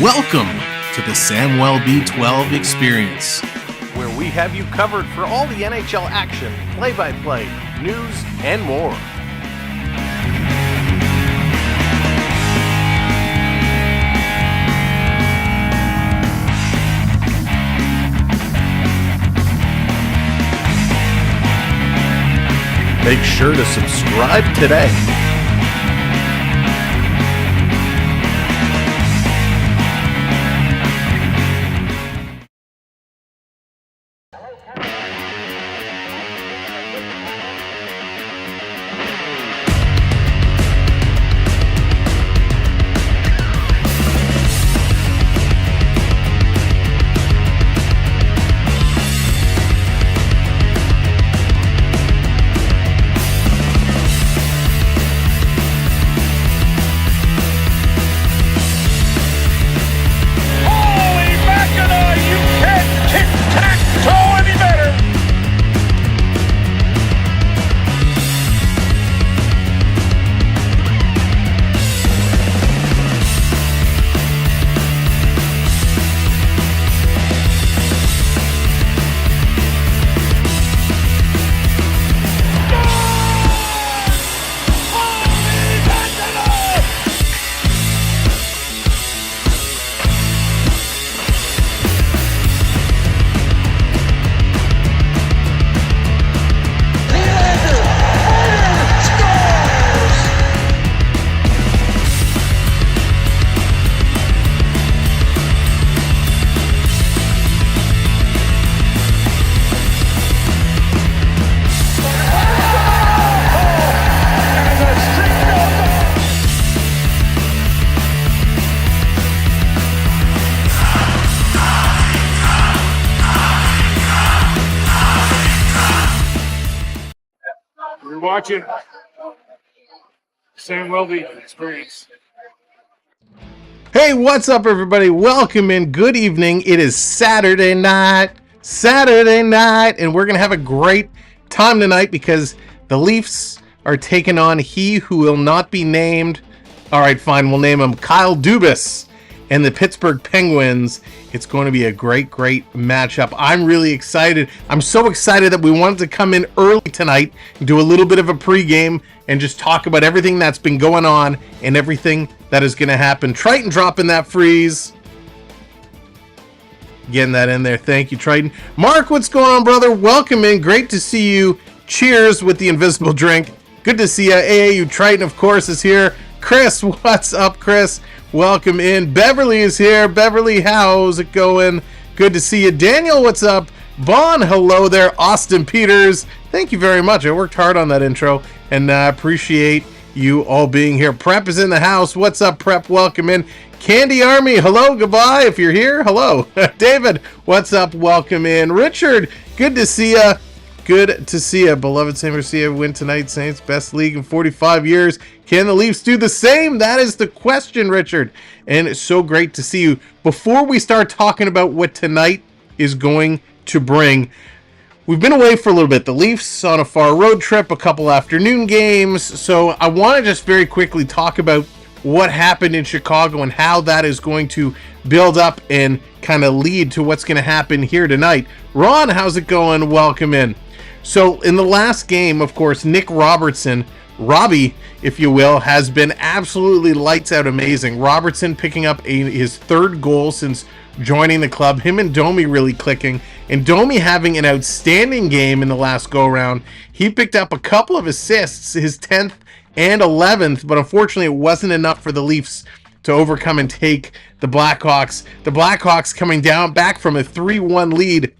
Welcome to the Samwell B12 experience, where we have you covered for all the NHL action, play-by-play, news, and more. Make sure to subscribe today. Watching Samwell B experience. Hey, what's up, everybody? Welcome in. Good evening. It is Saturday night, and we're going to have a great time tonight because the Leafs are taking on he who will not be named. All right, fine. We'll name him Kyle Dubas and the Pittsburgh Penguins. It's going to be a great matchup. I'm really excited. I'm so excited that we wanted to come in early tonight and do a little bit of a pregame and just talk about everything that's been going on and everything that is going to happen. Triton dropping that freeze. Getting that in there. Thank you, Triton. Mark, what's going on, brother? Welcome in. Great to see you. Cheers with the invisible drink. Good to see you. AAU Triton, of course, is here. Chris, what's up, Chris? Welcome in. Beverly is here. Beverly, how's it going? Good to see you. Daniel, what's up? Vaughn, hello there. Austin Peters, thank you very much. I worked hard on that intro, and I appreciate you all being here. Prep is in the house. What's up, Prep? Welcome in. Candy Army, hello, goodbye. If you're here, hello. David, what's up? Welcome in. Richard, good to see you. Good to see you. Beloved San Garcia win tonight. Saints, best league in 45 years. Can the Leafs do the same? That is the question, Richard. And it's so great to see you. Before we start talking about what tonight is going to bring, we've been away for a little bit. The Leafs on a far road trip, a couple afternoon games. So I want to just very quickly talk about what happened in Chicago and how that is going to build up and kind of lead to what's going to happen here tonight. Ron, how's it going? Welcome in. So in the last game, of course, Nick Robertson, Robbie, if you will, has been absolutely lights out amazing. Robertson picking up his third goal since joining the club. Him and Domi really clicking. And Domi having an outstanding game in the last go-around. He picked up a couple of assists, his 10th and 11th, but unfortunately it wasn't enough for the Leafs to overcome and take the Blackhawks. The Blackhawks coming down back from a 3-1 lead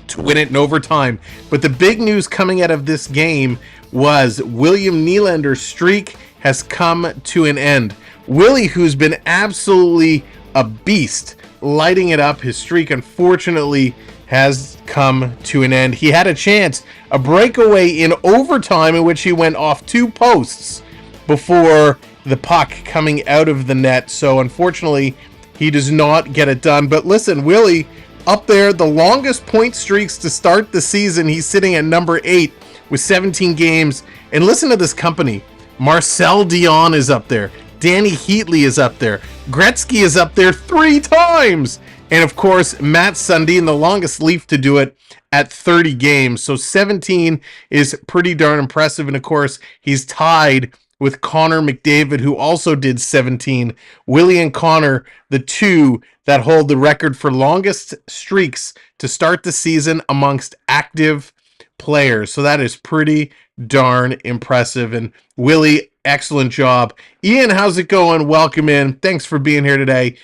to win it in overtime. But the big news coming out of this game was William Nylander's streak has come to an end. Willie, who's been absolutely a beast, lighting it up, his streak unfortunately has come to an end. He had a chance, a breakaway in overtime in which he went off two posts before the puck coming out of the net. So unfortunately, he does not get it done. But listen, Willie, up there, the longest point streaks to start the season. He's sitting at number 8 with 17 games. And listen to this company. Marcel Dion is up there. Danny Heatley is up there. Gretzky is up there 3 times. And of course, Matt Sundin, the longest Leaf to do it at 30 games. So 17 is pretty darn impressive. And of course, he's tied with Connor McDavid, who also did 17. Willie and Connor, the two that hold the record for longest streaks to start the season amongst active players. So that is pretty darn impressive. And Willie, excellent job. Ian, how's it going? Welcome in. Thanks for being here today.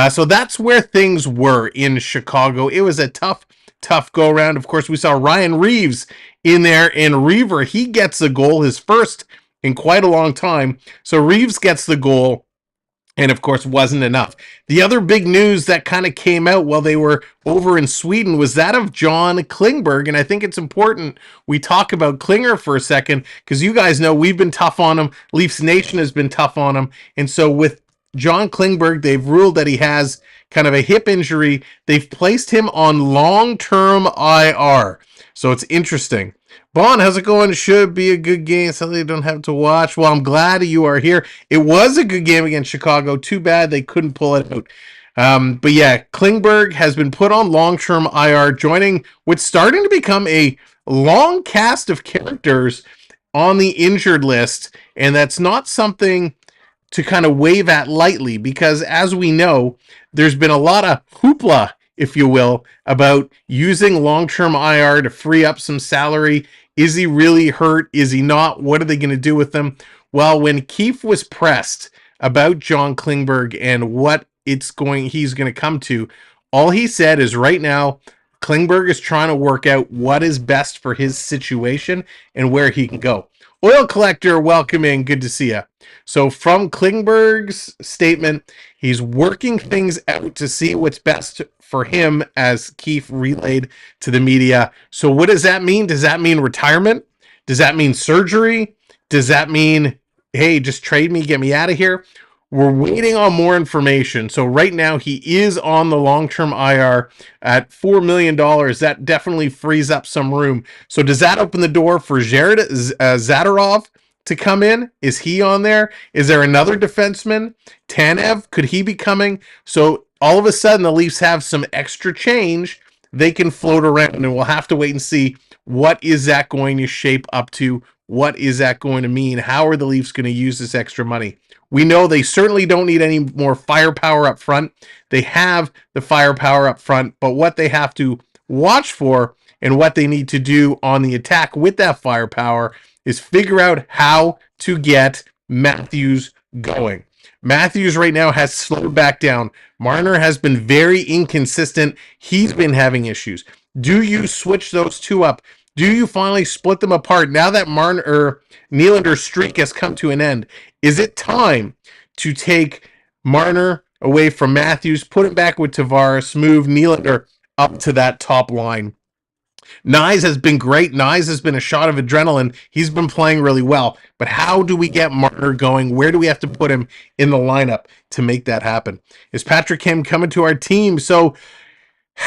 So that's where things were in Chicago. It was a tough go around. Of course, we saw Ryan Reeves in there, and Reaver, he gets a goal, his first in quite a long time. So Reeves gets the goal, and of course wasn't enough. The other big news that kind of came out while they were over in Sweden was that of John Klingberg, and I think it's important we talk about Klinger for a second, because you guys know we've been tough on him. Leafs Nation has been tough on him, and so with John Klingberg, they've ruled that he has kind of a hip injury. They've placed him on long-term IR, so it's interesting. Bon, how's it going? Should be a good game. Sadly, you don't have to watch. Well, I'm glad you are here. It was a good game against Chicago. Too bad they couldn't pull it out. But yeah, Klingberg has been put on long-term IR, joining what's starting to become a long cast of characters on the injured list. And that's not something to kind of wave at lightly, because as we know, there's been a lot of hoopla, if you will, about using long-term IR to free up some salary. Is he really hurt? Is he not? What are they going to do with him? Well, when Keefe was pressed about John Klingberg and what he's going to come to, all he said is right now, Klingberg is trying to work out what is best for his situation and where he can go. Oil Collector, welcome in. Good to see you. So from Klingberg's statement, he's working things out to see what's best for him, as Keefe relayed to the media. So what does that mean? Does that mean retirement? Does that mean surgery? Does that mean, hey, just trade me, get me out of here? We're waiting on more information. So right now he is on the long-term IR at $4 million. That definitely frees up some room. So does that open the door for Jared Zadorov to come in? Is he on there? Is there another defenseman? Tanev, could he be coming? So all of a sudden the Leafs have some extra change they can float around, and we'll have to wait and see what is that going to shape up to. What is that going to mean? How are the Leafs going to use this extra money? We know they certainly don't need any more firepower up front. They have the firepower up front, but what they have to watch for and what they need to do on the attack with that firepower is figure out how to get Matthews going. Matthews right now has slowed back down. Marner has been very inconsistent. He's been having issues. Do you switch those two up? Do you finally split them apart now that Nylander's streak has come to an end? Is it time to take Marner away from Matthews, put him back with Tavares, move Nylander up to that top line? Knies has been great. Knies has been a shot of adrenaline. He's been playing really well. But how do we get Marner going? Where do we have to put him in the lineup to make that happen? Is Patrick Kane coming to our team? So,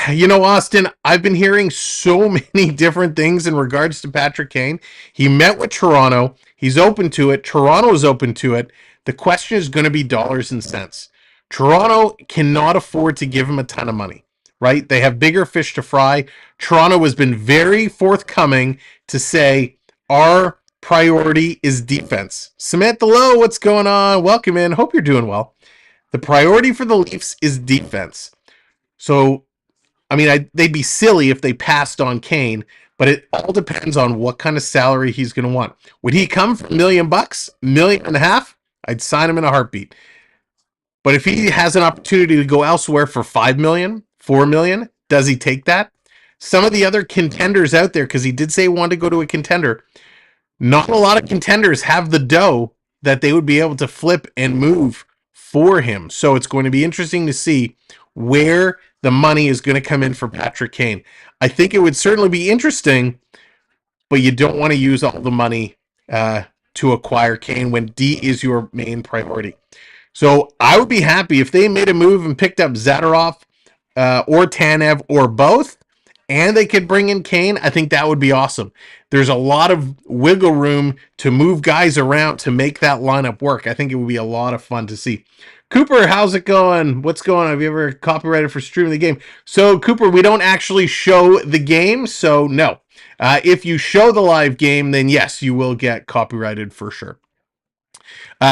you know, Austin, I've been hearing so many different things in regards to Patrick Kane. He met with Toronto. He's open to it. Toronto is open to it. The question is going to be dollars and cents. Toronto cannot afford to give him a ton of money, right? They have bigger fish to fry. Toronto has been very forthcoming to say, our priority is defense. Samantha Lowe, what's going on? Welcome in. Hope you're doing well. The priority for the Leafs is defense. So, I mean, they'd be silly if they passed on Kane, but it all depends on what kind of salary he's going to want. Would he come for $1 million, $1.5 million? I'd sign him in a heartbeat. But if he has an opportunity to go elsewhere for $5 million, $4 million, does he take that? Some of the other contenders out there, because he did say he wanted to go to a contender, not a lot of contenders have the dough that they would be able to flip and move for him. So it's going to be interesting to see where the money is going to come in for Patrick Kane. I think it would certainly be interesting, but you don't want to use all the money to acquire Kane when D is your main priority. So I would be happy if they made a move and picked up Zadorov or Tanev or both, and they could bring in Kane, I think that would be awesome. There's a lot of wiggle room to move guys around to make that lineup work. I think it would be a lot of fun to see. Cooper, how's it going? What's going on? Have you ever copyrighted for streaming the game? So, Cooper, we don't actually show the game, so no. If you show the live game, then yes, you will get copyrighted for sure.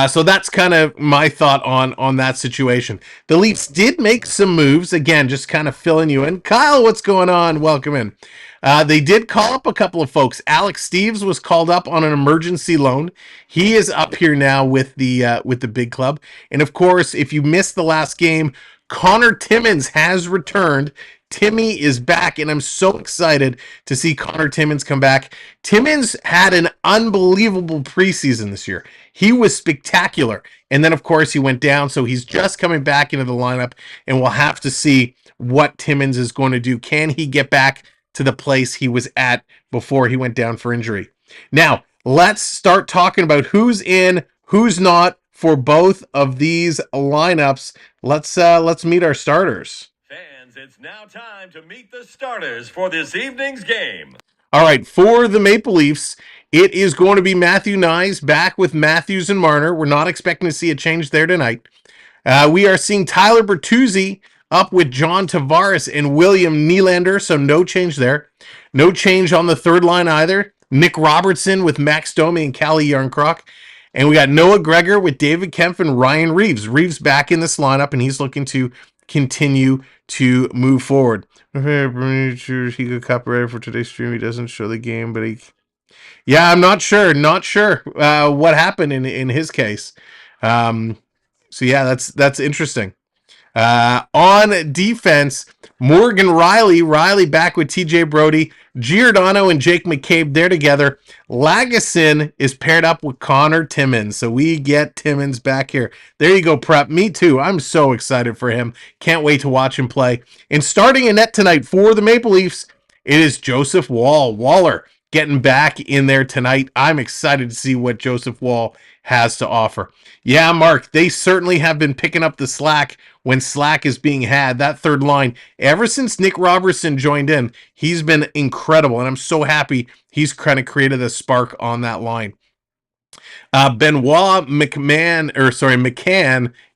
So that's kind of my thought on that situation. The Leafs did make some moves. Again, just kind of filling you in. Kyle, what's going on? Welcome in. They did call up a couple of folks. Alex Steves was called up on an emergency loan. He is up here now with the big club. And of course, if you missed the last game, Connor Timmins has returned. Timmy is back, and I'm so excited to see Connor Timmins come back. Timmins had an unbelievable preseason this year. He was spectacular. And then, of course, he went down, so he's just coming back into the lineup, and we'll have to see what Timmins is going to do. Can he get back to the place he was at before he went down for injury? Now, let's start talking about who's in, who's not for both of these lineups. Let's meet our starters. Fans, it's now time to meet the starters for this evening's game. All right, for the Maple Leafs, it is going to be Matthew Knies back with Matthews and Marner. We're not expecting to see a change there tonight. We are seeing Tyler Bertuzzi up with John Tavares and William Nylander, so no change there. No change on the third line either. Nick Robertson with Max Domi and Calle Jarnkrok. And we got Noah Gregor with David Kempf and Ryan Reeves. Reeves back in this lineup, and he's looking to continue to move forward. He got copyrighted for today's stream. He doesn't show the game, but yeah, I'm not sure what happened in his case. So yeah, that's interesting. On defense, Morgan Riley back with TJ Brody, Giordano and Jake McCabe, they're together. Lagesson is paired up with Connor Timmins, so we get Timmins back here. There you go, Prep. Me too. I'm so excited for him. Can't wait to watch him play. And starting in net tonight for the Maple Leafs, it is Joseph Waller getting back in there tonight. I'm excited to see what Joseph Wall has to offer. Yeah, Mark, they certainly have been picking up the slack when slack is being had. That third line, ever since Nick Robertson joined in, he's been incredible, and I'm so happy he's kind of created a spark on that line. Benoit, McCann,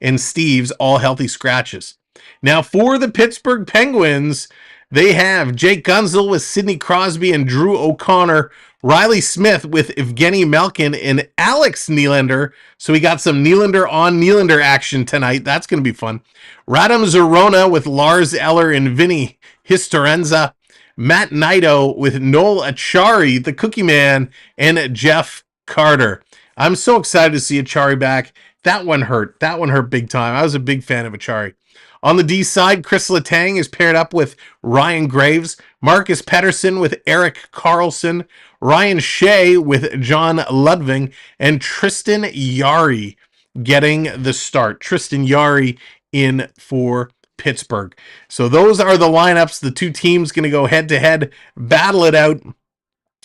and Steves, all healthy scratches. Now, for the Pittsburgh Penguins, they have Jake Gunsel with Sidney Crosby and Drew O'Connor, Riley Smith with Evgeny Malkin and Alex Nylander. So we got some Nylander on Nylander action tonight. That's going to be fun. Radim Zorona with Lars Eller and Vinny Historenza. Matt Naito with Noel Achari, the Cookie Man, and Jeff Carter. I'm so excited to see Achari back. That one hurt. That one hurt big time. I was a big fan of Achari. On the D side, Chris Letang is paired up with Ryan Graves, Marcus Pettersson with Eric Carlson, Ryan Shea with John Ludvig, and Tristan Yari getting the start. Tristan Yari in for Pittsburgh. So those are the lineups. The two teams going to go head-to-head, battle it out,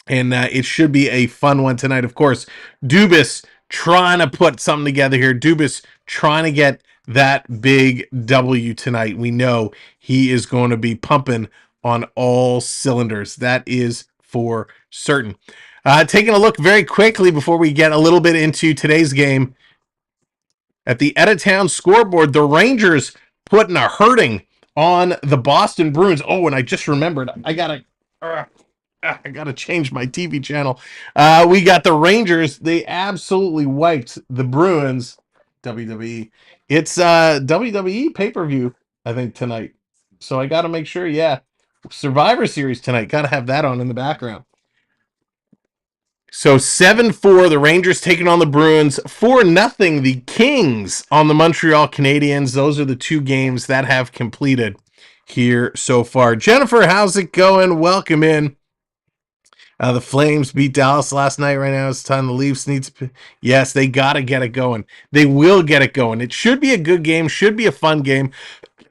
and it should be a fun one tonight. Of course, Dubas trying to put something together here. Dubas trying to get that big W tonight. We know he is going to be pumping on all cylinders. That is for certain. Taking a look very quickly before we get a little bit into today's game. At the out-of-town scoreboard, the Rangers putting a hurting on the Boston Bruins. Oh, and I just remembered, I gotta change my TV channel. We got the Rangers. They absolutely wiped the Bruins. WWE. It's WWE pay-per-view, I think, tonight. So I got to make sure, yeah. Survivor Series tonight. Got to have that on in the background. So 7-4, the Rangers taking on the Bruins. 4-0, the Kings on the Montreal Canadiens. Those are the two games that have completed here so far. Jennifer, how's it going? Welcome in. The Flames beat Dallas last night. Right now it's time the Leafs need to... Yes, they got to get it going. They will get it going. It should be a good game. Should be a fun game.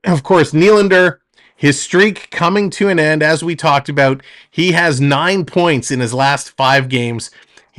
Of course, Nylander, his streak coming to an end, as we talked about. He has 9 points in his last 5 games.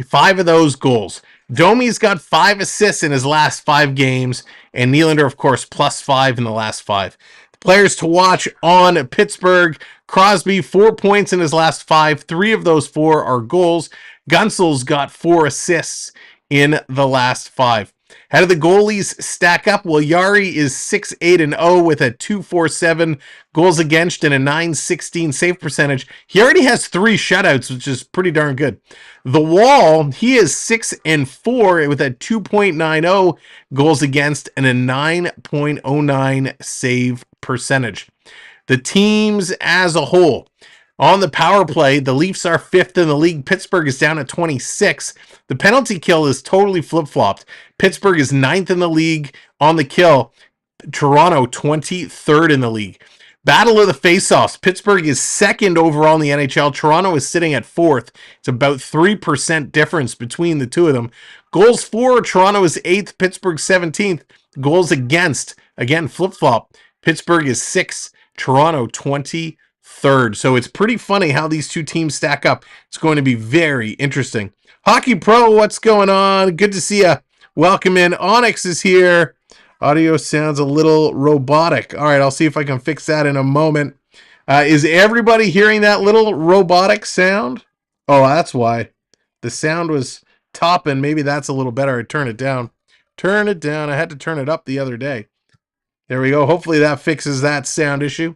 5 of those goals. Domi's got 5 assists in his last 5 games. And Nylander, of course, +5 in the last 5. Players to watch on Pittsburgh. Crosby, 4 points in his last 5. 3 of those 4 are goals. Gunsel's got 4 assists in the last 5. How do the goalies stack up? Well, Yari is 6-8-0 with a 2.47 goals against and a 9.16 save percentage. He already has 3 shutouts, which is pretty darn good. The Wall, he is 6-4 with a 2.90 goals against and a 9.09 save percentage. The teams as a whole. On the power play, the Leafs are 5th in the league. Pittsburgh is down at 26. The penalty kill is totally flip-flopped. Pittsburgh is 9th in the league on the kill. Toronto, 23rd in the league. Battle of the faceoffs. Pittsburgh is 2nd overall in the NHL. Toronto is sitting at 4th. It's about 3% difference between the two of them. Goals for, Toronto is 8th. Pittsburgh 17th. Goals against, again, flip-flop. Pittsburgh is 6th. Toronto 23rd. So it's pretty funny how these two teams stack up. It's going to be very interesting. Hockey Pro, what's going on? Good to see you. Welcome in. Onyx is here. Audio sounds a little robotic. All right, I'll see if I can fix that in a moment. Is everybody hearing that little robotic sound? Oh, that's why. The sound was topping. Maybe that's a little better. I turn it down. Turn it down. I had to turn it up the other day. There we go. Hopefully that fixes that sound issue.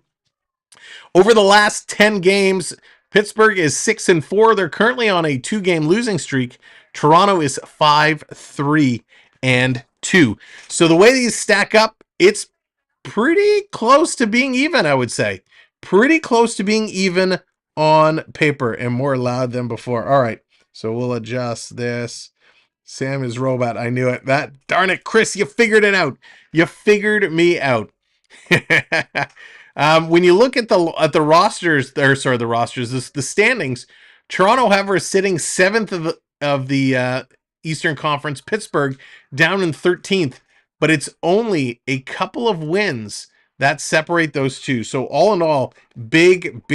Over the last 10 games, Pittsburgh is 6-4. They're currently on a 2-game losing streak. Toronto is 5-3-2. So the way these stack up, it's pretty close to being even, I would say. Pretty close to being even on paper and more loud than before. All right, so we'll adjust this. Sam is robot. I knew it. That darn it, Chris, you figured it out. You figured me out. When you look at the rosters, the standings, Toronto, however, is sitting 7th of the Eastern Conference. Pittsburgh down in 13th, but it's only a couple of wins that separate those two. So all in all, big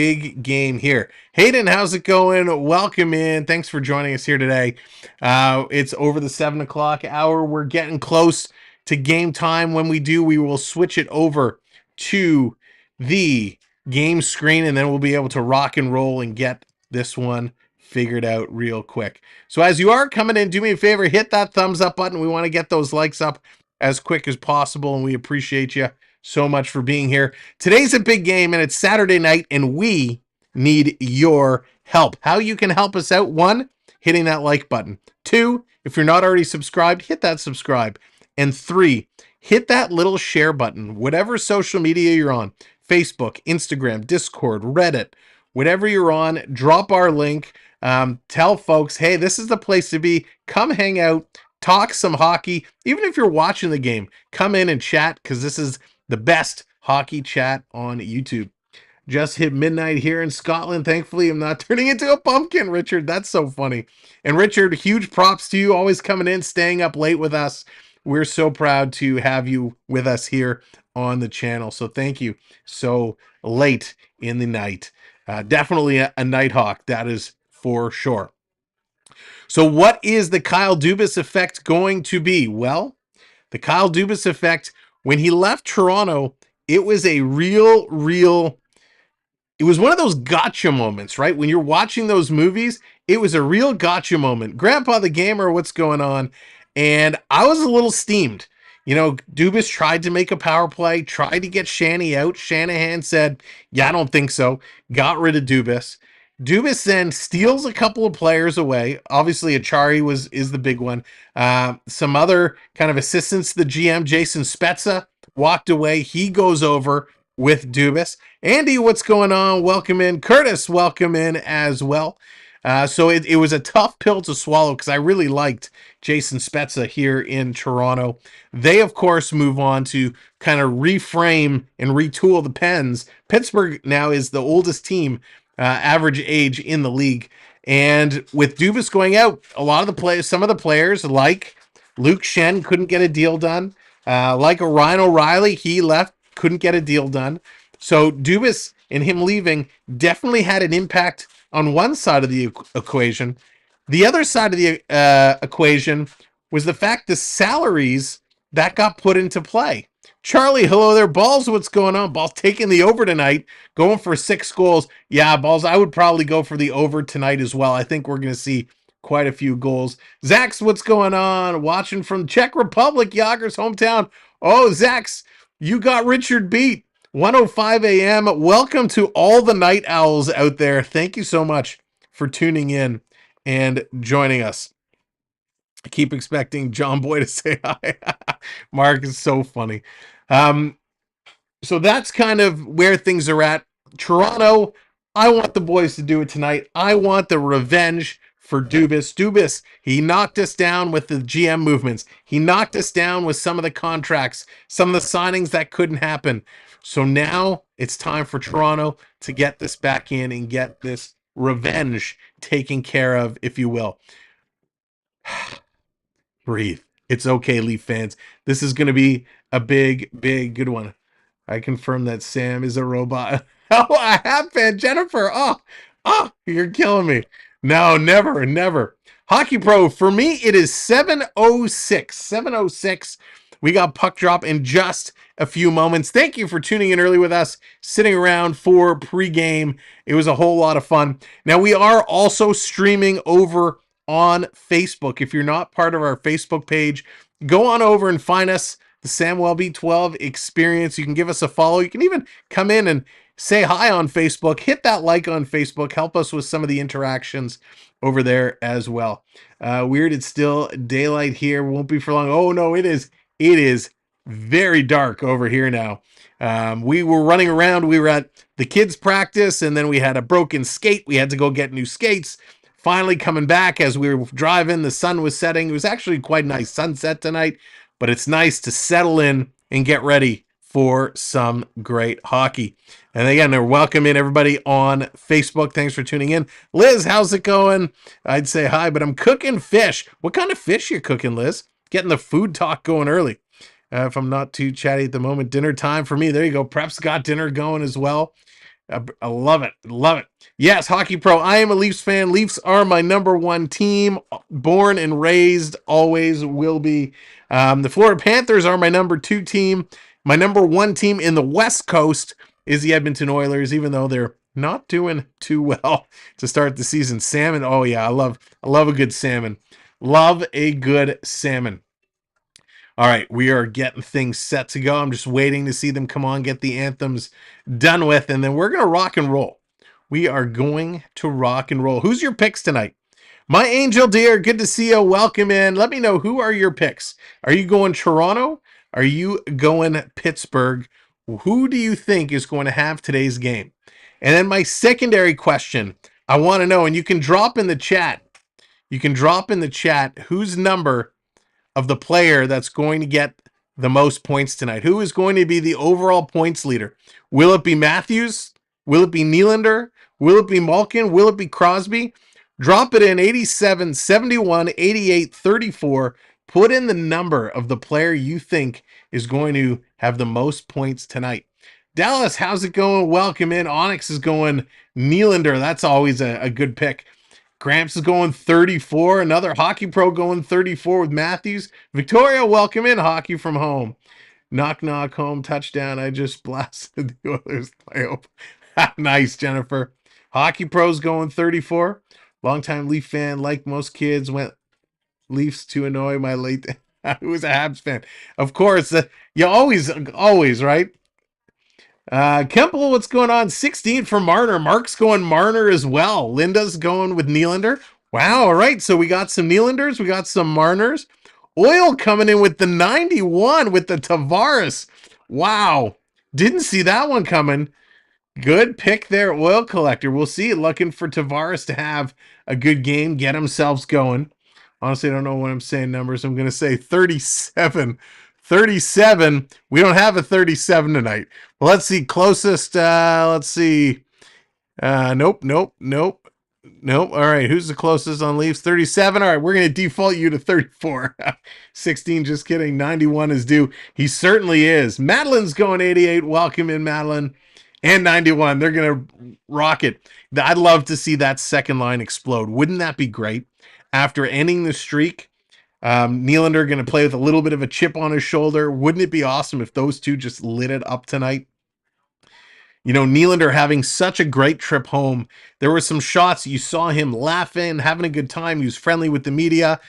game here. Hayden, how's it going? Welcome in. Thanks for joining us here today. It's over the 7 o'clock hour. We're getting close to game time. When we do, we will switch it over to the game screen, and then we'll be able to rock and roll and get this one figured out real quick. So as you are coming in, do me a favor, hit that thumbs up button. We want to get those likes up as quick as possible, and we appreciate you so much for being here. Today's a big game, and it's Saturday night, and we need your help. How you can help us out: 1, hitting that like button. 2, if you're not already subscribed, hit that subscribe. And 3, hit that little share button, whatever social media you're on, Facebook, Instagram, Discord, Reddit, whatever you're on, drop our link. Tell folks, hey, this is the place to be. Come hang out, talk some hockey. Even if you're watching the game, come in and chat, because this is the best hockey chat on YouTube. Just hit midnight here in Scotland. Thankfully, I'm not turning into a pumpkin, Richard. That's so funny. And Richard, huge props to you, always coming in, staying up late with us. We're so proud to have you with us here on the channel. So thank you so late in the night. Definitely a night hawk, that is for sure. So what is the Kyle Dubas effect going to be? Well, the Kyle Dubas effect, when he left Toronto, it was a it was one of those gotcha moments, right? When you're watching those movies, it was a real gotcha moment. Grandpa the Gamer, what's going on? And I was a little steamed. You know, Dubas tried to make a power play, tried to get Shanny out. Shanahan said, yeah, I don't think so. Got rid of Dubas. Dubas then steals a couple of players away. Obviously, Achari is the big one. Some other kind of assistants to the GM, Jason Spezza, walked away. He goes over with Dubas. Andy, what's going on? Welcome in. Curtis, welcome in as well. So it was a tough pill to swallow, because I really liked Jason Spezza here in Toronto. They, of course, move on to kind of reframe and retool the Pens. Pittsburgh now is the oldest team, average age in the league. And with Dubas going out, a lot of the players, some of the players like Luke Shen couldn't get a deal done. Like Ryan O'Reilly, he left, couldn't get a deal done. So Dubas and him leaving definitely had an impact on one side of the equation. The other side of the equation was the fact the salaries that got put into play. Charlie, hello there. Balls, what's going on? Balls taking the over tonight, going for 6 goals. Yeah, Balls, I would probably go for the over tonight as well. I think we're going to see quite a few goals. Zach's, what's going on? Watching from Czech Republic, Yager's hometown. Oh, Zach's, you got Richard beat. 1:05 a.m. Welcome to all the night owls out there. Thank you so much for tuning in and joining us. I keep expecting John Boy to say hi. Mark is so funny. So that's kind of where things are at. Toronto, I want the boys to do it tonight. I want the revenge for Dubas. Dubas, he knocked us down with the GM movements. He knocked us down with some of the contracts, some of the signings that couldn't happen. So now it's time for Toronto to get this back in and get this revenge taken care of, if you will. Breathe. It's okay, Leaf fans. This is going to be a big, big, good one. I confirm that Sam is a robot. Oh, a hat fan, Jennifer. Oh, you're killing me. No, never, never. Hockey Pro, for me, it is 7:06. 7:06. We got puck drop in just a few moments. Thank you for tuning in early with us, sitting around for pregame. It was a whole lot of fun. Now, we are also streaming over on Facebook. If you're not part of our Facebook page, go on over and find us, the Sam Welby 12 Experience. You can give us a follow. You can even come in and say hi on Facebook. Hit that like on Facebook. Help us with some of the interactions over there as well. Weird, it's still daylight here. Won't be for long. Oh, no, it is. It is very dark over here now. We were running around. We were at the kids' practice, and then we had a broken skate. We had to go get new skates. Finally coming back as we were driving, the sun was setting. It was actually quite a nice sunset tonight, but it's nice to settle in and get ready for some great hockey. And again, they're welcoming everybody on Facebook. Thanks for tuning in. Liz, how's it going? I'd say hi, but I'm cooking fish. What kind of fish you cooking, Liz? Getting the food talk going early. If I'm not too chatty at the moment, dinner time for me. There you go. Prep's got dinner going as well. I love it. Love it. Yes, Hockey Pro. I am a Leafs fan. Leafs are my number one team. Born and raised, always will be. The Florida Panthers are my number 2 team. My number 1 team in the West Coast is the Edmonton Oilers, even though they're not doing too well to start the season. Salmon. Oh yeah, I love a good salmon. Love a good salmon. All right, we are getting things set to go. I'm just waiting to see them come on, get the anthems done with, and then we're going to rock and roll. We are going to rock and roll. Who's your picks tonight? My angel dear, good to see you. Welcome in. Let me know, who are your picks? Are you going Toronto? Are you going Pittsburgh? Who do you think is going to have today's game? And then my secondary question, I want to know, and you can drop in the chat. You can drop in the chat whose number of the player that's going to get the most points tonight. Who is going to be the overall points leader? Will it be Matthews? Will it be Nylander? Will it be Malkin? Will it be Crosby? Drop it in 87, 71, 88, 34. Put in the number of the player you think is going to have the most points tonight. Dallas, how's it going? Welcome in. Onyx is going Nylander. That's always a good pick. Gramps is going 34. Another Hockey Pro going 34 with Matthews. Victoria, welcome in. Hockey from home. Knock, knock, home touchdown. I just blasted the Oilers playoff. Nice, Jennifer. Hockey Pro's going 34. Longtime Leaf fan, like most kids, went Leafs to annoy my late. Who was a Habs fan? Of course, you always, right? Kemple, what's going on? 16 for Marner. Mark's going Marner as well. Linda's going with Nylander. Wow, all right. So we got some Nylanders. We got some Marners. Oil coming in with the 91 with the Tavares. Wow. Didn't see that one coming. Good pick there, Oil Collector. We'll see. Looking for Tavares to have a good game, get themselves going. Honestly, I don't know what I'm saying numbers. I'm going to say 37. 37. We don't have a 37 tonight. Well, let's see. Closest. Let's see. Nope. All right. Who's the closest on Leafs? 37. All right. We're going to default you to 34. 16. Just kidding. 91 is due. He certainly is. Madeline's going 88. Welcome in, Madeline. And 91. They're going to rock it. I'd love to see that second line explode. Wouldn't that be great? After ending the streak, Nylander going to play with a little bit of a chip on his shoulder. Wouldn't it be awesome if those two just lit it up tonight? You know, Nylander having such a great trip home. There were some shots you saw him laughing, having a good time. He was friendly with the media.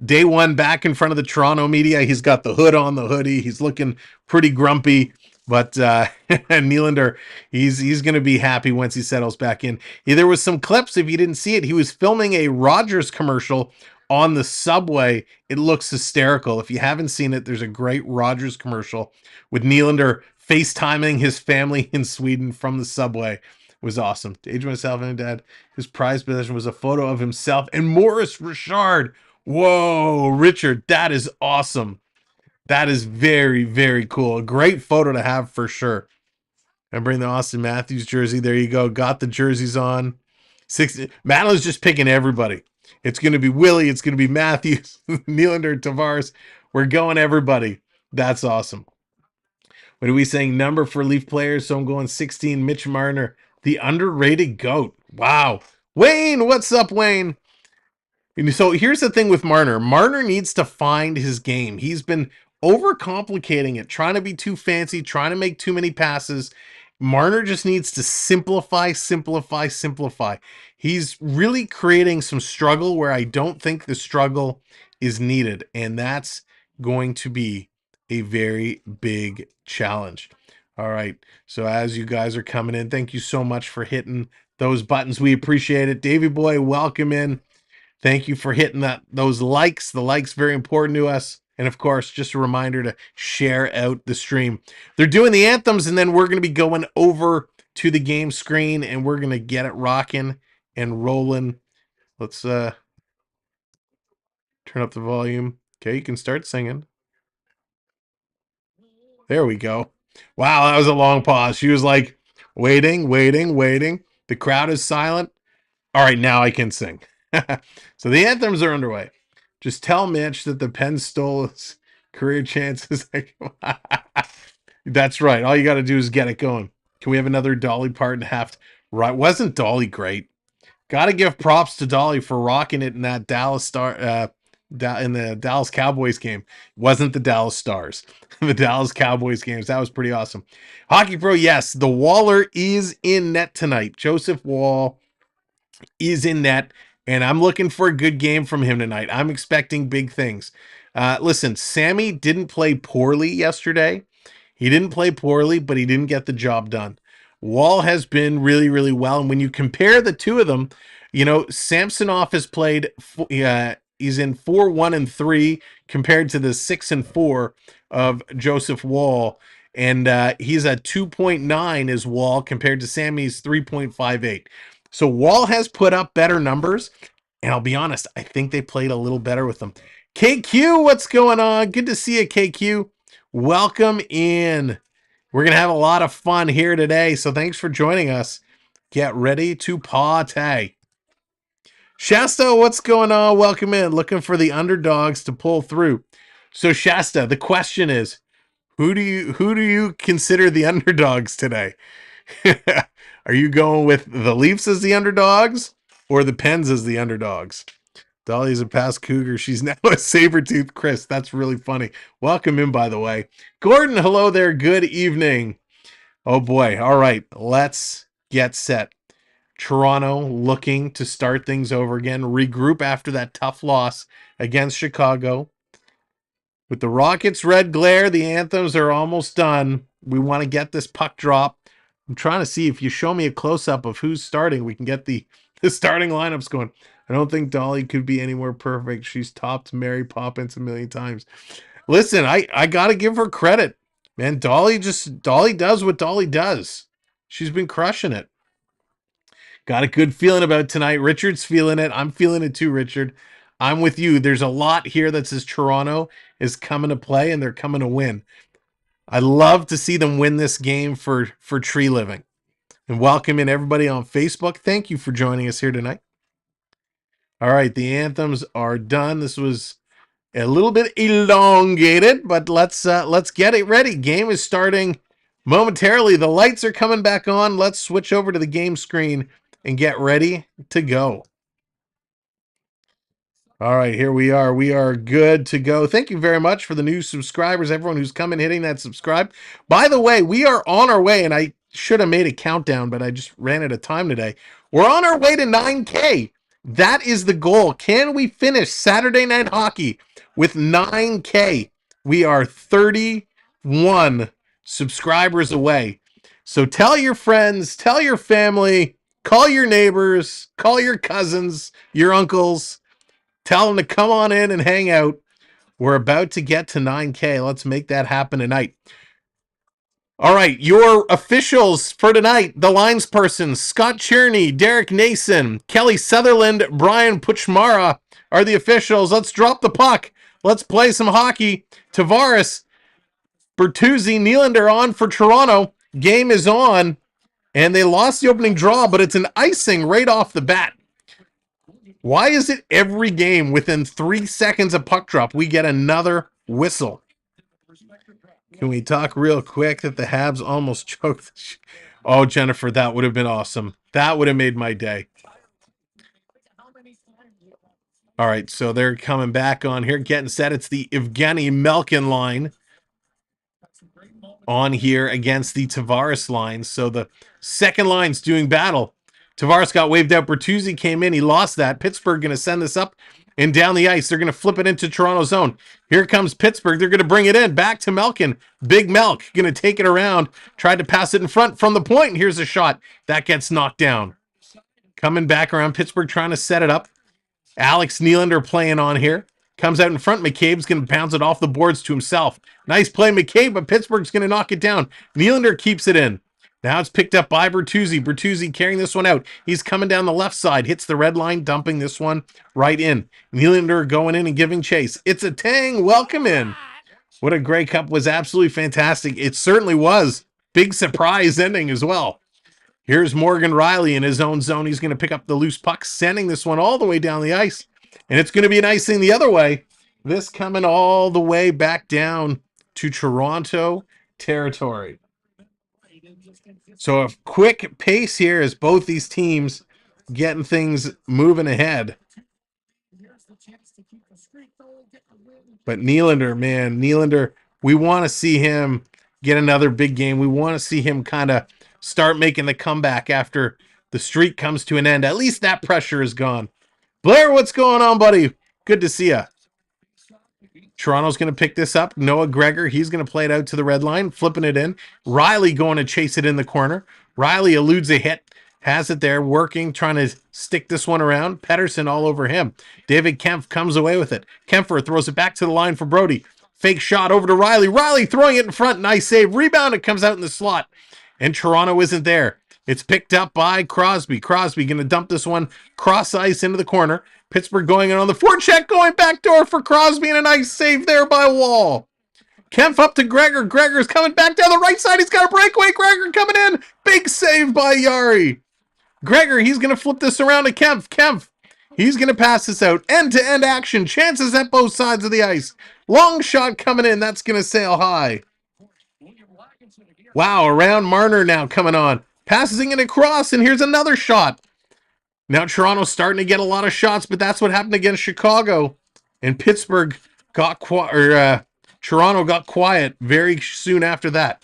Day one back in front of the Toronto media. He's got the hood on, the hoodie. He's looking pretty grumpy. But Nylander, he's going to be happy once he settles back in. Yeah, there was some clips, if you didn't see it, he was filming a Rogers commercial on the subway. It looks hysterical. If you haven't seen it, there's a great Rogers commercial with Nylander FaceTiming his family in Sweden from the subway. It was awesome. To age myself and dad, his prized possession was a photo of himself and Maurice Richard. Whoa, Richard, that is awesome. That is very, very cool. A great photo to have for sure. I'm bringing the Austin Matthews jersey. There you go. Got the jerseys on. Madeline's just picking everybody. It's going to be Willie. It's going to be Matthews, Nylander, Tavares. We're going everybody. That's awesome. What are we saying? Number for Leaf players. So I'm going 16, Mitch Marner, the underrated GOAT. Wow. Wayne, what's up, Wayne? So here's the thing with Marner. Marner needs to find his game. He's been overcomplicating it, trying to be too fancy, trying to make too many passes. Marner just needs to simplify. He's really creating some struggle where I don't think the struggle is needed, and that's going to be a very big challenge. All right, so as you guys are coming in, thank you so much for hitting those buttons. We appreciate it. Davey boy, welcome in. Thank you for hitting those likes. The likes very important to us. And of course, just a reminder to share out the stream. They're doing the anthems, and then we're going to be going over to the game screen, and we're going to get it rocking and rolling. Let's turn up the volume. Okay, you can start singing. There we go. Wow, that was a long pause. She was like, waiting. The crowd is silent. All right, now I can sing. So the anthems are underway. Just tell Mitch that the Pens stole his career chances. That's right. All you got to do is get it going. Can we have another Dolly part and half? Right? Wasn't Dolly great? Got to give props to Dolly for rocking it in that Dallas in the Dallas Cowboys game. Wasn't the Dallas Stars, the Dallas Cowboys games. That was pretty awesome. Hockey Pro, yes, the Waller is in net tonight. Joseph Woll is in net, and I'm looking for a good game from him tonight. I'm expecting big things. Listen, Sammy didn't play poorly yesterday. He didn't play poorly, but he didn't get the job done. Woll has been really, really well, and when you compare the two of them, you know, Samsonov has played, he's in 4-1-3 compared to the 6-4 of Joseph Woll, and he's at 2.9 is Woll compared to Sammy's 3.58. So Woll has put up better numbers, and I'll be honest, I think they played a little better with them. KQ, what's going on? Good to see you, KQ. Welcome in. We're going to have a lot of fun here today, so thanks for joining us. Get ready to party. Shasta, what's going on? Welcome in. Looking for the underdogs to pull through. So Shasta, the question is, who do you consider the underdogs today? Are you going with the Leafs as the underdogs or the Pens as the underdogs? Dolly's a past Cougar. She's now a saber-toothed Chris. That's really funny. Welcome in, by the way. Gordon, hello there. Good evening. Oh, boy. All right. Let's get set. Toronto looking to start things over again. Regroup after that tough loss against Chicago. With the Rockets' red glare, the anthems are almost done. We want to get this puck drop. I'm trying to see if you show me a close-up of who's starting, we can get the starting lineups going. I don't think Dolly could be any more perfect. She's topped Mary Poppins a million times. Listen, I got to give her credit. Man, Dolly does what Dolly does. She's been crushing it. Got a good feeling about tonight. Richard's feeling it. I'm feeling it too, Richard. I'm with you. There's a lot here that says Toronto is coming to play and they're coming to win. I love to see them win this game for Tree Living. And welcome in everybody on Facebook. Thank you for joining us here tonight. All right, the anthems are done. This was a little bit elongated, but let's get it ready. Game is starting momentarily. The lights are coming back on. Let's switch over to the game screen and get ready to go. All right, here we are. We are good to go. Thank you very much for the new subscribers, everyone who's come and hitting that subscribe. By the way, we are on our way, and I should have made a countdown, but I just ran out of time today. We're on our way to 9K. That is the goal. Can we finish Saturday Night Hockey with 9K? We are 31 subscribers away. So tell your friends, tell your family, call your neighbors, call your cousins, your uncles. Tell them to come on in and hang out. We're about to get to 9K. Let's make that happen tonight. All right, your officials for tonight, the linespersons, Scott Cherney, Derek Nason, Kelly Sutherland, Brian Puchmara are the officials. Let's drop the puck. Let's play some hockey. Tavares, Bertuzzi, Nylander on for Toronto. Game is on, and they lost the opening draw, but it's an icing right off the bat. Why is it every game within 3 seconds of puck drop, we get another whistle? Can we talk real quick that the Habs almost choked? Oh, Jennifer, that would have been awesome. That would have made my day. All right, so they're coming back on here, getting set. It's the Evgeny Malkin line on here against the Tavares line. So the second line's doing battle. Tavares got waved out. Bertuzzi came in. He lost that. Pittsburgh going to send this up and down the ice. They're going to flip it into Toronto zone. Here comes Pittsburgh. They're going to bring it in. Back to Malkin. Big Melk going to take it around. Tried to pass it in front from the point. And here's a shot. That gets knocked down. Coming back around. Pittsburgh trying to set it up. Alex Nylander playing on here. Comes out in front. McCabe's going to bounce it off the boards to himself. Nice play, McCabe, but Pittsburgh's going to knock it down. Nylander keeps it in. Now it's picked up by Bertuzzi. Bertuzzi carrying this one out. He's coming down the left side. Hits the red line, dumping this one right in. Nylander going in and giving chase. It's a Tang. Welcome in. What a Grey Cup. Was absolutely fantastic. It certainly was. Big surprise ending as well. Here's Morgan Riley in his own zone. He's going to pick up the loose puck, sending this one all the way down the ice. And it's going to be an icing the other way. This coming all the way back down to Toronto territory. So a quick pace here as both these teams getting things moving ahead. But Nylander, man, Nylander, we want to see him get another big game. We want to see him kind of start making the comeback after the streak comes to an end. At least that pressure is gone. Blair, what's going on, buddy? Good to see you. Toronto's going to pick this up. Noah Gregor, he's going to play it out to the red line, flipping it in. Riley going to chase it in the corner. Riley eludes a hit, has it there, working, trying to stick this one around. Pettersson all over him. David Kempf comes away with it. Kempfer throws it back to the line for Brody. Fake shot over to Riley. Riley throwing it in front. Nice save. Rebound. It comes out in the slot. And Toronto isn't there. It's picked up by Crosby. Crosby going to dump this one cross ice into the corner. Pittsburgh going in on the forecheck, going back door for Crosby, and a nice save there by Wall. Kempf up to Gregor. Gregor's coming back down the right side. He's got a breakaway. Gregor coming in. Big save by Yari. Gregor, he's going to flip this around to Kempf. Kempf, he's going to pass this out. End-to-end action. Chances at both sides of the ice. Long shot coming in. That's going to sail high. Wow, around Marner now coming on. Passing it across, and here's another shot. Now Toronto's starting to get a lot of shots, but that's what happened against Chicago. And Pittsburgh got Toronto got quiet very soon after that.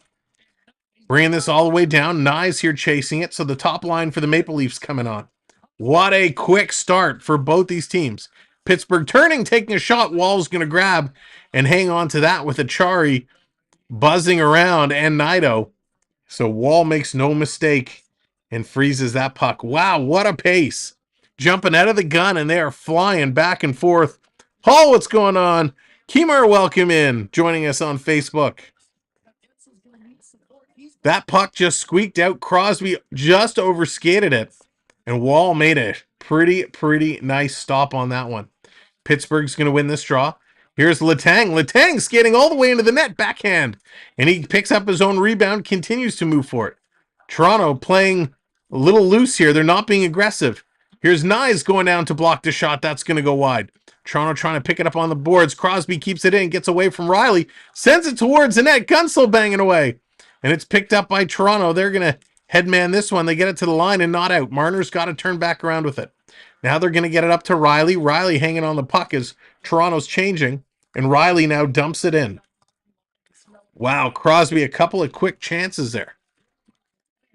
Bringing this all the way down. Knies here chasing it, so the top line for the Maple Leafs coming on. What a quick start for both these teams. Pittsburgh turning, taking a shot. Wall's going to grab and hang on to that with Achari buzzing around and Naito. So Wall makes no mistake and freezes that puck. Wow, what a pace. Jumping out of the gun, and they are flying back and forth. Paul, what's going on? Keemar, welcome in, joining us on Facebook. That puck just squeaked out. Crosby just overskated it, and Wall made a pretty nice stop on that one. Pittsburgh's going to win this draw. Here's Letang. Letang skating all the way into the net, backhand. And he picks up his own rebound, continues to move for it. Toronto playing a little loose here. They're not being aggressive. Here's Knies going down to block the shot. That's going to go wide. Toronto trying to pick it up on the boards. Crosby keeps it in, gets away from Riley, sends it towards the net. Gunsel banging away. And it's picked up by Toronto. They're going to Headman this one. They get it to the line and not out. Marner's got to turn back around with it. Now they're going to get it up to Riley. Riley hanging on the puck as Toronto's changing. And Riley now dumps it in. Wow, Crosby, a couple of quick chances there.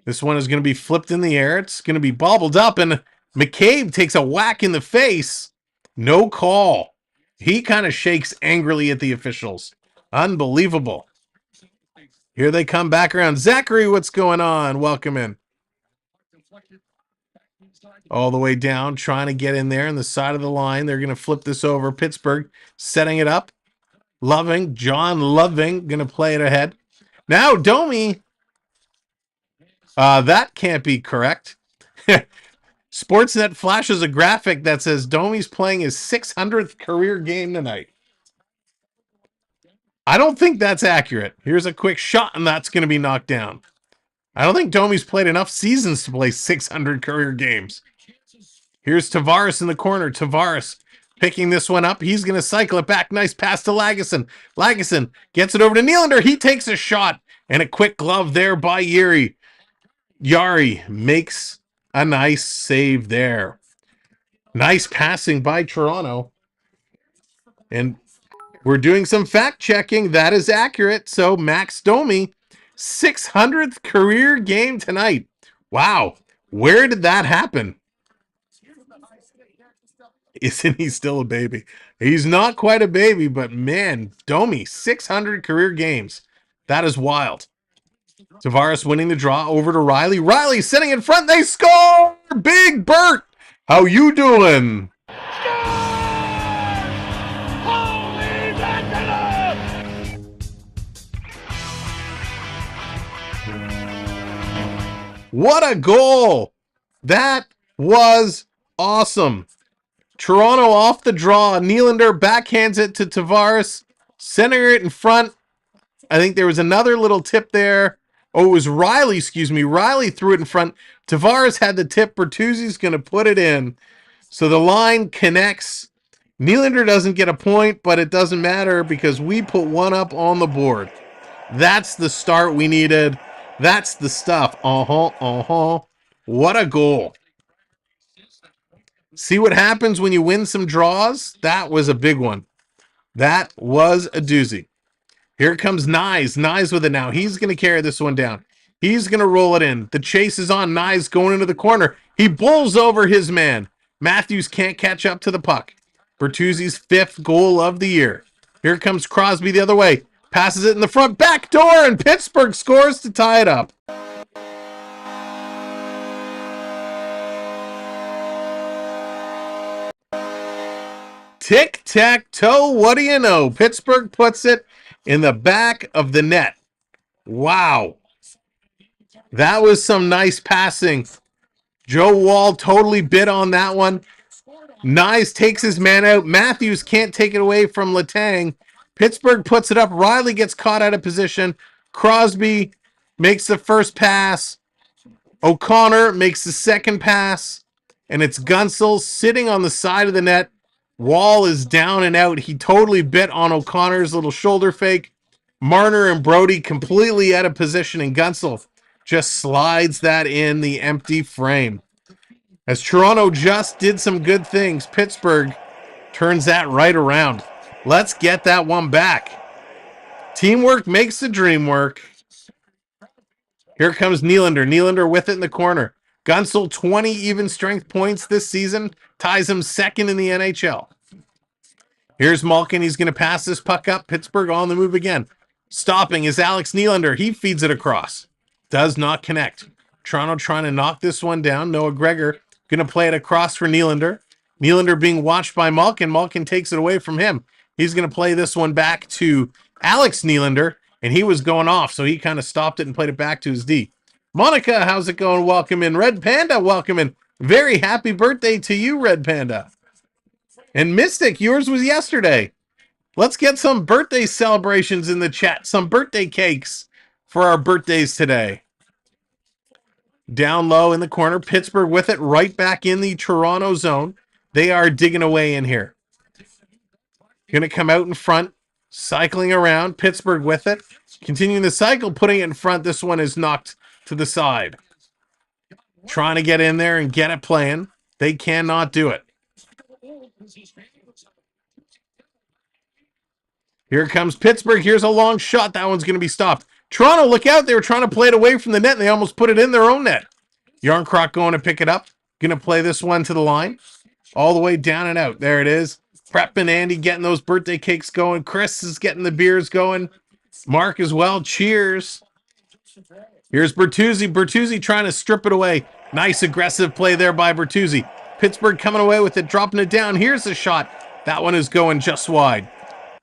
This one is going to be flipped in the air. It's going to be bobbled up, and McCabe takes a whack in the face. No call. He kind of shakes angrily at the officials. Unbelievable. Here they come back around. Zachary, what's going on? Welcome in. All the way down, trying to get in there on the side of the line. They're going to flip this over. Pittsburgh setting it up. John Loving, going to play it ahead. Now, Domi. That can't be correct. Sportsnet flashes a graphic that says Domi's playing his 600th career game tonight. I don't think that's accurate. Here's a quick shot, and that's going to be knocked down. I don't think Domi's played enough seasons to play 600 career games. Here's Tavares in the corner. Tavares picking this one up. He's going to cycle it back. Nice pass to Lagesson. Lagesson gets it over to Nylander. He takes a shot, and a quick glove there by Yari. Yari makes a nice save there. Nice passing by Toronto. And we're doing some fact checking. That is accurate. So Max Domi, 600th career game tonight. Wow. Where did that happen? Isn't he still a baby? He's not quite a baby, but man, Domi, 600 career games. That is wild. Tavares winning the draw over to Riley. Riley sitting in front. They score! Big Bert! How you doing? What a goal! That was awesome. Toronto off the draw. Nylander backhands it to Tavares. Centering it in front. I think there was another little tip there. Oh, it was Riley, excuse me. Riley threw it in front. Tavares had the tip. Bertuzzi's going to put it in. So the line connects. Nylander doesn't get a point, but it doesn't matter because we put one up on the board. That's the start we needed. That's the stuff. What a goal. See what happens when you win some draws? That was a big one. That was a doozy. Here comes Knies. Knies with it now. He's going to carry this one down. He's going to roll it in. The chase is on. Knies going into the corner. He bowls over his man. Matthews can't catch up to the puck. Bertuzzi's 5th goal of the year. Here comes Crosby the other way. Passes it in the front back door, and Pittsburgh scores to tie it up. Tic-tac-toe, what do you know? Pittsburgh puts it in the back of the net. Wow. That was some nice passing. Joe Wall totally bit on that one. Knies takes his man out. Matthews can't take it away from Letang. Pittsburgh puts it up. Riley gets caught out of position. Crosby makes the first pass. O'Connor makes the second pass. And it's Gunsel sitting on the side of the net. Wall is down and out. He totally bit on O'Connor's little shoulder fake. Marner and Brody completely out of position, and Gunsel just slides that in the empty frame. As Toronto just did some good things, Pittsburgh turns that right around. Let's get that one back. Teamwork makes the dream work. Here comes Nylander. Nylander with it in the corner. Gunsel, 20 even strength points this season, ties him second in the NHL. Here's Malkin. He's going to pass this puck up. Pittsburgh on the move again. Stopping is Alex Nylander. He feeds it across. Does not connect. Toronto trying to knock this one down. Noah Gregor going to play it across for Nylander. Nylander being watched by Malkin. Malkin takes it away from him. He's going to play this one back to Alex Nylander, and he was going off, so he kind of stopped it and played it back to his D. Monica, how's it going? Welcome in. Red Panda, welcome in. Very happy birthday to you, Red Panda. And Mystic, yours was yesterday. Let's get some birthday celebrations in the chat. Some birthday cakes for our birthdays today. Down low in the corner. Pittsburgh with it right back in the Toronto zone. They are digging away in here. Going to come out in front. Cycling around. Pittsburgh with it. Continuing the cycle, putting it in front. This one is knocked to the side. trying to get in there and get it playing. They cannot do it. Here comes Pittsburgh. Here's a long shot. That one's going to be stopped. Toronto, look out. They were trying to play it away from the net, and they almost put it in their own net. Yarncroc going to pick it up. Going to play this one to the line. All the way down and out. There it is. Prep and Andy getting those birthday cakes going. Chris is getting the beers going. Mark as well. Cheers. Here's Bertuzzi. Bertuzzi trying to strip it away. Nice aggressive play there by Bertuzzi. Pittsburgh coming away with it, dropping it down. Here's the shot. That one is going just wide.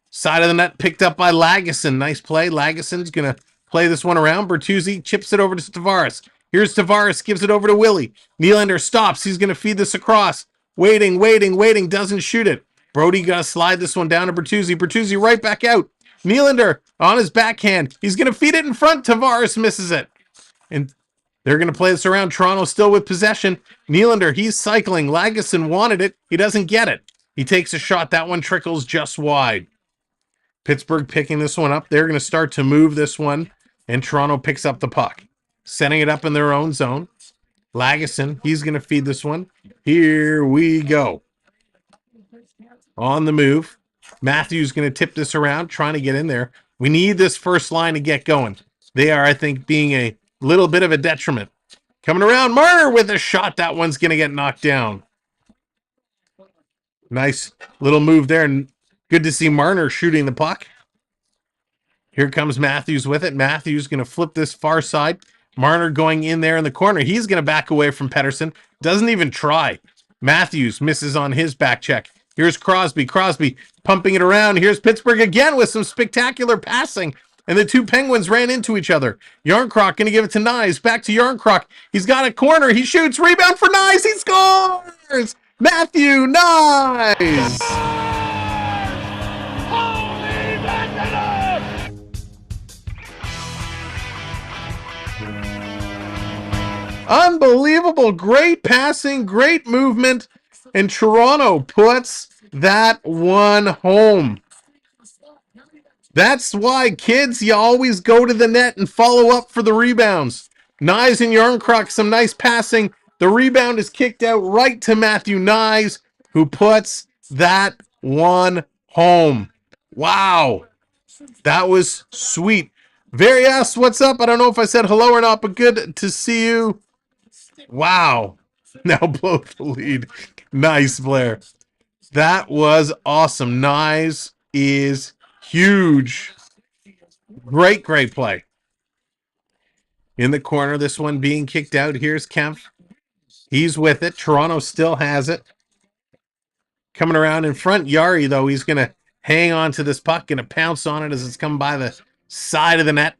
Side of the net picked up by Lagesson. Nice play. Lagesson's going to play this one around. Bertuzzi chips it over to Tavares. Here's Tavares. Gives it over to Willie. Nylander stops. He's going to feed this across. Waiting. Doesn't shoot it. Brody going to slide this one down to Bertuzzi. Bertuzzi right back out. Nylander on his backhand. He's going to feed it in front. Tavares misses it. And they're going to play this around. Toronto still with possession. Nylander, he's cycling. Lagesson wanted it. He doesn't get it. He takes a shot. That one trickles just wide. Pittsburgh picking this one up. They're going to start to move this one. And Toronto picks up the puck. Setting it up in their own zone. Lagesson, he's going to feed this one. Here we go. On the move. Matthews going to tip this around, trying to get in there. We need this first line to get going. They are, I think, being a little bit of a detriment. Coming around, Marner with a shot. That one's going to get knocked down. Nice little move there. And good to see Marner shooting the puck. Here comes Matthews with it. Matthews going to flip this far side. Marner going in there in the corner. He's going to back away from Pettersson. Doesn't even try. Matthews misses on his back check. Here's Crosby. Crosby pumping it around. Here's Pittsburgh again with some spectacular passing. And the two Penguins ran into each other. Yarncroc going to give it to Knies. Back to Yarncroc. He's got a corner. He shoots. Rebound for Knies. He scores! Matthew Knies! Unbelievable. Great passing. Great movement. And Toronto puts that one home. That's why, kids, you always go to the net and follow up for the rebounds. Knies and Yarncroc, some nice passing. The rebound is kicked out right to Matthew Knies, who puts that one home. Wow. That was sweet. Varias, what's up? I don't know if I said hello or not, but good to see you. Wow. Now blow the lead. Nice, Blair. That was awesome. Knies is huge. Great play. In the corner, this one being kicked out. Here's Kempf. He's with it. Toronto still has it. Coming around in front. Yari, though, he's going to hang on to this puck, going to pounce on it as it's come by the side of the net.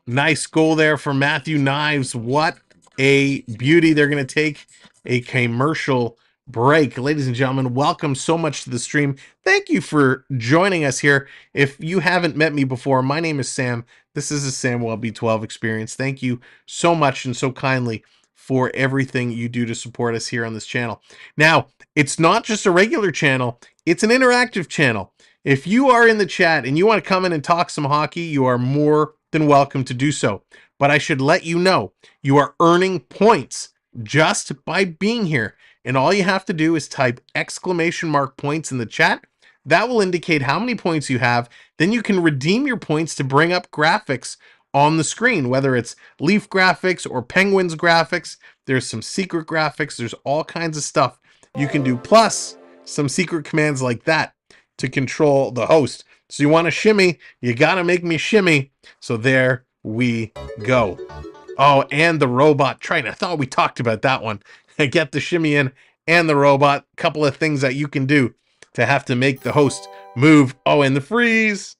Nice goal there for Matthew Knies. What a beauty. They're going to take a commercial break. Ladies and gentlemen, welcome so much to the stream. Thank you for joining us here. If you haven't met me before, my name is Sam. This is the Samwell B12 Experience. Thank you so much and so kindly for everything you do to support us here on this channel. Now, it's not just a regular channel, it's an interactive channel. If you are in the chat and you want to come in and talk some hockey, you are more than welcome to do so. But I should let you know, you are earning points just by being here. And all you have to do is type !points in the chat. That will indicate how many points you have. Then you can redeem your points to bring up graphics on the screen, whether it's Leaf graphics or Penguins graphics. There's some secret graphics. There's all kinds of stuff you can do, plus some secret commands like that to control the host. So you want to shimmy, you got to make me shimmy. So there we go. Oh, and the robot train. I thought we talked about that one. Get the shimmy in and the robot. Couple of things that you can do to have to make the host move. Oh, and the freeze.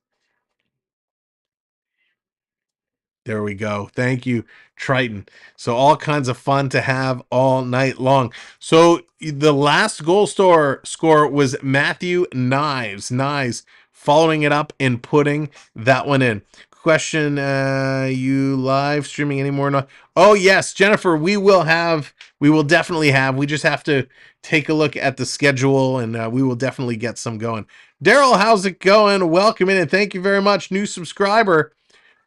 There we go. Thank you, Triton. So all kinds of fun to have all night long. So the last goal score was Matthew Knies. Knies following it up and putting that one in. Question, you live streaming anymore? No. Oh, yes, Jennifer, we will definitely have. We just have to take a look at the schedule, and we will definitely get some going. Daryl, how's it going? Welcome in, and thank you very much. New subscriber,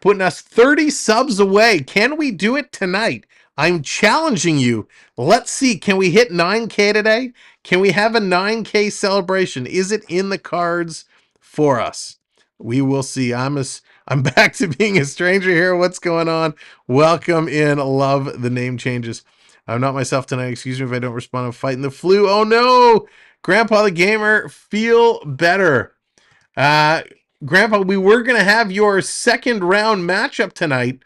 putting us 30 subs away. Can we do it tonight? I'm challenging you. Let's see. Can we hit 9K today? Can we have a 9K celebration? Is it in the cards for us? We will see. I'm back to being a stranger here. What's going on? Welcome in. Love the name changes. I'm not myself tonight. Excuse me if I don't respond. I'm fighting the flu. Oh no! Grandpa the Gamer, feel better. Grandpa, we were going to have your second round matchup tonight,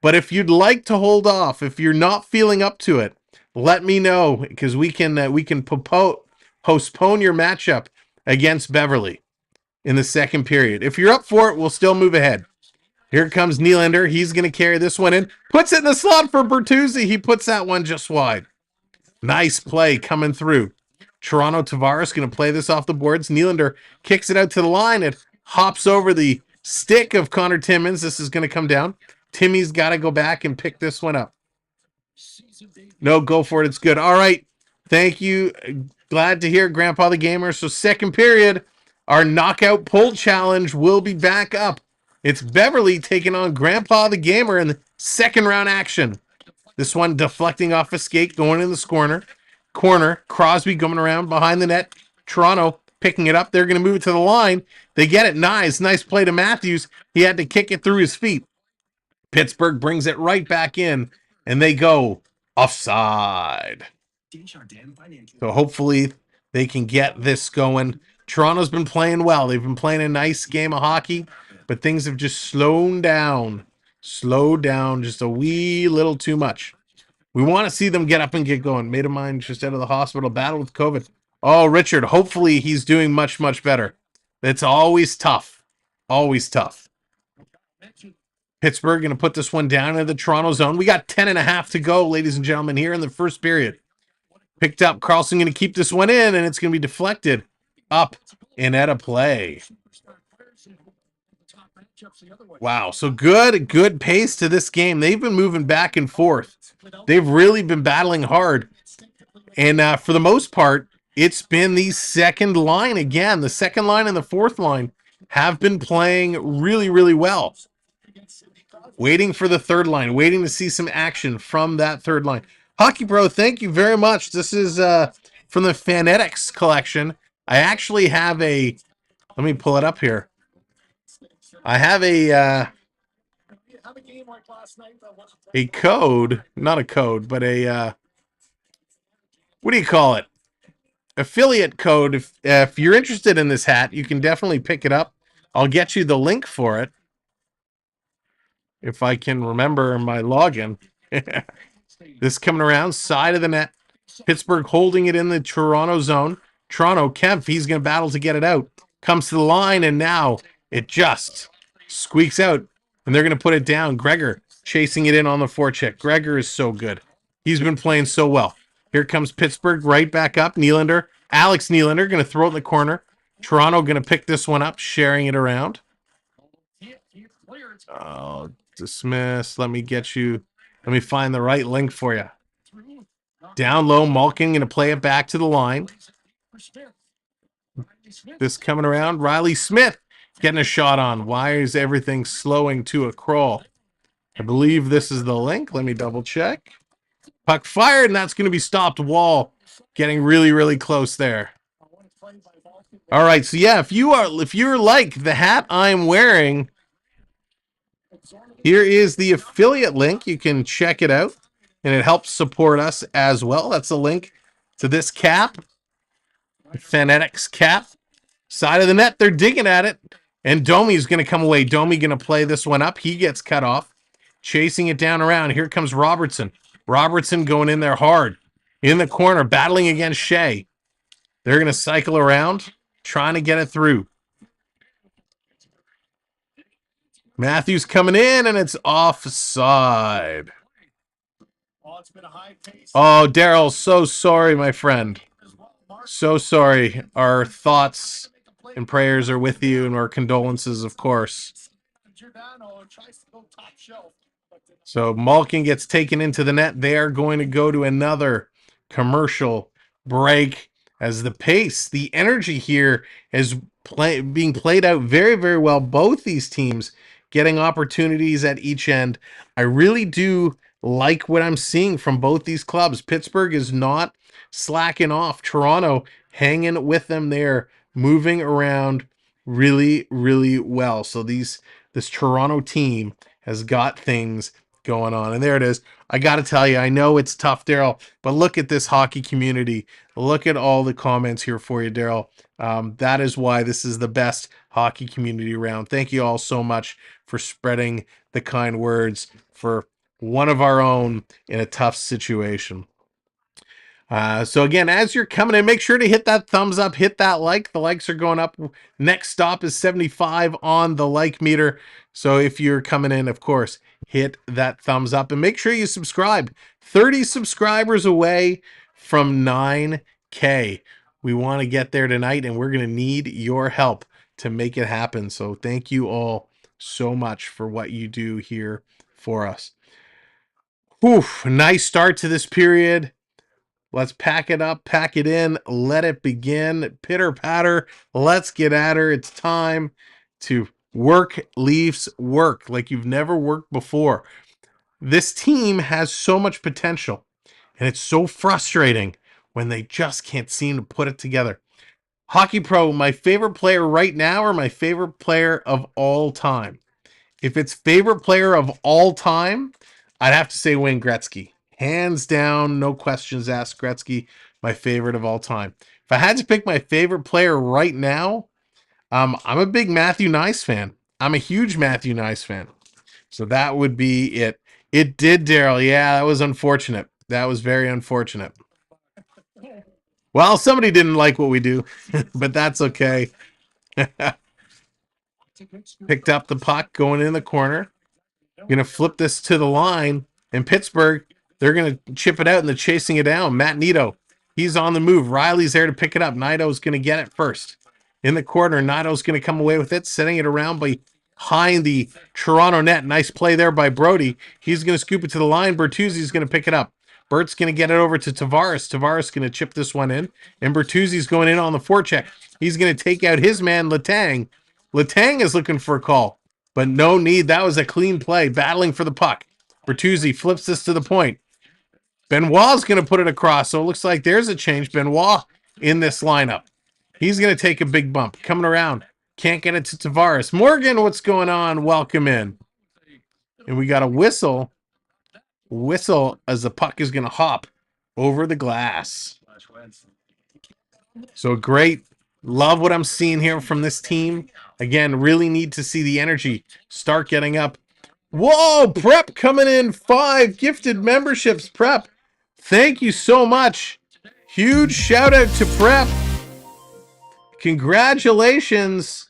but if you'd like to hold off, if you're not feeling up to it, let me know, because we can postpone your matchup against Beverly in the second period. If you're up for it, we'll still move ahead. Here comes Nylander. He's going to carry this one in. Puts it in the slot for Bertuzzi. He puts that one just wide. Nice play coming through. Toronto Tavares going to play this off the boards. Nylander kicks it out to the line. It hops over the stick of Connor Timmins. This is going to come down. Timmy's got to go back and pick this one up. No, go for it. It's good. All right. Thank you. Glad to hear, Grandpa the Gamer. So second period, our knockout pull challenge will be back up. It's Beverly taking on Grandpa the Gamer in the second round action. This one deflecting off a skate, going in the corner. Crosby coming around behind the net. Toronto picking it up. They're going to move it to the line. They get it. Nice play to Matthews. He had to kick it through his feet. Pittsburgh brings it right back in, and they go offside. So hopefully they can get this going. Toronto's been playing well. They've been playing a nice game of hockey, but things have just slowed down just a wee little too much. We want to see them get up and get going. Mate of mine just out of the hospital, battled with COVID. Oh, Richard, hopefully he's doing much, much better. It's always tough. Always tough. Pittsburgh going to put this one down into the Toronto zone. We got 10.5 to go, ladies and gentlemen, here in the first period. Picked up. Carlson going to keep this one in, and it's going to be deflected up and out of play. Wow, so good pace to this game. They've been moving back and forth. They've really been battling hard. And for the most part, it's been the second line again. The second line and the fourth line have been playing really, really well. Waiting for the third line, waiting to see some action from that third line. Hockey Bro, thank you very much. This is from the Fanatics collection. I actually have a, let me pull it up here. I have a code, not a code, but a, what do you call it? Affiliate code. If you're interested in this hat, you can definitely pick it up. I'll get you the link for it if I can remember my login. This coming around, side of the net. Pittsburgh holding it in the Toronto zone. Toronto, Kempf, he's going to battle to get it out. Comes to the line, and now it just squeaks out, and they're going to put it down. Gregor chasing it in on the forecheck. Gregor is so good. He's been playing so well. Here comes Pittsburgh right back up. Nylander, Alex Nylander, going to throw it in the corner. Toronto going to pick this one up, sharing it around. Oh, dismiss. Let me find the right link for you. Down low, Malkin going to play it back to the line. This coming around, Riley Smith getting a shot on. Why is everything slowing to a crawl? I believe this is the link. Let me double check. Puck fired, and that's going to be stopped. Wall getting really, really close there. All right, so yeah, if you're like the hat I'm wearing, here is the affiliate link. You can check it out, and it helps support us as well. That's a link to this cap, Fanatics cap. Side of the net, they're digging at it, and Domi's going to come away. Domi going to play this one up. He gets cut off, chasing it down around. Here comes Robertson. Robertson going in there hard. In the corner, battling against Shea. They're going to cycle around, trying to get it through. Matthews coming in, and it's offside. Oh, Daryl, so sorry, my friend. So sorry. Our thoughts and prayers are with you, and our condolences, of course. So Malkin gets taken into the net. They are going to go to another commercial break as the pace, the energy here is being played out very, very well. Both these teams getting opportunities at each end. I really do like what I'm seeing from both these clubs. Pittsburgh is not slacking off. Toronto hanging with them there, moving around really, really well. So this Toronto team has got things going on. And there it is. I got to tell you, I know it's tough, Daryl, but look at this hockey community. Look at all the comments here for you, Daryl. That is why this is the best hockey community around. Thank you all so much for spreading the kind words for one of our own in a tough situation. So again, as you're coming in, make sure to hit that thumbs up, hit that like. The likes are going up. Next stop is 75 on the like meter. So if you're coming in, of course, hit that thumbs up and make sure you subscribe. 30 subscribers away from 9K. We want to get there tonight, and we're going to need your help to make it happen. So thank you all so much for what you do here for us. Whew, nice start to this period. Let's pack it up, pack it in, let it begin. Pitter patter, let's get at her. It's time to work, Leafs, work like you've never worked before. This team has so much potential, and it's so frustrating when they just can't seem to put it together. Hockey Pro, my favorite player right now or my favorite player of all time? If it's favorite player of all time, I'd have to say Wayne Gretzky. Hands down, no questions asked, Gretzky, my favorite of all time. If I had to pick my favorite player right now, I'm a big Matthew Knies fan. I'm a huge Matthew Knies fan. So that would be it. It did, Daryl. Yeah, that was unfortunate. That was very unfortunate. Well, somebody didn't like what we do, but that's okay. Picked up the puck, going in the corner. Going to flip this to the line. And Pittsburgh, they're going to chip it out, and they're chasing it down. Matt Nido, he's on the move. Riley's there to pick it up. Nido's going to get it first. In the corner, Nido's going to come away with it, setting it around behind the Toronto net. Nice play there by Brody. He's going to scoop it to the line. Bertuzzi's going to pick it up. Bert's going to get it over to Tavares. Tavares going to chip this one in. And Bertuzzi's going in on the forecheck. He's going to take out his man, Letang. Letang is looking for a call, but no need. That was a clean play, battling for the puck. Bertuzzi flips this to the point. Benoit's going to put it across, so it looks like there's a change. Benoit in this lineup. He's going to take a big bump. Coming around. Can't get it to Tavares. Morgan, what's going on? Welcome in. And we got a whistle. Whistle as the puck is going to hop over the glass. So great. Love what I'm seeing here from this team. Again, really need to see the energy start getting up. Whoa, Prep coming in. 5 gifted memberships, Prep. Thank you so much. Huge shout out to Prep. Congratulations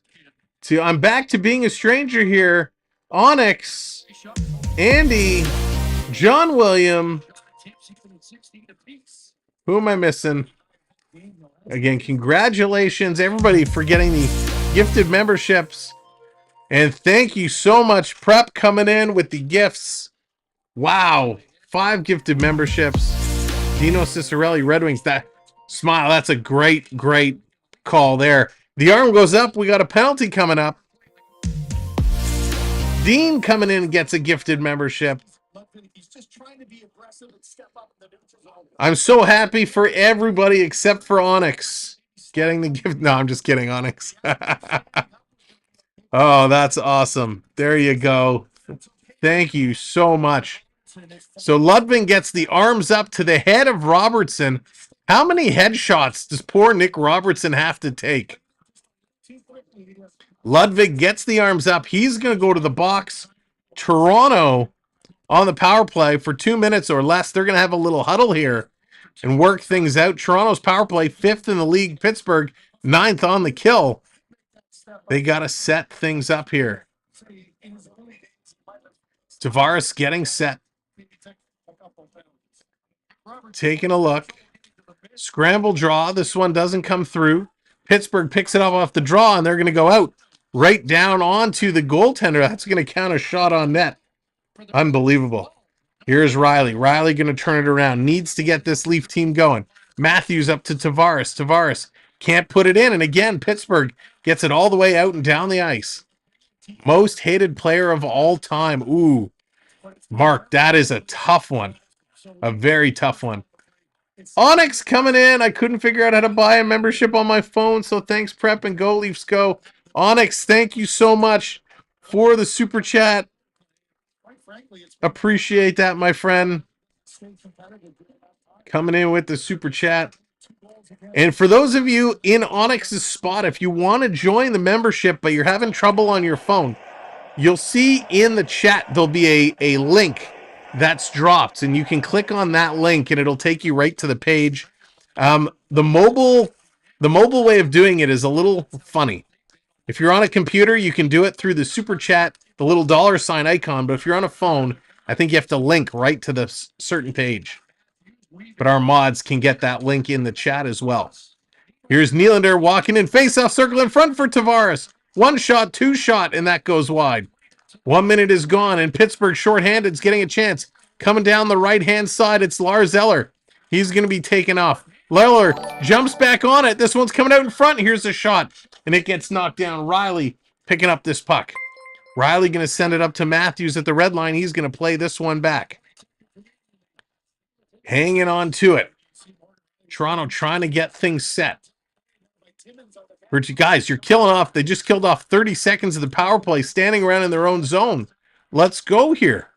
to, I'm back to being a stranger here. Onyx, Andy, John William. Who am I missing? Again, congratulations, everybody, for getting the gifted memberships. And thank you so much, Prep, coming in with the gifts. Wow. 5 gifted memberships. Dino Cicerelli, Red Wings. That smile, that's a great, great call there. The arm goes up. We got a penalty coming up. Dean coming in gets a gifted membership. I'm so happy for everybody except for Onyx getting the gift. No, I'm just kidding, Onyx. Oh, that's awesome. There you go. Thank you so much. So Ludvig gets the arms up to the head of Robertson. How many headshots does poor Nick Robertson have to take? Ludvig gets the arms up. He's going to go to the box. Toronto on the power play for 2 minutes or less. They're going to have a little huddle here and work things out. Toronto's power play, 5th in the league. Pittsburgh, 9th on the kill. They got to set things up here. Tavares getting set. Taking a look. Scramble draw. This one doesn't come through. Pittsburgh picks it up off the draw, and they're going to go out right down onto the goaltender. That's going to count a shot on net. Unbelievable. Here's Riley. Riley going to turn it around. Needs to get this Leaf team going. Matthews up to Tavares. Tavares can't put it in. And again, Pittsburgh gets it all the way out and down the ice. Most hated player of all time. Ooh. Mark, that is a tough one. A very tough one. Onyx coming in. I couldn't figure out how to buy a membership on my phone, so thanks, Prep, and go Leafs go. Onyx, thank you so much for the super chat. Appreciate that, my friend. Coming in with the super chat. And for those of you in Onyx's spot, if you want to join the membership but you're having trouble on your phone, you'll see in the chat there'll be a link that's dropped, and you can click on that link and it'll take you right to the page. The mobile way of doing it is a little funny. If you're on a computer, you can do it through the super chat, the little $ icon, but if you're on a phone, I think you have to link right to the certain page. But our mods can get that link in the chat as well. Here's Nylander walking in, face-off circle in front for Tavares. 1 shot, 2 shot, and that goes wide. 1 minute is gone, and Pittsburgh shorthanded is getting a chance. Coming down the right-hand side, it's Lars Eller. He's going to be taken off. Eller jumps back on it. This one's coming out in front. Here's a shot, and it gets knocked down. Riley picking up this puck. Riley going to send it up to Matthews at the red line. He's going to play this one back. Hanging on to it. Toronto trying to get things set. Guys, you're killing off. They just killed off 30 seconds of the power play, standing around in their own zone. Let's go here.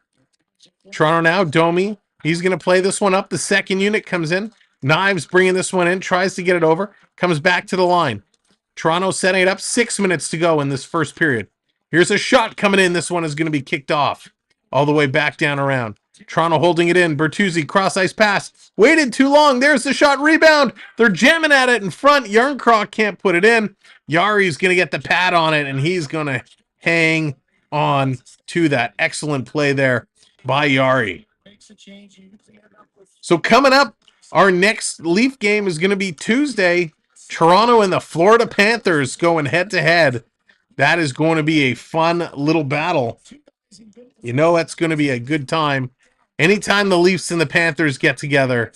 Toronto now, Domi. He's going to play this one up. The second unit comes in. Knies bringing this one in, tries to get it over, comes back to the line. Toronto setting it up. 6 minutes to go in this first period. Here's a shot coming in. This one is going to be kicked off all the way back down around. Toronto holding it in. Bertuzzi, cross-ice pass. Waited too long. There's the shot. Rebound. They're jamming at it in front. Yarncroc can't put it in. Yari's going to get the pad on it, and he's going to hang on to that. Excellent play there by Yari. So coming up, our next Leaf game is going to be Tuesday. Toronto and the Florida Panthers going head-to-head. That is going to be a fun little battle. You know that's going to be a good time. Anytime the Leafs and the Panthers get together,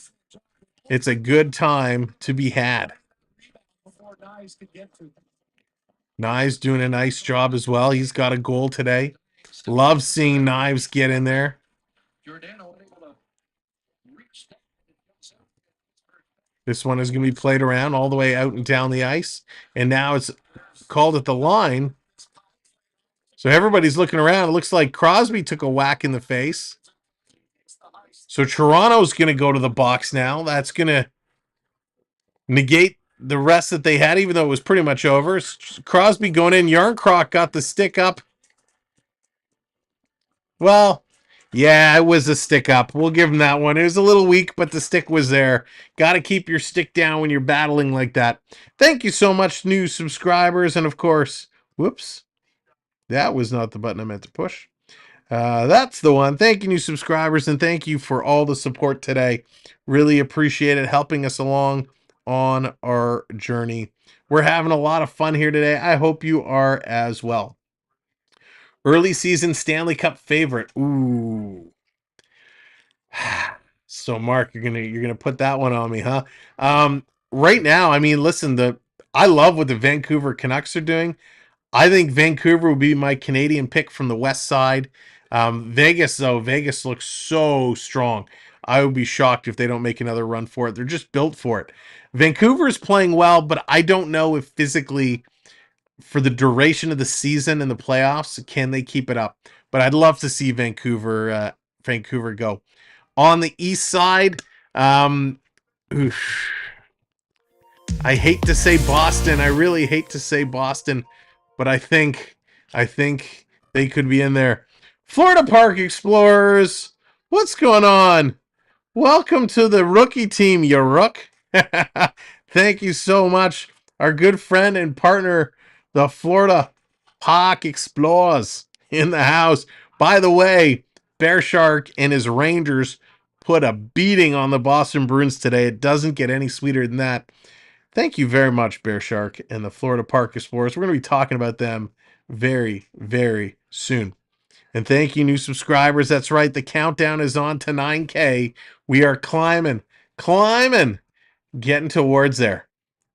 it's a good time to be had. Knies doing a nice job as well. He's got a goal today. Love seeing Knives get in there. This one is going to be played around all the way out and down the ice. And now it's called at the line. So everybody's looking around. It looks like Crosby took a whack in the face. So Toronto's going to go to the box now. That's going to negate the rest that they had, even though it was pretty much over. Crosby going in. Yarncroc got the stick up. Well, yeah, it was a stick up. We'll give him that one. It was a little weak, but the stick was there. Got to keep your stick down when you're battling like that. Thank you so much, new subscribers. And, of course, whoops, that was not the button I meant to push. That's the one. Thank you, new subscribers, and thank you for all the support today. Really appreciate it, helping us along on our journey. We're having a lot of fun here today. I hope you are as well. Early season Stanley Cup favorite. Ooh. So Mark, you're gonna put that one on me, huh? Right now, I mean, listen, I love what the Vancouver Canucks are doing. I think Vancouver will be my Canadian pick from the west side. Vegas, though, Vegas looks so strong. I would be shocked if they don't make another run for it. They're just built for it. Vancouver is playing well, but I don't know if physically, for the duration of the season and the playoffs, can they keep it up? But I'd love to see Vancouver go. On the east side, oof. I hate to say Boston. I really hate to say Boston, but I think they could be in there. Florida Park Explorers, what's going on? Welcome to the rookie team, you rook. Thank you so much. Our good friend and partner, the Florida Park Explorers, in the house. By the way, Bear Shark and his Rangers put a beating on the Boston Bruins today. It doesn't get any sweeter than that. Thank you very much, Bear Shark and the Florida Park Explorers. We're going to be talking about them very, very soon. And thank you, new subscribers. That's right. The countdown is on to 9K. We are climbing, getting towards there.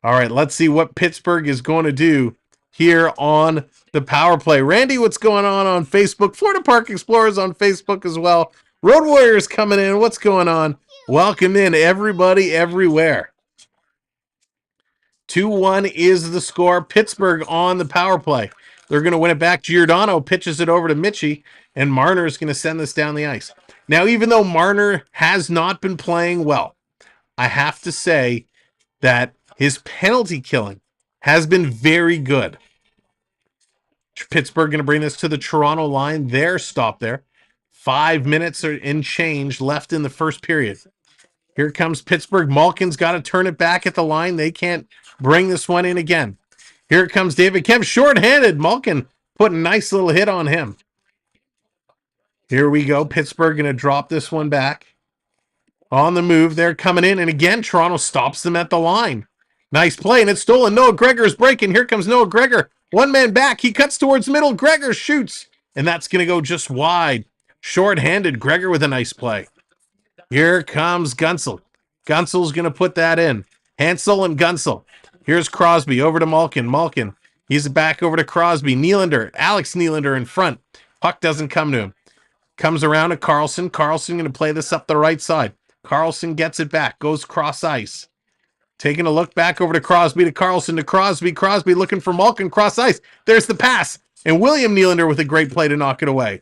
All right, let's see what Pittsburgh is going to do here on the Power Play. Randy, what's going on Facebook? Florida Park Explorers on Facebook as well. Road Warriors coming in. What's going on? Welcome in, everybody, everywhere. 2-1 is the score. Pittsburgh on the power play. They're going to win it back. Giordano pitches it over to Mitchie, and Marner is going to send this down the ice. Now, even though Marner has not been playing well, I have to say that his penalty killing has been very good. Pittsburgh going to bring this to the Toronto line. Their stop there. 5 minutes and change left in the first period. Here comes Pittsburgh. Malkin's got to turn it back at the line. They can't bring this one in again. Here comes David Kemp, shorthanded. Malkin put a nice little hit on him. Here we go. Pittsburgh going to drop this one back. On the move, they're coming in, and again, Toronto stops them at the line. Nice play, and it's stolen. Noah Gregor's breaking. Here comes Noah Gregor. One man back. He cuts towards middle. Gregor shoots, and that's going to go just wide. Short-handed. Gregor with a nice play. Here comes Gunsel. Gunsel's going to put that in. Hansel and Gunsel. Here's Crosby over to Malkin. Malkin. He's back over to Crosby. Nylander. Alex Nylander in front. Puck doesn't come to him. Comes around to Carlson. Carlson going to play this up the right side. Carlson gets it back. Goes cross ice. Taking a look back over to Crosby, to Carlson, to Crosby. Crosby looking for Malkin cross ice. There's the pass. And William Nylander with a great play to knock it away.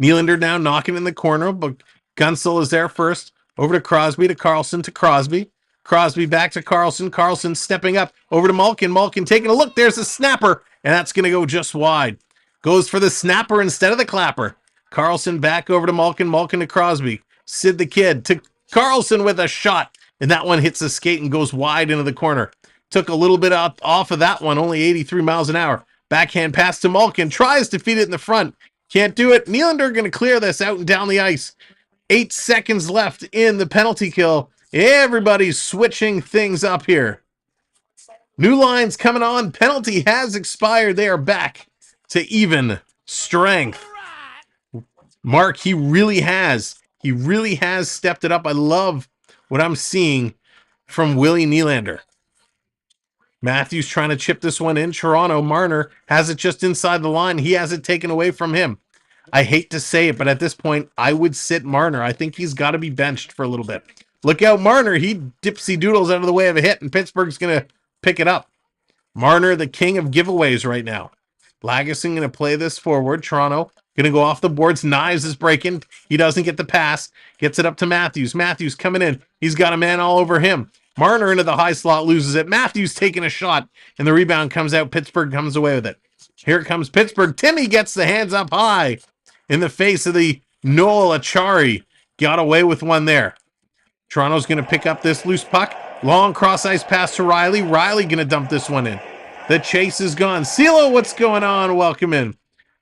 Nylander now knocking in the corner, but Gunsel is there first. Over to Crosby, to Carlson, to Crosby. Crosby back to Carlson. Carlson stepping up over to Malkin. Malkin taking a look. There's a snapper, and that's going to go just wide. Goes for the snapper instead of the clapper. Carlson back over to Malkin. Malkin to Crosby. Sid the Kid to Carlson with a shot, and that one hits the skate and goes wide into the corner. Took a little bit off of that one, only 83 miles an hour. Backhand pass to Malkin. Tries to feed it in the front. Can't do it. Nylander going to clear this out and down the ice. 8 seconds left in the penalty kill. Everybody's switching things up here. New lines coming on. Penalty has expired. They are back to even strength. Mark, he really has stepped it up. I love what I'm seeing from Willie Nylander. Matthews trying to chip this one in. Toronto, Marner has it just inside the line. He has it taken away from him. I hate to say it, but at this point, I would sit Marner. I think he's got to be benched for a little bit. Look out, Marner. He dipsy doodles out of the way of a hit, and Pittsburgh's going to pick it up. Marner, the king of giveaways right now. Lagesson going to play this forward. Toronto going to go off the boards. Knies is breaking. He doesn't get the pass. Gets it up to Matthews. Matthews coming in. He's got a man all over him. Marner into the high slot, loses it. Matthews taking a shot, and the rebound comes out. Pittsburgh comes away with it. Here comes Pittsburgh. Timmy gets the hands up high in the face of the Noel Achari. Got away with one there. Toronto's going to pick up this loose puck. Long cross ice pass to Riley. Riley going to dump this one in. The chase is gone. CeeLo, what's going on? Welcome in.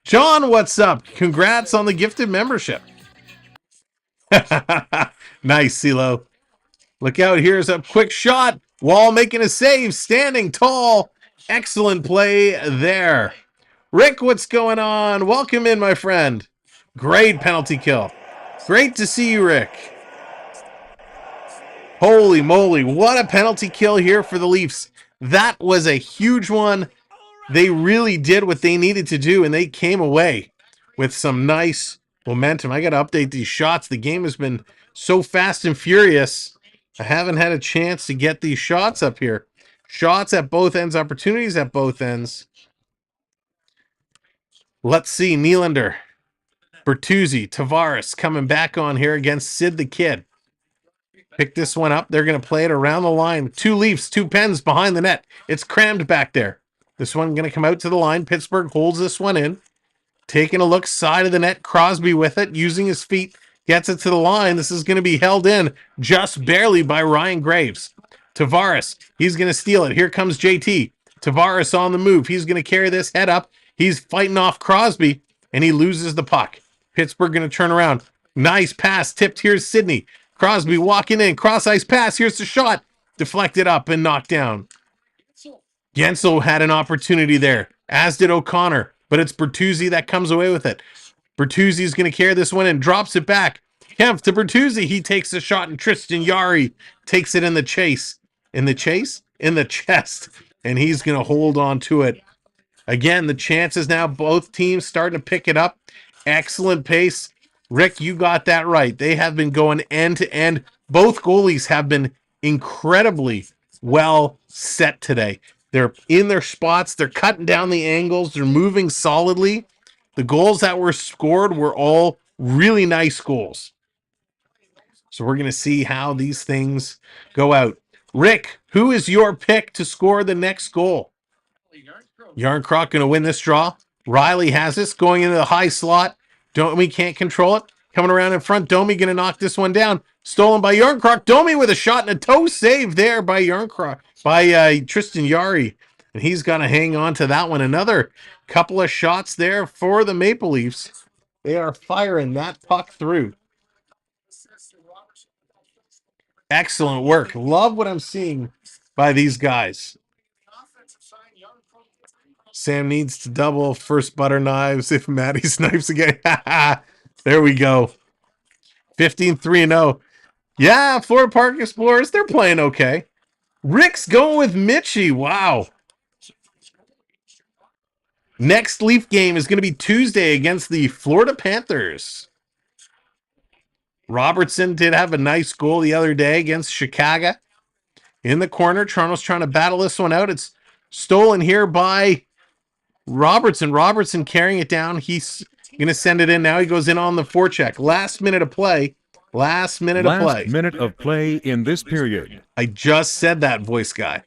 John, what's up? Congrats on the gifted membership. Nice, CeeLo. Look out, here's a quick shot. Wall making a save, standing tall. Excellent play there. Rick, what's going on? Welcome in, my friend. Great penalty kill. Great to see you, Rick. Holy moly, what a penalty kill here for the Leafs. That was a huge one. They really did what they needed to do, and they came away with some nice momentum. I got to update these shots. The game has been so fast and furious. I haven't had a chance to get these shots up here. Shots at both ends, opportunities at both ends. Let's see, Nylander, Bertuzzi, Tavares coming back on here against Sid the Kid. Pick this one up. They're going to play it around the line. 2 Leafs, 2 Pens behind the net. It's crammed back there. This one going to come out to the line. Pittsburgh holds this one in. Taking a look, side of the net. Crosby with it, using his feet. Gets it to the line. This is going to be held in just barely by Ryan Graves. Tavares, he's going to steal it. Here comes JT. Tavares on the move. He's going to carry this head up. He's fighting off Crosby, and he loses the puck. Pittsburgh going to turn around. Nice pass tipped. Here's Sidney. Crosby walking in. Cross ice pass. Here's the shot. Deflected up and knocked down. Gensel had an opportunity there, as did O'Connor, but it's Bertuzzi that comes away with it. Bertuzzi's going to carry this one and drops it back. Kempf to Bertuzzi. He takes a shot, and Tristan Yari takes it in the chase. In the chase? In the chest. And he's going to hold on to it Again, the chances now, both teams starting to pick it up. Excellent pace. Rick, you got that right. They have been going end to end. Both goalies have been incredibly well set today. They're in their spots. They're cutting down the angles. They're moving solidly. The goals that were scored were all really nice goals. So we're going to see how these things go out. Rick, who is your pick to score the next goal? Yarncroc going to win this draw. Riley has this going into the high slot. Domi can't control it. Coming around in front. Domi going to knock this one down. Stolen by Yarncroc. Domi with a shot and a toe save there by Yarncroc, by Tristan Yari. And he's going to hang on to that one. Another couple of shots there for the Maple Leafs. They are firing that puck through. Excellent work. Love what I'm seeing by these guys. Sam needs to double first butter knives if Matty snipes again. There we go. 15-3-0. Yeah, Florida Park Explorers, they're playing okay. Rick's going with Mitchie. Wow. Next Leaf game is going to be Tuesday against the Florida Panthers. Robertson did have a nice goal the other day against Chicago. In the corner, Toronto's trying to battle this one out. It's stolen here by Robertson. Robertson carrying it down. He's going to send it in. Now he goes in on the forecheck. Last minute of play. Last minute of play in this period. I just said that, voice guy.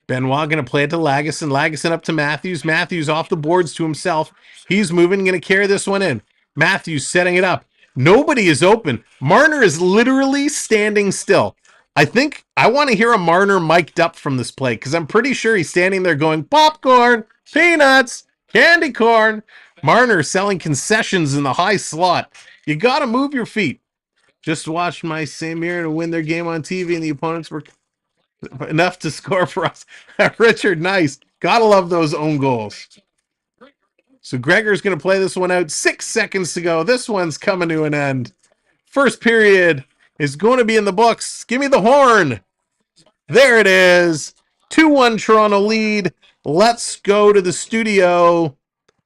Benoit going to play it to Lagesson. Lagesson up to Matthews. Matthews off the boards to himself. He's moving, going to carry this one in. Matthews setting it up. Nobody is open. Marner is literally standing still. I think I want to hear a Marner mic'd up from this play because I'm pretty sure he's standing there going, popcorn, peanuts, candy corn. Marner selling concessions in the high slot. You got to move your feet. Just watched my Samir to win their game on TV and the opponents were enough to score for us. Richard, nice. Got to love those own goals. So Gregor's going to play this one out. 6 seconds to go. This one's coming to an end. First period is going to be in the books. Give me the horn. There it is. 2-1 Toronto lead. Let's go to the studio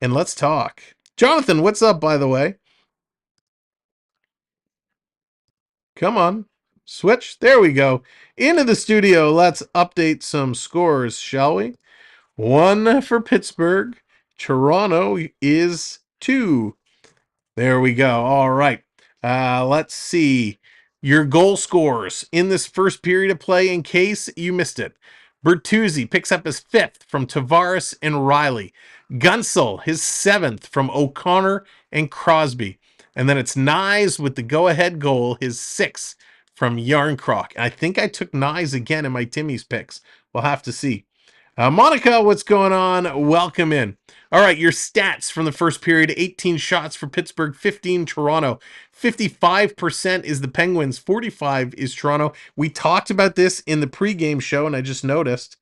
and let's talk. Jonathan, what's up, by the way? Come on. Switch. There we go. Into the studio. Let's update some scores, shall we? 1 for Pittsburgh. Toronto is 2. There we go. All right. Let's see your goal scores in this first period of play in case you missed it. Bertuzzi picks up his 5th from Tavares and Riley. Gunsel, his 7th from O'Connor and Crosby. And then it's Knies with the go-ahead goal, his 6th from Yarncroc. I think I took Knies again in my Timmy's picks. We'll have to see. Monica, what's going on? Welcome in. All right, your stats from the first period. 18 shots for Pittsburgh, 15 Toronto. 55% is the Penguins, 45 is Toronto. We talked about this in the pregame show, and I just noticed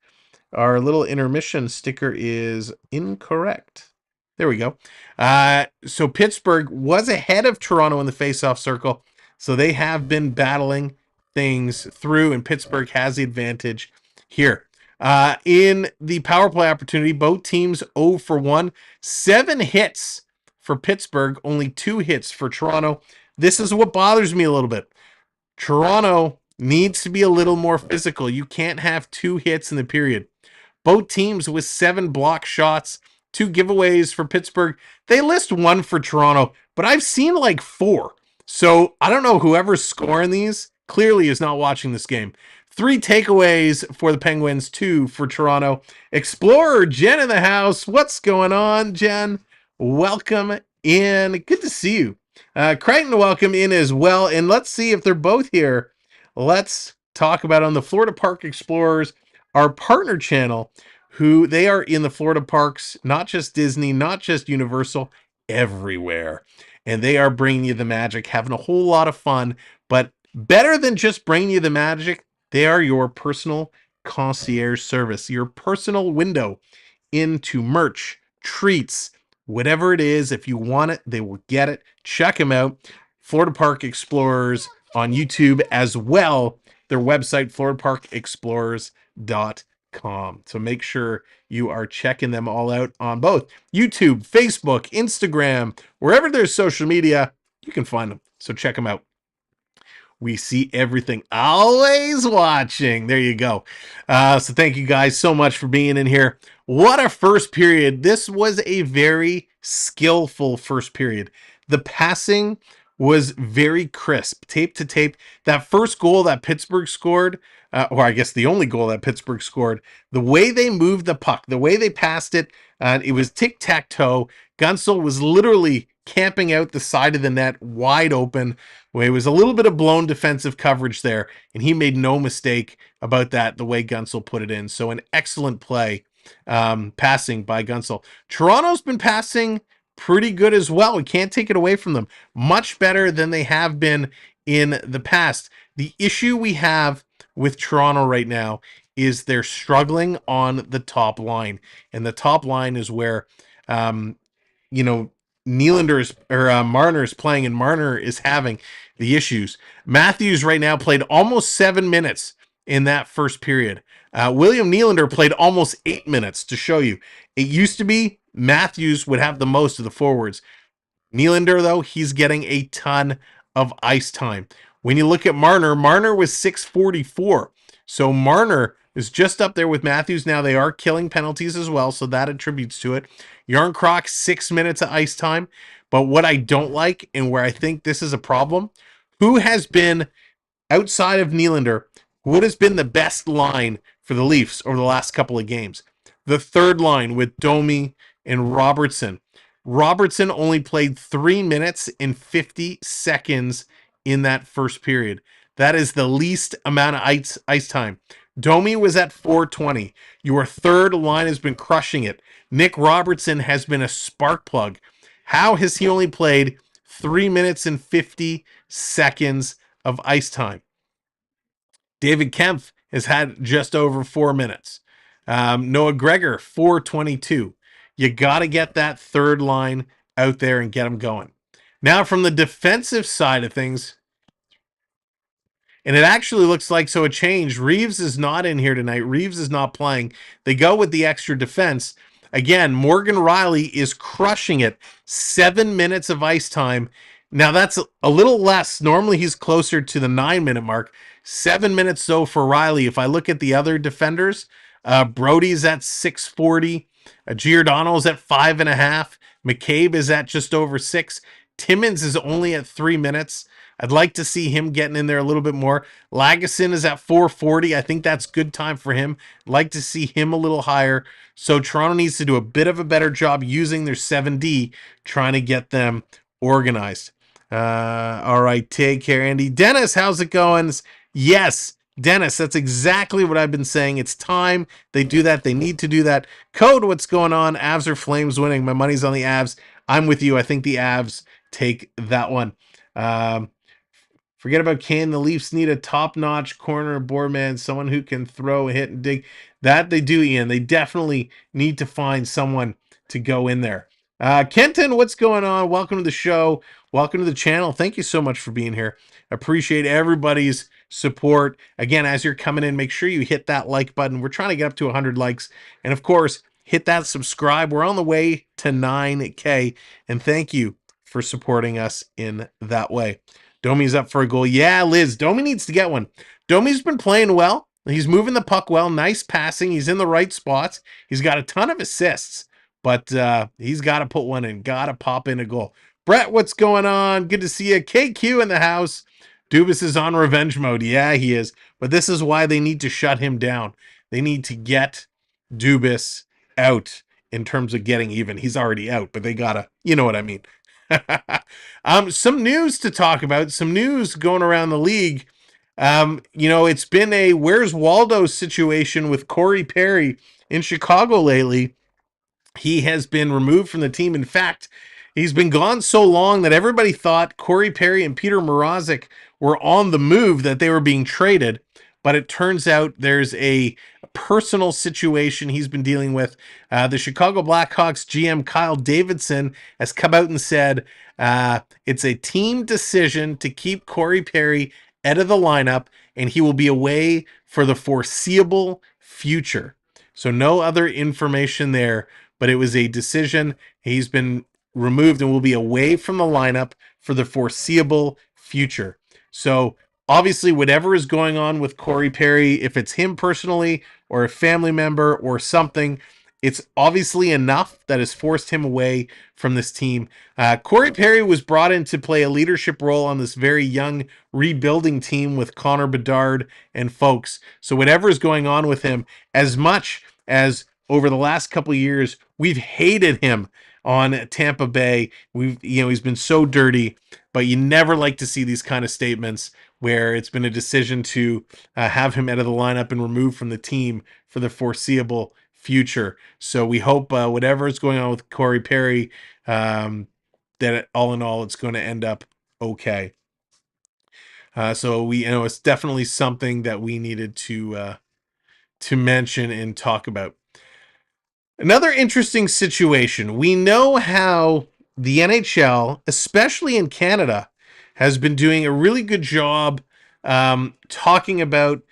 our little intermission sticker is incorrect. There we go. So Pittsburgh was ahead of Toronto in the faceoff circle, so they have been battling things through, and Pittsburgh has the advantage here. In the power play opportunity, both teams 0 for 1. 7 hits for Pittsburgh, only 2 hits for Toronto. This is what bothers me a little bit. Toronto needs to be a little more physical. You can't have 2 hits in the period. Both teams with 7 block shots, 2 giveaways for Pittsburgh. They list 1 for Toronto, but I've seen like 4. So I don't know, whoever's scoring these clearly is not watching this game. 3 takeaways for the Penguins, 2 for Toronto. Explorer Jen in the house. What's going on, Jen? Welcome in. Good to see you. Crichton, welcome in as well. And let's see if they're both here. Let's talk about on the Florida Park Explorers, our partner channel, who they are in the Florida parks, not just Disney, not just Universal, everywhere. And they are bringing you the magic, having a whole lot of fun. But better than just bringing you the magic, they are your personal concierge service, your personal window into merch, treats, whatever it is. If you want it, they will get it. Check them out. Florida Park Explorers on YouTube as well. Their website, floridaparkexplorers.com. So make sure you are checking them all out on both YouTube, Facebook, Instagram, wherever there's social media, you can find them. So check them out. We see everything, always watching. There you go. So thank you guys so much for being in here. What a first period. This was a very skillful first period. The passing was very crisp, tape to tape. That first goal that Pittsburgh scored, or I guess the only goal that Pittsburgh scored, the way they moved the puck, the way they passed it, it was tic-tac-toe. Gunsel was literally camping out the side of the net wide open. It was a little bit of blown defensive coverage there, and he made no mistake about that, the way Gunsel put it in. So an excellent play passing by Gunsel. Toronto's been passing pretty good as well. We can't take it away from them. Much better than they have been in the past. The issue we have with Toronto right now is they're struggling on the top line. And the top line is where, Nylander or Marner is playing, and Marner is having the issues. Matthews right now played almost 7 minutes in that first period. William Nylander played almost 8 minutes, to show you. It used to be Matthews would have the most of the forwards. Nylander, though, he's getting a ton of ice time. When you look at Marner, Marner was 644. So Marner is just up there with Matthews. Now they are killing penalties as well, so that attributes to it. Yarncroc, 6 minutes of ice time. But what I don't like, and where I think this is a problem, who has been, outside of Nylander, what has been the best line for the Leafs over the last couple of games? The third line with Domi and Robertson. Robertson only played 3 minutes and 50 seconds in that first period. That is the least amount of ice time. Domi was at 420. Your third line has been crushing it. Nick Robertson has been a spark plug. How has he only played 3 minutes and 50 seconds of ice time? David Kempf has had just over 4 minutes. Noah Gregor, 422. You got to get that third line out there and get them going. Now, from the defensive side of things, and it actually looks like so it changed. Reeves is not in here tonight. Reeves is not playing. They go with the extra defense. Again, Morgan Rielly is crushing it. 7 minutes of ice time. Now, that's a little less. Normally, he's closer to the 9-minute mark. 7 minutes, though, for Rielly. If I look at the other defenders, Brody's at 640. Giordano's at 5.5. McCabe is at just over 6. Timmins is only at 3 minutes. I'd like to see him getting in there a little bit more. Lagesson is at 440. I think that's good time for him. I'd like to see him a little higher. So Toronto needs to do a bit of a better job using their 7D, trying to get them organized. All right, take care, Andy. Dennis, how's it going? Yes, Dennis, that's exactly what I've been saying. It's time they do that. They need to do that. Code, what's going on? Avs or Flames winning? My money's on the Avs. I'm with you. I think the Avs take that one. Forget about Kane. The Leafs need a top-notch corner board man, someone who can throw, hit, and dig. That they do, Ian. They definitely need to find someone to go in there. Kenton, what's going on? Welcome to the show. Welcome to the channel. Thank you so much for being here. Appreciate everybody's support. Again, as you're coming in, make sure you hit that like button. We're trying to get up to 100 likes. And, of course, hit that subscribe. We're on the way to 9K. And thank you for supporting us in that way. Domi's up for a goal. Yeah, Liz, Domi needs to get one. Domi's been playing well. He's moving the puck well. Nice passing. He's in the right spots. He's got a ton of assists, but he's got to put one in. Got to pop in a goal. Brett, what's going on? Good to see you. KQ in the house. Dubas is on revenge mode. Yeah, he is. But this is why they need to shut him down. They need to get Dubas out in terms of getting even. He's already out, but they got to, you know what I mean. Some news to talk about, some news going around the league. It's been a Where's Waldo situation with Corey Perry in Chicago lately. He has been removed from the team. In fact, he's been gone so long that everybody thought Corey Perry and Peter Mrazek were on the move, that they were being traded. But it turns out there's a personal situation he's been dealing with. The Chicago Blackhawks GM Kyle Davidson has come out and said it's a team decision to keep Corey Perry out of the lineup, and he will be away for the foreseeable future. So no other information there, but it was a decision. He's been removed and will be away from the lineup for the foreseeable future. So obviously, whatever is going on with Corey Perry, if it's him personally or a family member or something, it's obviously enough that has forced him away from this team. Corey Perry was brought in to play a leadership role on this very young rebuilding team with Connor Bedard and folks. So whatever is going on with him, as much as over the last couple of years, we've hated him on Tampa Bay. He's been so dirty, but you never like to see these kind of statements where it's been a decision to have him out of the lineup and removed from the team for the foreseeable future. So we hope whatever is going on with Corey Perry, that all in all, it's going to end up okay. So it's definitely something that we needed to mention and talk about. Another interesting situation. We know how the NHL, especially in Canada, has been doing a really good job talking about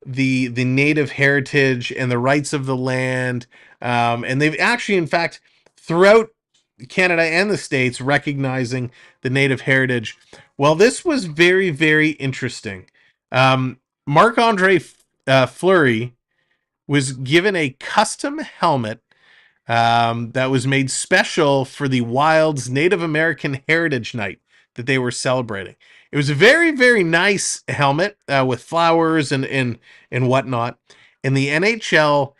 the native heritage and the rights of the land. And they've actually, in fact, throughout Canada and the States, recognizing the native heritage. Well, this was very, very interesting. Marc-Andre Fleury was given a custom helmet that was made special for the Wild's Native American Heritage Night that they were celebrating. It was a very, very nice helmet with flowers and whatnot. And the NHL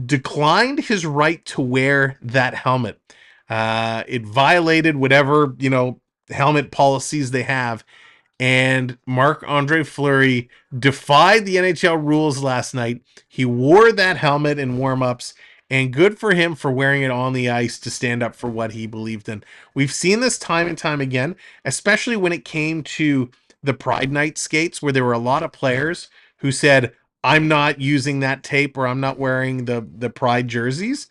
declined his right to wear that helmet. It violated whatever, helmet policies they have. And Marc-Andre Fleury defied the NHL rules last night. He wore that helmet in warm-ups, and good for him for wearing it on the ice to stand up for what he believed in. We've seen this time and time again, especially when it came to the Pride Night skates, where there were a lot of players who said, I'm not using that tape, or I'm not wearing the Pride jerseys,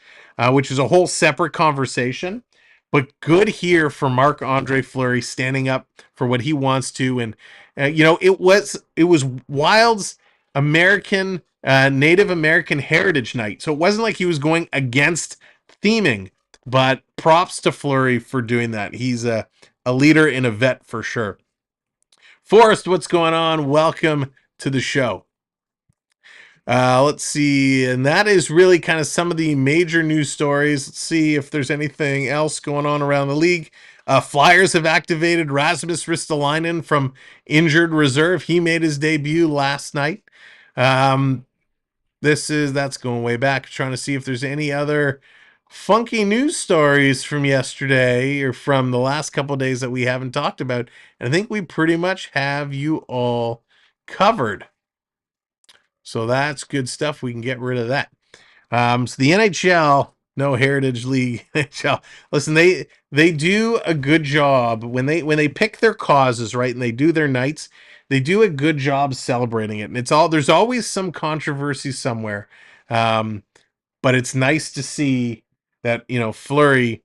which is a whole separate conversation. But good here for Marc-Andre Fleury standing up for what he wants to. And, it was Wild's Native American Heritage Night. So it wasn't like he was going against theming, but props to Fleury for doing that. He's a leader and a vet for sure. Forrest, what's going on? Welcome to the show. Let's see. And that is really kind of some of the major news stories. Let's see if there's anything else going on around the league. Flyers have activated Rasmus Ristolainen from injured reserve. He made his debut last night. That's going way back. Trying to see if there's any other funky news stories from yesterday or from the last couple of days that we haven't talked about. And I think we pretty much have you all covered. So that's good stuff. We can get rid of that. So the NHL, no Heritage League, NHL. Listen, they do a good job when they pick their causes, right, and they do their nights. They do a good job celebrating it, and there's always some controversy somewhere. But it's nice to see that Fleury,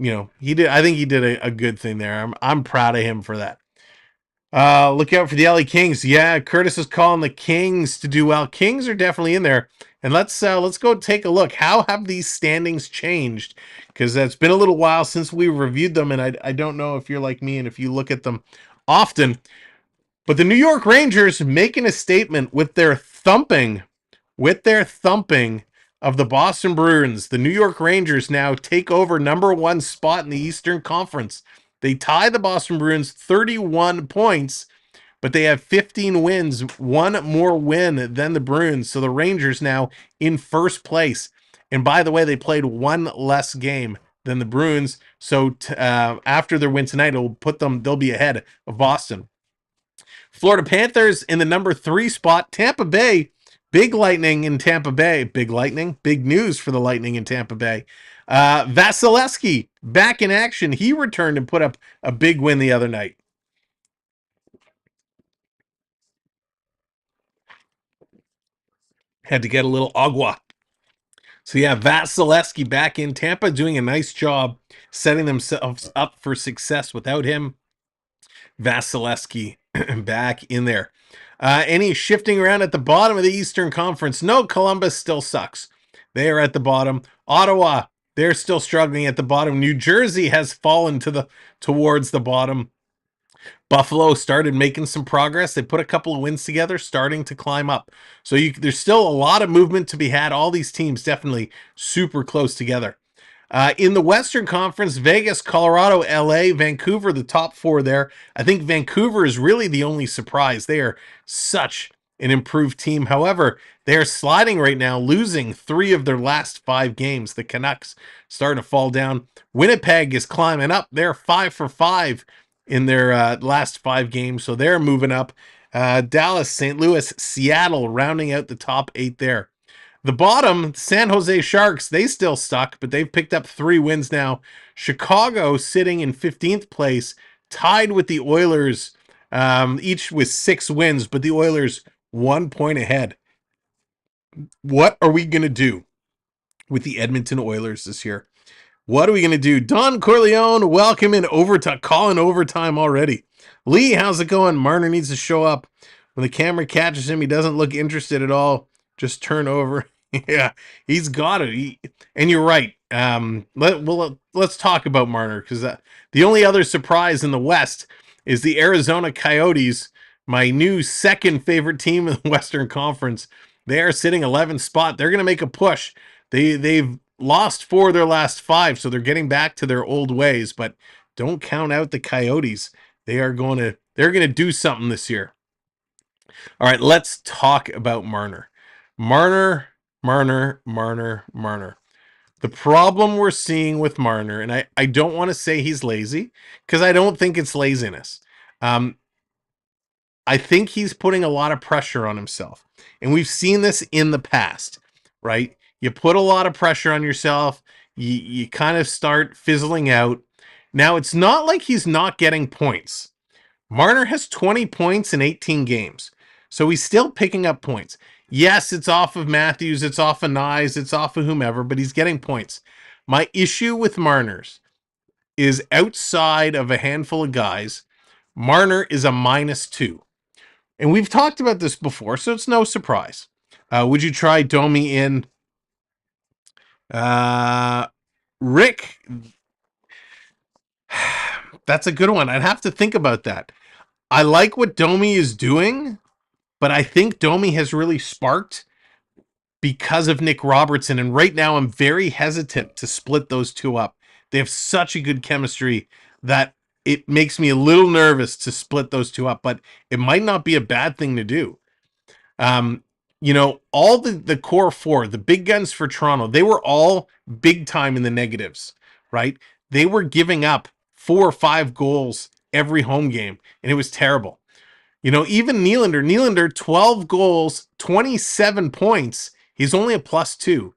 I think he did a good thing there. I'm proud of him for that. Look out for the LA Kings. Yeah, Curtis is calling the Kings to do well. Kings are definitely in there. And let's go take a look. How have these standings changed? Because it's been a little while since we reviewed them, and I don't know if you're like me and if you look at them often. But the New York Rangers making a statement with their thumping of the Boston Bruins. The New York Rangers now take over number 1 spot in the Eastern Conference. They tie the Boston Bruins 31 points, but they have 15 wins, one more win than the Bruins. So the Rangers now in first place. And by the way, they played one less game than the Bruins. So after their win tonight, they'll be ahead of Boston. Florida Panthers in the number 3 spot. Tampa Bay, big Lightning in Tampa Bay. Big Lightning, big news for the Lightning in Tampa Bay. Vasilevsky back in action. He returned and put up a big win the other night. Had to get a little agua. So yeah, Vasilevsky back in Tampa doing a nice job setting themselves up for success without him. Vasilevsky back in there. Any shifting around at the bottom of the Eastern Conference? No, Columbus still sucks. They are at the bottom. Ottawa, they're still struggling at the bottom. New Jersey has fallen towards the bottom. Buffalo started making some progress. They put a couple of wins together, starting to climb up. So there's still a lot of movement to be had. All these teams definitely super close together. In the Western Conference, Vegas, Colorado, LA, Vancouver, the top four there. I think Vancouver is really the only surprise. They are such an improved team. However, they are sliding right now, losing 3 of their last 5 games. The Canucks starting to fall down. Winnipeg is climbing up. They're 5 for 5 in their last 5 games, so they're moving up. Dallas, St. Louis, Seattle rounding out the top 8 there. The bottom, San Jose Sharks, they still stuck, but they've picked up 3 wins now. Chicago sitting in 15th place, tied with the Oilers, each with 6 wins, but the Oilers 1 point ahead. What are we going to do with the Edmonton Oilers this year? What are we going to do? Don Corleone, welcome in overtime, calling overtime already. Lee, how's it going? Marner needs to show up. When the camera catches him, he doesn't look interested at all. Just turn over. Yeah, he's got it. And you're right. Let's talk about Marner, because the only other surprise in the West is the Arizona Coyotes, my new second favorite team in the Western Conference. They are sitting 11th spot. They're going to make a push. They've lost 4 of their last 5, so they're getting back to their old ways. But don't count out the Coyotes. They're going to do something this year. All right, let's talk about Marner. Marner. The problem we're seeing with Marner, and I don't want to say he's lazy, because I don't think it's laziness. I think he's putting a lot of pressure on himself. And we've seen this in the past, right? You put a lot of pressure on yourself, you kind of start fizzling out. Now, it's not like he's not getting points. Marner has 20 points in 18 games. So he's still picking up points. Yes, it's off of Matthews, it's off of Knies, it's off of whomever, but he's getting points. My issue with Marner's is outside of a handful of guys, Marner is a -2. And we've talked about this before, so it's no surprise. Would you try Domi in? Rick, that's a good one. I'd have to think about that. I like what Domi is doing, but I think Domi has really sparked because of Nick Robertson. And right now I'm very hesitant to split those two up. They have such a good chemistry that it makes me a little nervous to split those two up, but it might not be a bad thing to do. All the core 4, the big guns for Toronto, they were all big time in the negatives, right? They were giving up 4 or 5 goals every home game, and it was terrible. Even Nylander, 12 goals, 27 points. He's only a +2.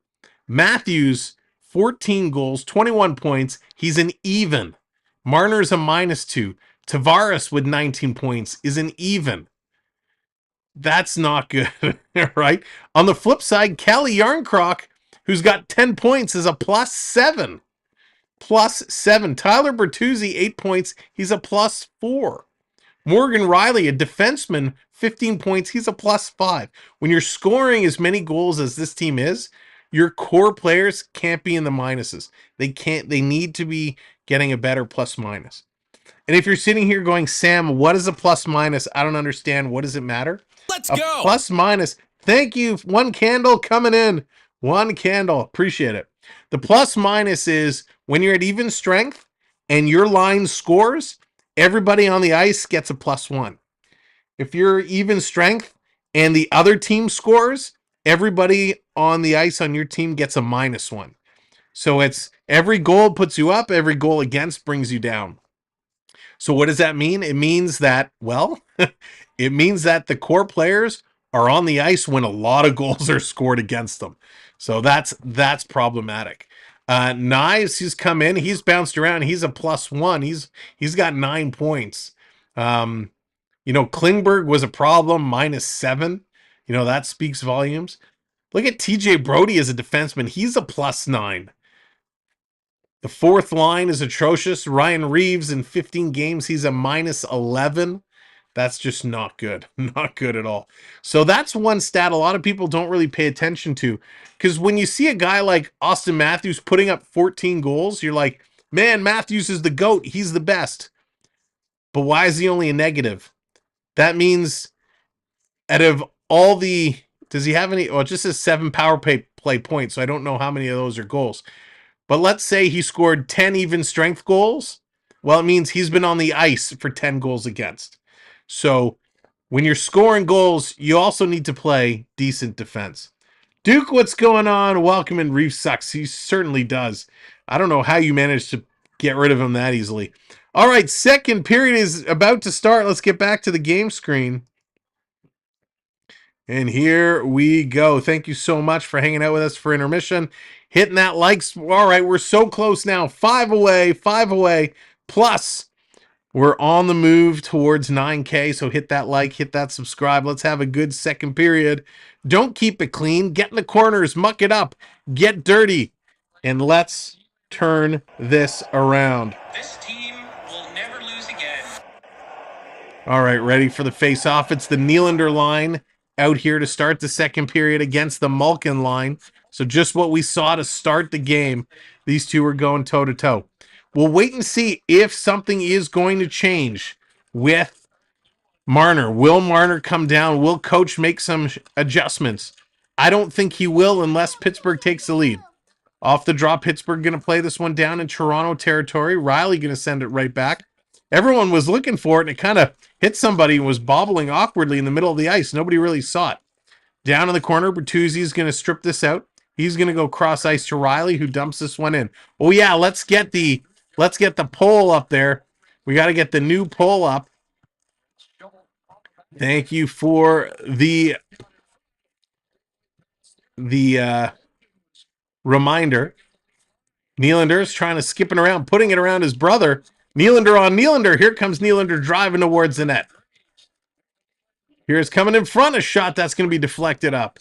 Matthews, 14 goals, 21 points. He's an even. Marner's a -2. Tavares with 19 points is an even. That's not good, right? On the flip side, Calle Yarncroc, who's got 10 points, is a +7. +7. Tyler Bertuzzi, 8 points. He's a +4. Morgan Riley, a defenseman, 15 points. He's a +5. When you're scoring as many goals as this team is, your core players can't be in the minuses. They need to be getting a better +-. And if you're sitting here going, Sam, what is a +-? I don't understand. What does it matter? Let's go. +-. Thank you. 1 candle coming in. 1 candle. Appreciate it. The +- is when you're at even strength and your line scores, everybody on the ice gets a +1. If you're even strength and the other team scores, everybody on the ice on your team gets a -1. So it's every goal puts you up, every goal against brings you down. So what does that mean? It means that, it means that the core players are on the ice when a lot of goals are scored against them. So that's problematic. Knies, he's come in, he's bounced around, he's a +1. He's got 9 points. Klingberg was a problem, -7. That speaks volumes. Look at TJ Brody as a defenseman. He's a +9. The fourth line is atrocious. Ryan Reeves in 15 games, he's a -11. That's just not good. Not good at all. So that's one stat a lot of people don't really pay attention to. Because when you see a guy like Austin Matthews putting up 14 goals, you're like, man, Matthews is the GOAT. He's the best. But why is he only a negative? That means out of all the... Does he have any... Well, it just says 7 power play points, so I don't know how many of those are goals. But let's say he scored 10 even strength goals. Well, it means he's been on the ice for 10 goals against. So when you're scoring goals, you also need to play decent defense. Duke, what's going on? Welcome in. Reef sucks. He certainly does. I don't know how you managed to get rid of him that easily. All right, second period is about to start. Let's get back to the game screen. And here we go. Thank you so much for hanging out with us for intermission. Hitting that likes. All right, we're so close now. 5 away. Plus, we're on the move towards 9K, so hit that like, hit that subscribe. Let's have a good second period. Don't keep it clean. Get in the corners, muck it up, get dirty, and let's turn this around. This team will never lose again. All right, ready for the face-off. It's the Nylander line out here to start the second period against the Malkin line. So just what we saw to start the game. These two are going toe-to-toe. We'll wait and see if something is going to change with Marner. Will Marner come down? Will coach make some adjustments? I don't think he will unless Pittsburgh takes the lead. Off the draw, Pittsburgh going to play this one down in Toronto territory. Riley going to send it right back. Everyone was looking for it, and it kind of hit somebody and was bobbling awkwardly in the middle of the ice. Nobody really saw it. Down in the corner, Bertuzzi is going to strip this out. He's going to go cross ice to Riley, who dumps this one in. Oh yeah, let's get the pole up there. We got to get the new pole up. Thank you for the reminder. Nylander is trying to skip it around, putting it around his brother. Nylander on Nylander. Here comes Nylander driving towards the net. Here's coming in front, a shot that's going to be deflected up.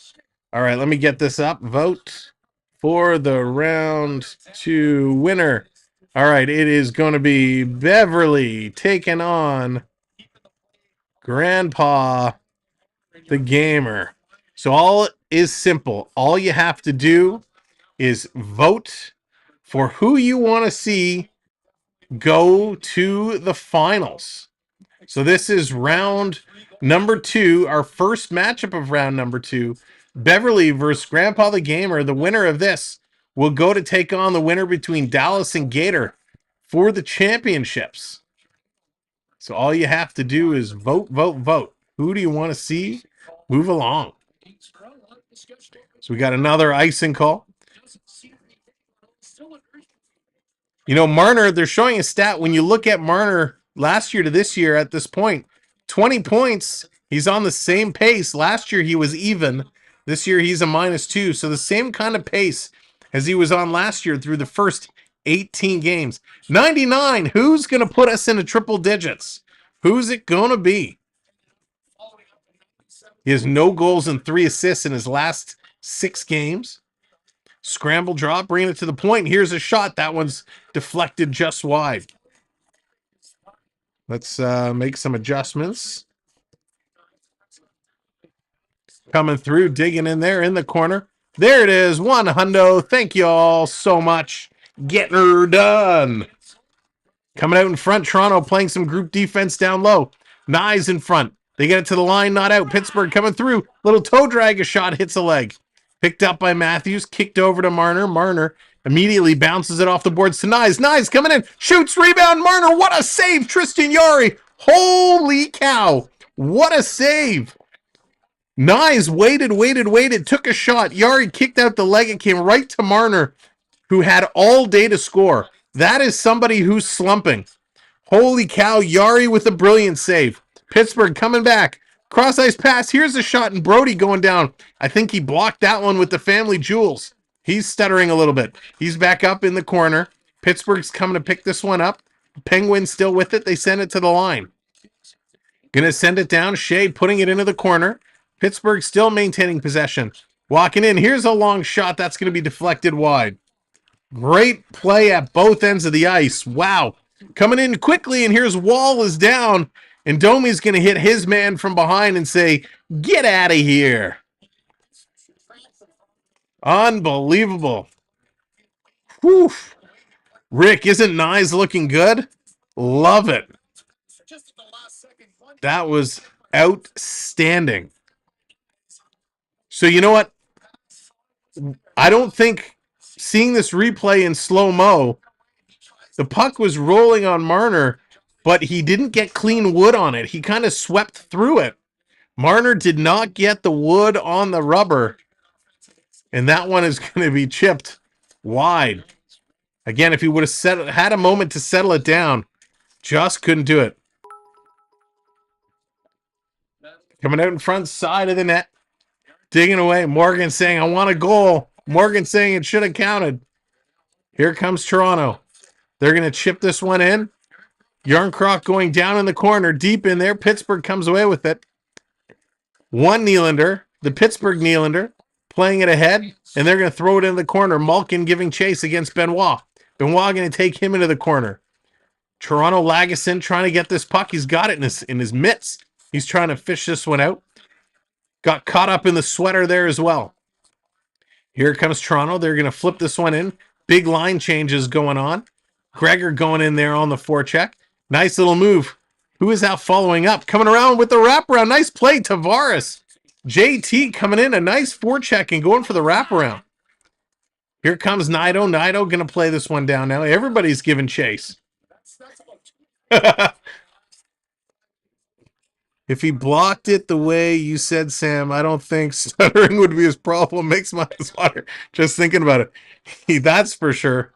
All right, let me get this up. Vote for the round 2 winner. All right, it is going to be Beverly taking on Grandpa the Gamer. So all is simple. All you have to do is vote for who you want to see go to the finals. So this is round number 2, our first matchup of round number 2. Beverly versus Grandpa the Gamer. The winner of this will go to take on the winner between Dallas and Gator for the championships. So all you have to do is vote. Who do you want to see move along? So we got another icing call. You know, Marner, they're showing a stat. When you look at Marner last year to this year at this point, 20 points. He's on the same pace. Last year he was even. This year he's a -2. So the same kind of pace as he was on last year through the first 18 games. 99. Who's going to put us into triple digits? Who's it going to be? He has no goals and 3 assists in his last 6 games. Scramble drop, bringing it to the point. Here's a shot. That one's deflected just wide. Let's make some adjustments. Coming through, digging in there in the corner. There it is, 100. Thank you all so much. Getting her done. Coming out in front, Toronto playing some group defense down low. Knies in front. They get it to the line, not out. Pittsburgh coming through. Little toe drag, a shot hits a leg. Picked up by Matthews, kicked over to Marner. Marner immediately bounces it off the boards to Knies. Knies coming in, shoots, rebound, Marner. What a save, Tristan Jarry. Holy cow. What a save. Knies waited, took a shot. Jarry kicked out the leg. It came right to Marner, who had all day to score. That is somebody who's slumping. Holy cow, Jarry with a brilliant save. Pittsburgh coming back. Cross ice pass. Here's a shot, and Brody going down. I think he blocked that one with the family jewels. He's stuttering a little bit. He's back up in the corner. Pittsburgh's coming to pick this one up. Penguins still with it. They send it to the line. Gonna send it down. Shea putting it into the corner. Pittsburgh still maintaining possession. Walking in. Here's a long shot. That's going to be deflected wide. Great play at both ends of the ice. Wow. Coming in quickly, and here's Wall is down. And Domi's going to hit his man from behind and say, get out of here. Unbelievable. Whew. Rick, isn't Knies looking good? Love it. That was outstanding. So you know what? I don't think seeing this replay in slow-mo, the puck was rolling on Marner, but he didn't get clean wood on it. He kind of swept through it. Marner did not get the wood on the rubber, and that one is going to be chipped wide. Again, if he would have had a moment to settle it down, just couldn't do it. Coming out in front side of the net, digging away. Morgan saying, I want a goal. Morgan saying it should have counted. Here comes Toronto. They're going to chip this one in. Yarncroc going down in the corner, deep in there. Pittsburgh comes away with it. One Nylander, the Pittsburgh Nylander, playing it ahead, and they're going to throw it in the corner. Malkin giving chase against Benoit. Benoit going to take him into the corner. Toronto Lagesson trying to get this puck. He's got it in his mitts. He's trying to fish this one out. Got caught up in the sweater there as well. Here comes Toronto. They're going to flip this one in. Big line changes going on. Gregor going in there on the forecheck. Nice little move. Who is that following up? Coming around with the wraparound. Nice play, Tavares. JT coming in. A nice forecheck and going for the wraparound. Here comes Nido. Nido going to play this one down now. Everybody's giving chase. If he blocked it the way you said, Sam, I don't think stuttering would be his problem. Makes my eyes water just thinking about it. That's for sure.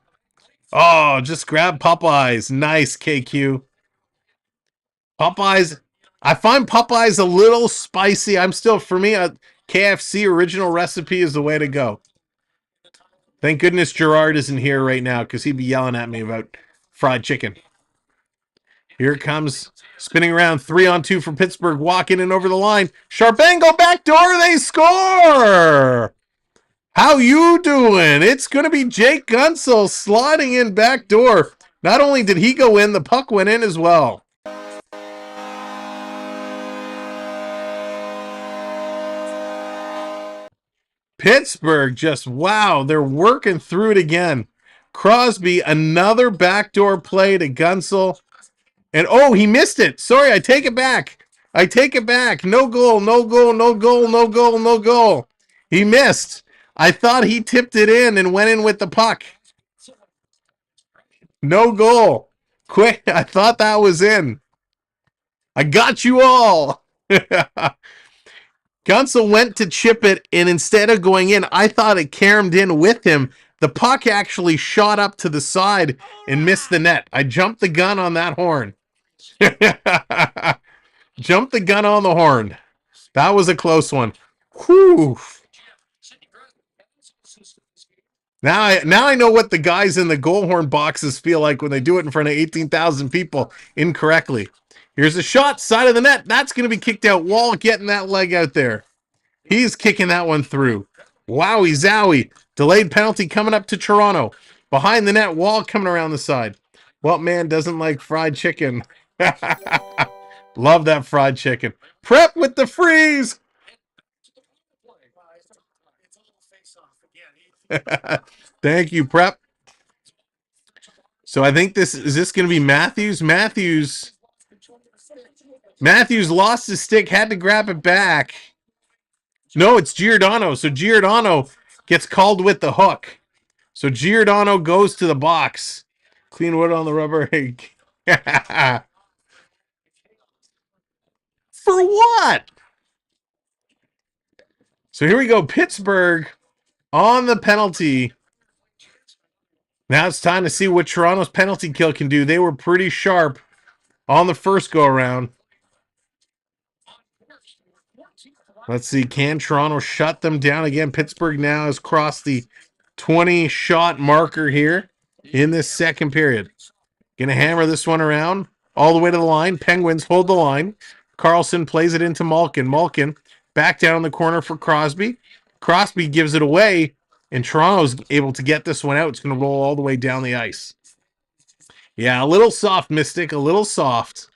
Oh, just grab Popeyes. Nice, KQ. Popeyes. I find Popeyes a little spicy. For me, a KFC original recipe is the way to go. Thank goodness Gerard isn't here right now because he'd be yelling at me about fried chicken. Here it comes, spinning around, 3-on-2 for Pittsburgh, walking in over the line. Sharp angle, backdoor, they score! How you doing? It's going to be Jake Gunsel sliding in backdoor. Not only did he go in, the puck went in as well. Pittsburgh just, wow, they're working through it again. Crosby, another backdoor play to Gunsel. And, oh, he missed it. Sorry, I take it back. I take it back. No goal, no goal, no goal, no goal, no goal. He missed. I thought he tipped it in and went in with the puck. No goal. Quick, I thought that was in. I got you all. Gunsel went to chip it, and instead of going in, I thought it caromed in with him. The puck actually shot up to the side and missed the net. I jumped the gun on that horn. Jumped the gun on the horn. That was a close one. Whew. Now I know what the guys in the goal horn boxes feel like when they do it in front of 18,000 people incorrectly. Here's a shot, side of the net. That's going to be kicked out. Wall getting that leg out there. He's kicking that one through. Wowie zowie. Delayed penalty coming up to Toronto. Behind the net, Wall coming around the side. What man doesn't like fried chicken? Love that fried chicken. Prep with the freeze. Thank you, Prep. So I think this going to be Matthews? Matthews lost his stick, had to grab it back. No, it's Giordano. So Giordano gets called with the hook. So Giordano goes to the box. Clean wood on the rubber. For what? So here we go. Pittsburgh on the penalty. Now it's time to see what Toronto's penalty kill can do. They were pretty sharp on the first go-around. Let's see. Can Toronto shut them down again? Pittsburgh now has crossed the 20-shot marker here in this second period. Gonna hammer this one around all the way to the line. Penguins hold the line. Carlson plays it into Malkin. Malkin back down in the corner for Crosby. Crosby gives it away, and Toronto's able to get this one out. It's going to roll all the way down the ice. Yeah, a little soft, Mystic, a little soft.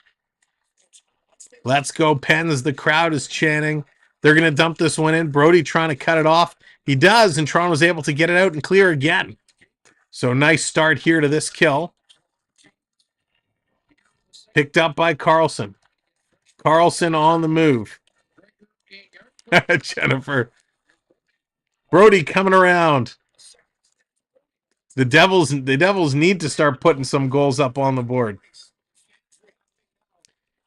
Let's go, Pens. The crowd is chanting. They're going to dump this one in. Brody trying to cut it off. He does, and Toronto's able to get it out and clear again. So nice start here to this kill. Picked up by Carlson. Carlson on the move. Jennifer. Brody coming around. The Devils need to start putting some goals up on the board.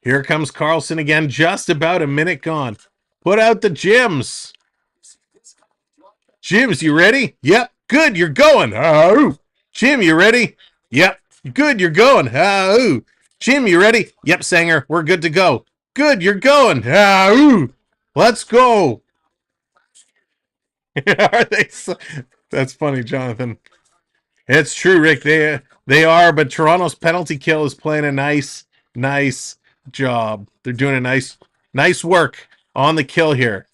Here comes Carlson again. Just about a minute gone. Put out the Jims. Jims, you ready? Yep. Good, you're going. Oh. Jim, you ready? Yep. Good, you're going. Oh. Jim, you ready? Yep, Sanger. We're good to go. Good, you're going. Oh. Let's go. Are they so... That's funny, Jonathan. It's true, Rick. They are, but Toronto's penalty kill is playing a nice job. They're doing a nice work on the kill here.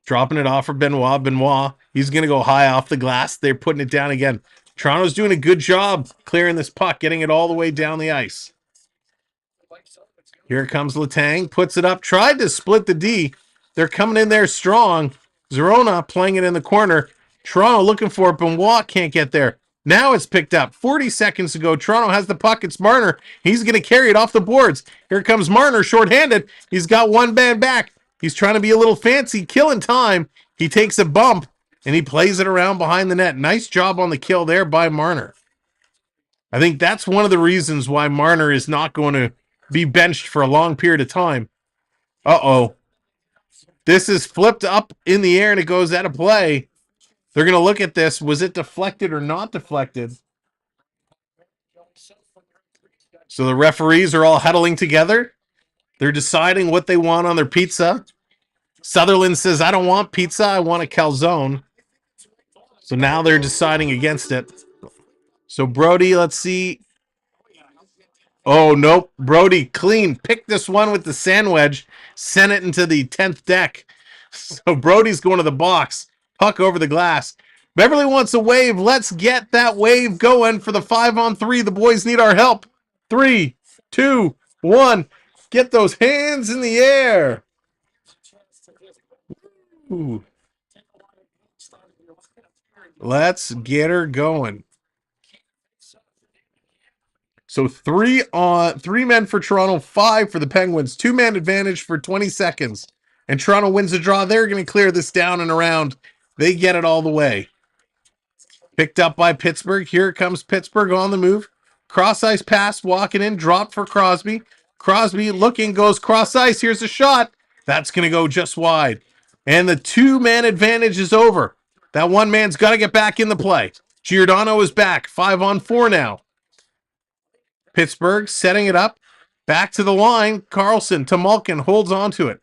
Dropping it off for Benoit. Benoit, he's going to go high off the glass. They're putting it down again. Toronto's doing a good job clearing this puck, getting it all the way down the ice. Here comes Letang, puts it up, tried to split the D. They're coming in there strong. Zorona playing it in the corner. Toronto looking for it. Benoit can't get there. Now it's picked up. 40 seconds to go. Toronto has the puck. It's Marner. He's going to carry it off the boards. Here comes Marner, shorthanded. He's got one man back. He's trying to be a little fancy, killing time. He takes a bump, and he plays it around behind the net. Nice job on the kill there by Marner. I think that's one of the reasons why Marner is not going to be benched for a long period of time. Uh-oh. This is flipped up in the air, and it goes out of play. They're going to look at this. Was it deflected or not deflected? So the referees are all huddling together. They're deciding what they want on their pizza. Sutherland says, I don't want pizza. I want a calzone. So now they're deciding against it. So Brody, let's see. Oh, nope. Brody clean. Picked this one with the sand wedge. Sent it into the 10th deck. So Brody's going to the box. Puck over the glass. Beverly wants a wave. Let's get that wave going for the 5-on-3. The boys need our help. 3, 2, 1. Get those hands in the air. Ooh. Let's get her going. So 3 men for Toronto, 5 for the Penguins. 2-man advantage for 20 seconds. And Toronto wins the draw. They're going to clear this down and around. They get it all the way. Picked up by Pittsburgh. Here comes Pittsburgh on the move. Cross ice pass, walking in, dropped for Crosby. Crosby looking, goes cross ice. Here's a shot. That's going to go just wide. And the 2-man advantage is over. That one man's got to get back in the play. Giordano is back. 5-on-4 now. Pittsburgh setting it up. Back to the line. Carlson to Malkin. Holds on to it.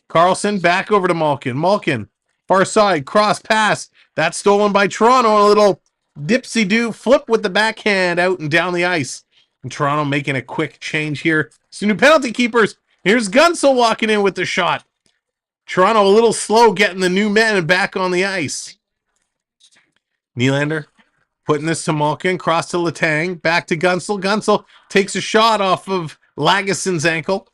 Carlson back over to Malkin. Malkin, far side, cross pass. That's stolen by Toronto. A little dipsy-do flip with the backhand out and down the ice. And Toronto making a quick change here. Some new penalty keepers. Here's Gunsel walking in with the shot. Toronto a little slow getting the new men back on the ice. Nylander putting this to Malkin. Cross to Letang. Back to Gunsel. Gunsel takes a shot off of Laguson's ankle.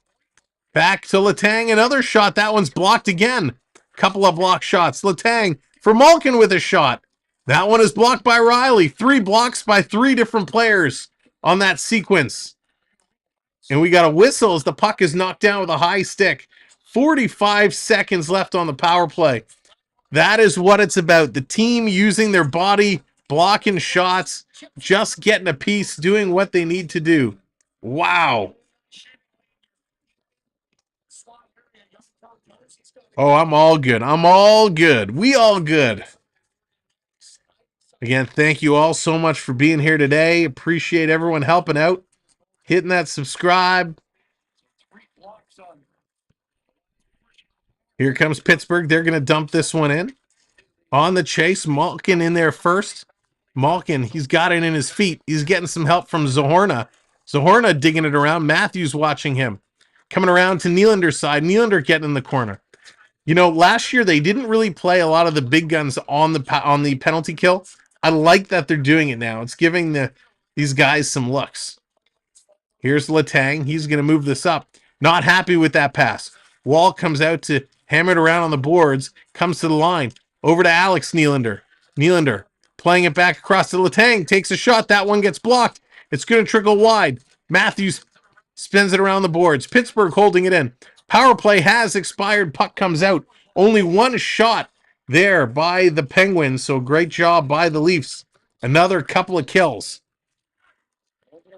Back to Letang. Another shot. That one's blocked again. Couple of block shots. Letang for Malkin with a shot. That one is blocked by Riley. 3 blocks by 3 different players on that sequence. And we got a whistle as the puck is knocked down with a high stick. 45 seconds left on the power play. That is what it's about. The team using their body, blocking shots, just getting a piece, doing what they need to do. Wow. Oh, I'm all good. I'm all good. We all good. Again, thank you all so much for being here today. Appreciate everyone helping out, hitting that subscribe. Here comes Pittsburgh. They're going to dump this one in. On the chase, Malkin in there first. Malkin, he's got it in his feet. He's getting some help from Zohorna. Zohorna digging it around. Matthews watching him. Coming around to Nylander's side. Nylander getting in the corner. You know, last year they didn't really play a lot of the big guns on the penalty kill. I like that they're doing it now. It's giving these guys some looks. Here's Letang. He's going to move this up. Not happy with that pass. Wall comes out to hammer it around on the boards. Comes to the line. Over to Alex Nylander. Nylander playing it back across to Letang. Takes a shot. That one gets blocked. It's going to trickle wide. Matthews spins it around the boards. Pittsburgh holding it in. Power play has expired. Puck comes out. Only one shot there by the Penguins. So great job by the Leafs. Another couple of kills.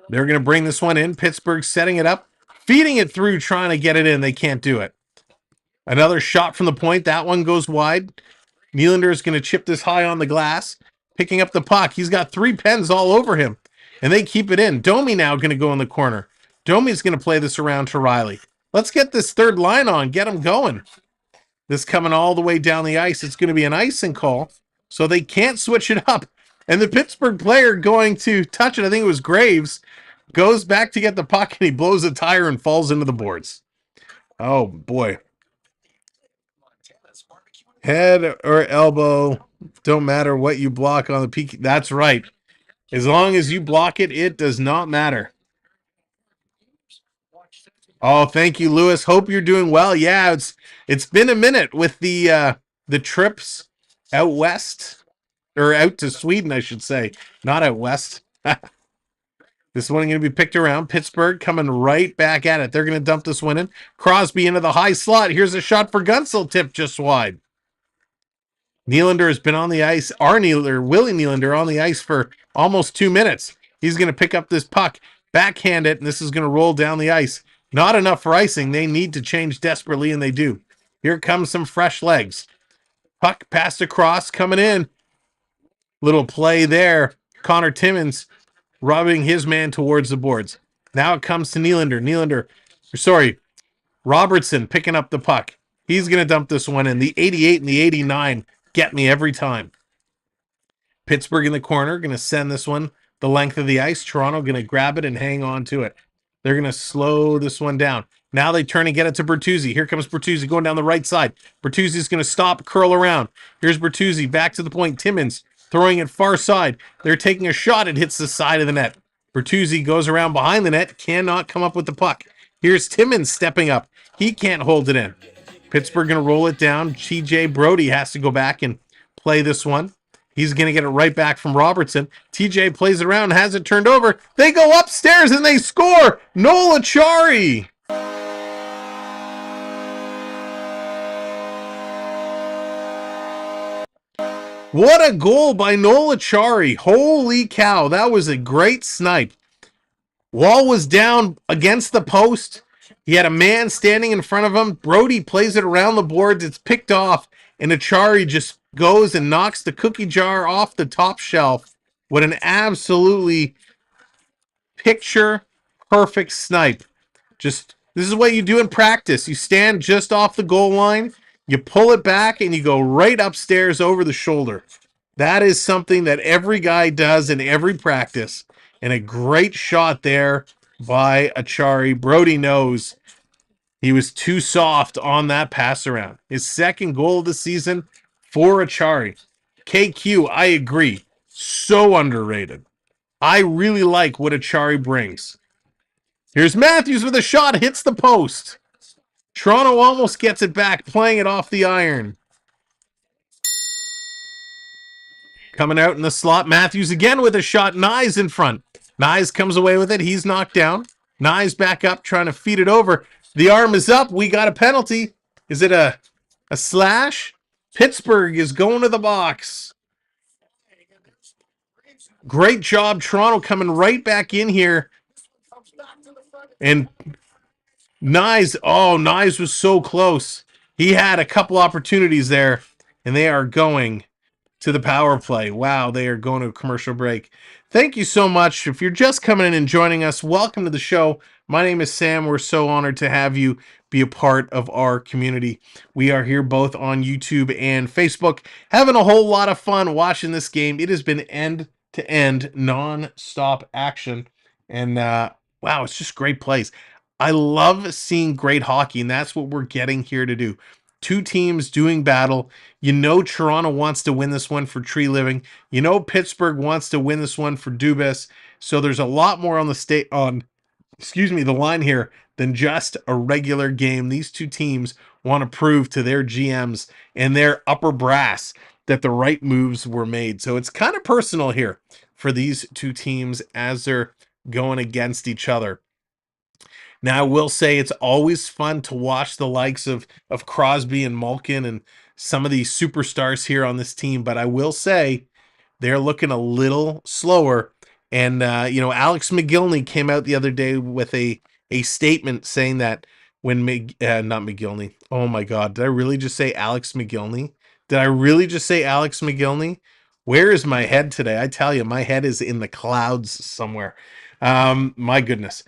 They're going to bring this one in. Pittsburgh setting it up. Feeding it through, trying to get it in. They can't do it. Another shot from the point. That one goes wide. Nylander is going to chip this high on the glass. Picking up the puck. He's got 3 pens all over him. And they keep it in. Domi now going to go in the corner. Domi's going to play this around to Riley. Let's get this third line on. Get him going. This coming all the way down the ice. It's going to be an icing call. So they can't switch it up. And the Pittsburgh player going to touch it, I think it was Graves, goes back to get the puck and he blows a tire and falls into the boards. Oh, boy. Head or elbow, don't matter what you block on the PK. That's right. As long as you block it, it does not matter. Oh, thank you, Lewis. Hope you're doing well. Yeah, it's been a minute with the trips out west, or out to Sweden, I should say, not out west. This one going to be picked around. Pittsburgh coming right back at it. They're going to dump this one in. Crosby into the high slot. Here's a shot for Gunsel, tipped just wide. Nylander has been on the ice. Willie Nylander on the ice for almost 2 minutes. He's going to pick up this puck, backhand it, and this is going to roll down the ice. Not enough for icing. They need to change desperately, and they do. Here comes some fresh legs. Puck passed across, coming in. Little play there. Connor Timmins rubbing his man towards the boards. Now it comes to Nylander. Robertson picking up the puck. He's going to dump this one in. The 88 and the 89 get me every time. Pittsburgh in the corner, going to send this one the length of the ice. Toronto going to grab it and hang on to it. They're going to slow this one down. Now they turn and get it to Bertuzzi. Here comes Bertuzzi going down the right side. Bertuzzi's going to stop, curl around. Here's Bertuzzi back to the point. Timmins throwing it far side. They're taking a shot. It hits the side of the net. Bertuzzi goes around behind the net. Cannot come up with the puck. Here's Timmins stepping up. He can't hold it in. Pittsburgh going to roll it down. TJ Brody has to go back and play this one. He's going to get it right back from Robertson. TJ plays it around, has it turned over. They go upstairs and they score. Noel Acciari. What a goal by Noel Acciari. Holy cow, that was a great snipe. Wall was down against the post. He had a man standing in front of him. Brody plays it around the boards. It's picked off, and Acciari just goes and knocks the cookie jar off the top shelf. What an absolutely picture-perfect snipe. This is what you do in practice. You stand just off the goal line, you pull it back, and you go right upstairs over the shoulder. That is something that every guy does in every practice. And a great shot there by Acciari. Brody knows he was too soft on that pass around. His second goal of the season for Acciari. KQ, I agree. So underrated. I really like what Acciari brings. Here's Matthews with a shot. Hits the post. Toronto almost gets it back, playing it off the iron. Coming out in the slot, Matthews again with a shot. Knies in front. Knies comes away with it. He's knocked down. Knies back up, trying to feed it over. The arm is up. We got a penalty. Is it a slash? Pittsburgh is going to the box. Great job, Toronto coming right back in here. And Knies was so close. He had a couple opportunities there, and they are going to the power play. Wow, they are going to a commercial break. Thank you so much. If you're just coming in and joining us, welcome to the show. My name is Sam. We're so honored to have you be a part of our community. We are here both on YouTube and Facebook, having a whole lot of fun watching this game. It has been end-to-end, non-stop action. And wow, it's just great plays. I love seeing great hockey, and that's what we're getting here to do. Two teams doing battle. You know Toronto wants to win this one for Tree Living. You know Pittsburgh wants to win this one for Dubas. So there's a lot more on the the line here than just a regular game. These two teams want to prove to their GMs and their upper brass that the right moves were made. So it's kind of personal here for these two teams as they're going against each other. Now, I will say it's always fun to watch the likes of Crosby and Malkin and some of these superstars here on this team, but I will say they're looking a little slower. And, Alex McGillney came out the other day with a statement saying that when not McGillney. Oh, my God. Did I really just say Alex McGillney? Where is my head today? I tell you, my head is in the clouds somewhere. My goodness.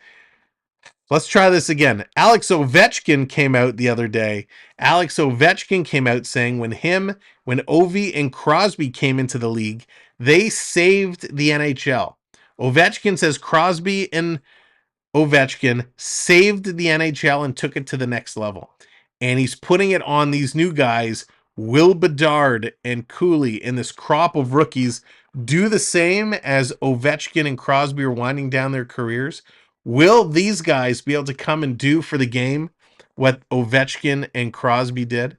Let's try this again. Alex Ovechkin came out the other day. Alex Ovechkin came out saying when Ovi and Crosby came into the league, they saved the NHL. Ovechkin says Crosby and Ovechkin saved the NHL and took it to the next level. And he's putting it on these new guys, Will Bedard and Cooley, and this crop of rookies do the same as Ovechkin and Crosby are winding down their careers. Will these guys be able to come and do for the game what Ovechkin and Crosby did?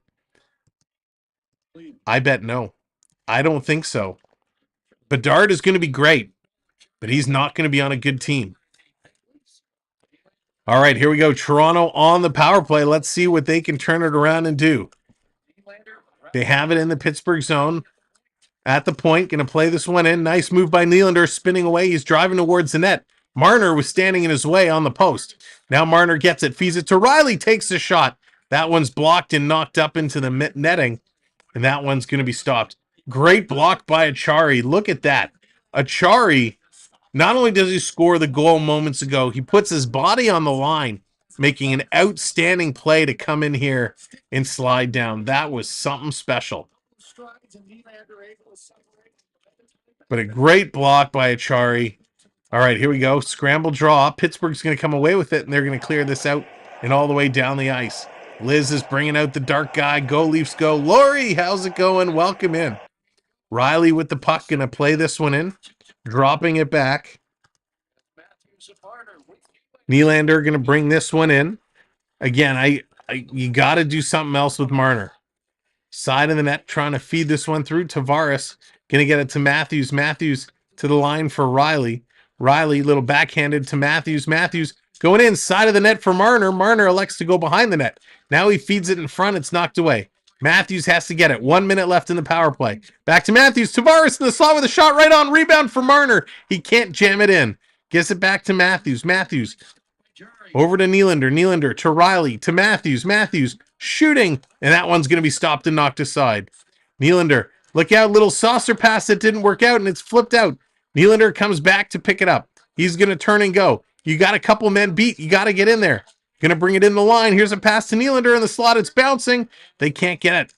I bet no. I don't think so. Bedard is going to be great, but he's not going to be on a good team. All right, here we go. Toronto on the power play. Let's see what they can turn it around and do. They have it in the Pittsburgh zone. At the point, going to play this one in. Nice move by Nylander, spinning away. He's driving towards the net. Marner was standing in his way on the post. Now Marner gets it, feeds it to Riley, takes the shot. That one's blocked and knocked up into the netting, and that one's going to be stopped. Great block by Achari. Look at that. Achari, not only does he score the goal moments ago, he puts his body on the line, making an outstanding play to come in here and slide down. That was something special. But a great block by Achari. All right, here we go. Scramble draw. Pittsburgh's going to come away with it, and they're going to clear this out and all the way down the ice. Liz is bringing out the dark guy. Go, Leafs, go. Laurie, how's it going? Welcome in. Riley with the puck, going to play this one in, dropping it back. Nylander going to bring this one in. Again, you got to do something else with Marner. Side of the net, trying to feed this one through. Tavares going to get it to Matthews. Matthews to the line for Riley. Riley, little backhanded to Matthews. Matthews going inside of the net for Marner. Marner elects to go behind the net. Now he feeds it in front. It's knocked away. Matthews has to get it. 1 minute left in the power play. Back to Matthews. Tavares in the slot with a shot right on. Rebound for Marner. He can't jam it in. Gets it back to Matthews. Matthews over to Nylander. Nylander to Riley. To Matthews. Matthews shooting. And that one's going to be stopped and knocked aside. Nylander, look out. Little saucer pass that didn't work out and it's flipped out. Nylander comes back to pick it up. He's going to turn and go. You got a couple men beat. You got to get in there. Going to bring it in the line. Here's a pass to Nylander in the slot. It's bouncing. They can't get it.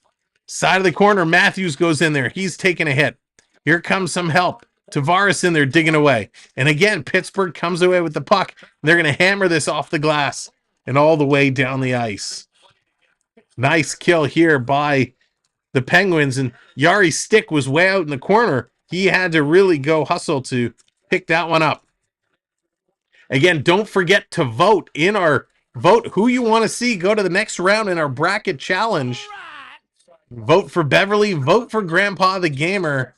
Side of the corner. Matthews goes in there. He's taking a hit. Here comes some help. Tavares in there digging away. And again, Pittsburgh comes away with the puck. They're going to hammer this off the glass and all the way down the ice. Nice kill here by the Penguins, and Yari's stick was way out in the corner. He had to really go hustle to pick that one up. Again, don't forget to vote in our vote who you want to see go to the next round in our bracket challenge. Vote for Beverly, vote for Grandpa the Gamer.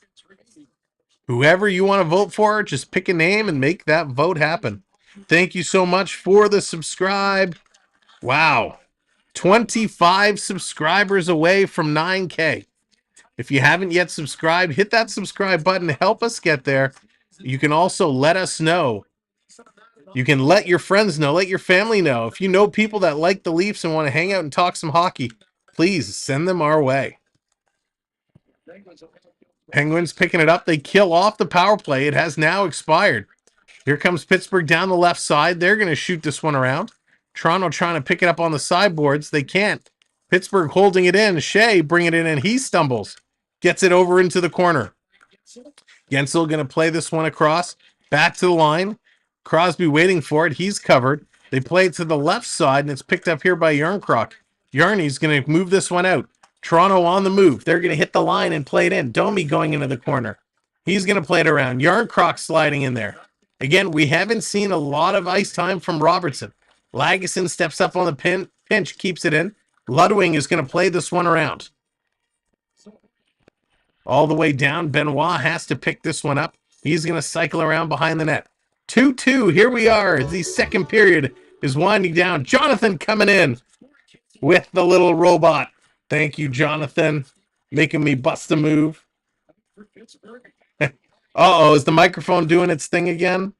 Whoever you want to vote for, just pick a name and make that vote happen. Thank you so much for the subscribe. Wow. 25 subscribers away from 9K. If you haven't yet subscribed, hit that subscribe button to help us get there. You can also let us know. You can let your friends know, let your family know. If you know people that like the Leafs and want to hang out and talk some hockey, please send them our way. Penguins picking it up. They kill off the power play. It has now expired. Here comes Pittsburgh down the left side. They're going to shoot this one around. Toronto trying to pick it up on the sideboards. They can't. Pittsburgh holding it in. Shea bringing it in, and he stumbles. Gets it over into the corner. Gensel going to play this one across. Back to the line. Crosby waiting for it. He's covered. They play it to the left side, and it's picked up here by Yarncroc. Yarny's going to move this one out. Toronto on the move. They're going to hit the line and play it in. Domi going into the corner. He's going to play it around. Yarncroc sliding in there. Again, we haven't seen a lot of ice time from Robertson. Lagesson steps up on the pinch, keeps it in. Ludwig is going to play this one around. All the way down, Benoit has to pick this one up. He's going to cycle around behind the net. 2-2, here we are. The second period is winding down. Jonathan coming in with the little robot. Thank you, Jonathan, making me bust a move. Uh-oh, is the microphone doing its thing again?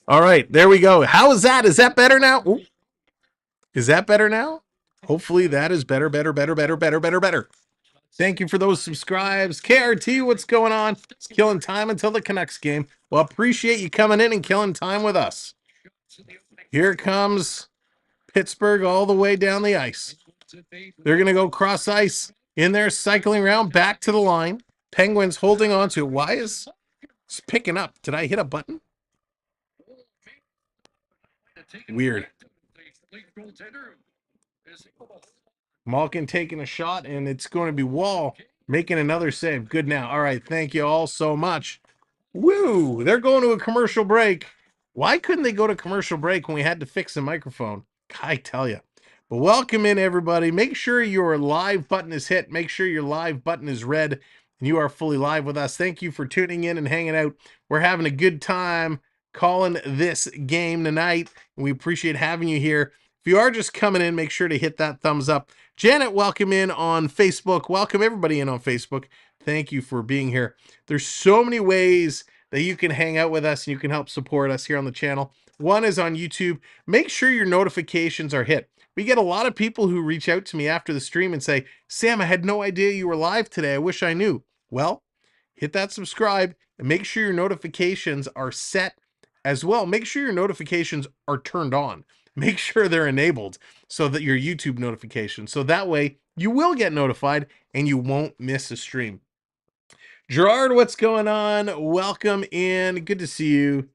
All right, there we go. How is that? Is that better now? Ooh. Is that better now? Hopefully that is better. Thank you for those subscribes. KRT, what's going on? Killing time until the Canucks game. Well, appreciate you coming in and killing time with us. Here comes Pittsburgh all the way down the ice. They're going to go cross ice in there, cycling around back to the line. Penguins holding on to it. Why is it's picking up? Did I hit a button? Weird. Malkin taking a shot, and it's going to be Wall making another save. Good now. All right, thank you all so much. Woo! They're going to a commercial break. Why couldn't they go to commercial break when we had to fix the microphone? I tell you. But welcome in, everybody. Make sure your live button is hit. Make sure your live button is red, and you are fully live with us. Thank you for tuning in and hanging out. We're having a good time calling this game tonight, and we appreciate having you here. If you are just coming in, make sure to hit that thumbs up. Janet, welcome in on Facebook. Welcome everybody in on Facebook. Thank you for being here. There's so many ways that you can hang out with us and you can help support us here on the channel. One is on YouTube. Make sure your notifications are hit. We get a lot of people who reach out to me after the stream and say, Sam, I had no idea you were live today. I wish I knew. Well, hit that subscribe and make sure your notifications are set as well. Make sure your notifications are turned on. Make sure they're enabled so that your YouTube notifications. So that way you will get notified and you won't miss a stream. Gerard, what's going on? Welcome in. Good to see you.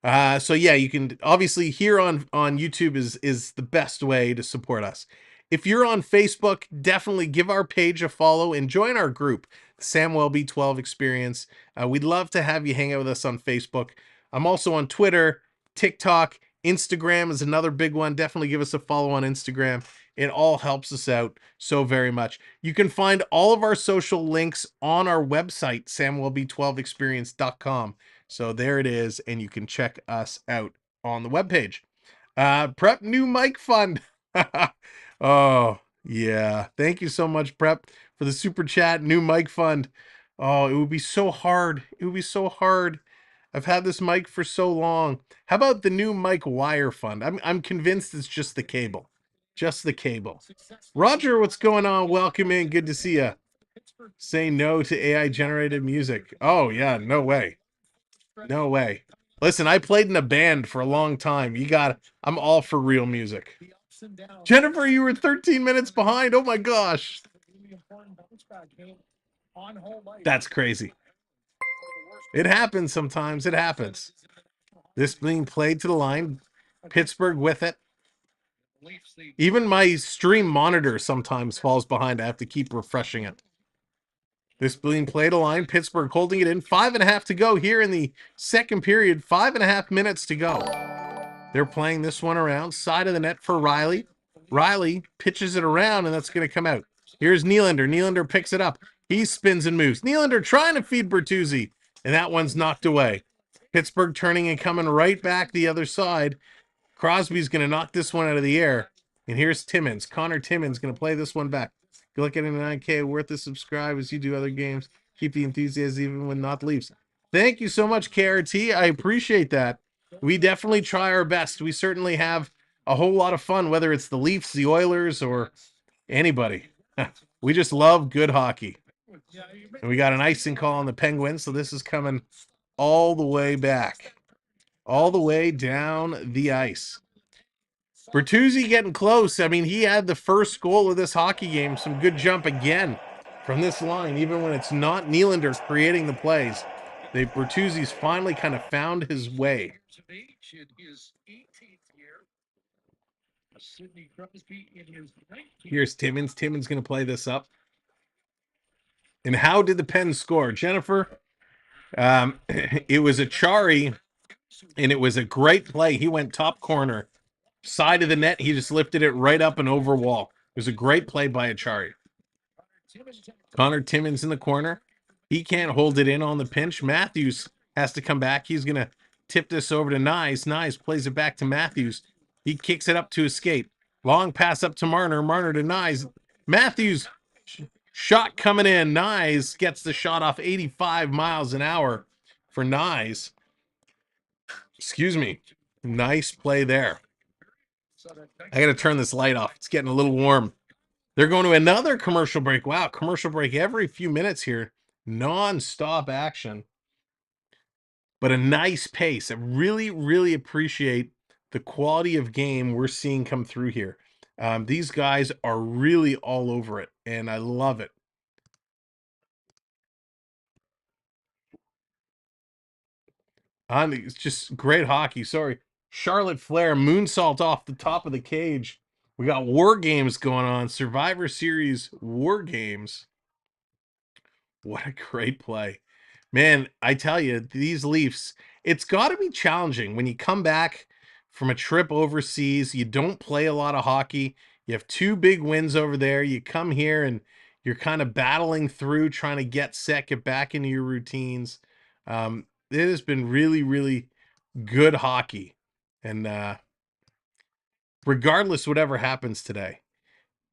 So yeah, you can obviously here on YouTube is the best way to support us. If you're on Facebook, definitely give our page a follow and join our group, Sam Welby 12 Experience. We'd love to have you hang out with us on Facebook. I'm also on Twitter, TikTok, Instagram is another big one. Definitely give us a follow on Instagram. It all helps us out so very much. You can find all of our social links on our website, samwellbe12experience.com. So there it is, and you can check us out on the webpage. Prep new mic fund. Oh, yeah. Thank you so much, Prep, for the super chat, new mic fund. Oh, it would be so hard. It would be so hard. I've had this mic for so long. How about the new mic wire fund? I'm convinced it's just the cable. Just the cable. Roger, what's going on? Welcome in. Good to see you. Say no to AI generated music. Oh, yeah. No way. No way. Listen, I played in a band for a long time. I'm all for real music. Jennifer, you were 13 minutes behind. Oh my gosh. That's crazy. It happens sometimes. It happens. This being played to the line. Pittsburgh with it. Even my stream monitor sometimes falls behind. I have to keep refreshing it. This being played to line. Pittsburgh holding it in. 5.5 to go here in the second period. 5.5 minutes to go. They're playing this one around. Side of the net for Riley. Riley pitches it around, and that's going to come out. Here's Nylander. Nylander picks it up. He spins and moves. Nylander trying to feed Bertuzzi, and that one's knocked away. Pittsburgh turning and coming right back the other side. Crosby's going to knock this one out of the air. And here's Timmins. Connor Timmins going to play this one back. Good luck getting a 9K. Worth to subscribe as you do other games. Keep the enthusiasm even when not Leafs. Thank you so much, KRT. I appreciate that. We definitely try our best. We certainly have a whole lot of fun, whether it's the Leafs, the Oilers, or anybody. We just love good hockey. And we got an icing call on the Penguins, so this is coming all the way back. All the way down the ice. Bertuzzi getting close. I mean, he had the first goal of this hockey game. Some good jump again from this line, even when it's not Nylander creating the plays. Bertuzzi's finally kind of found his way. Here's Timmins. Timmins going to play this up. And how did the Pens score? Jennifer, it was a Chari, and it was a great play. He went top corner, side of the net. He just lifted it right up and over wall. It was a great play by Achari. Connor Timmins in the corner. He can't hold it in on the pinch. Matthews has to come back. He's going to tip this over to Knies. Knies plays it back to Matthews. He kicks it up to his skate. Long pass up to Marner. Marner to Knies. Matthews, shot coming in. Knies gets the shot off 85 miles an hour for Knies. Excuse me. Nice play there. I got to turn this light off. It's getting a little warm. They're going to another commercial break. Wow, commercial break every few minutes here. Non-stop action. But a nice pace. I really, really appreciate the quality of game we're seeing come through here. These guys are really all over it, and I love it. It's just great hockey. Sorry. Charlotte Flair, moonsault off the top of the cage. We got War Games going on. Survivor Series War Games. What a great play. Man, I tell you, these Leafs, it's got to be challenging when you come back from a trip overseas. You don't play a lot of hockey. You have 2 big wins over there. You come here and you're kind of battling through, trying to get set, get back into your routines. It has been really, really good hockey. And regardless whatever happens today,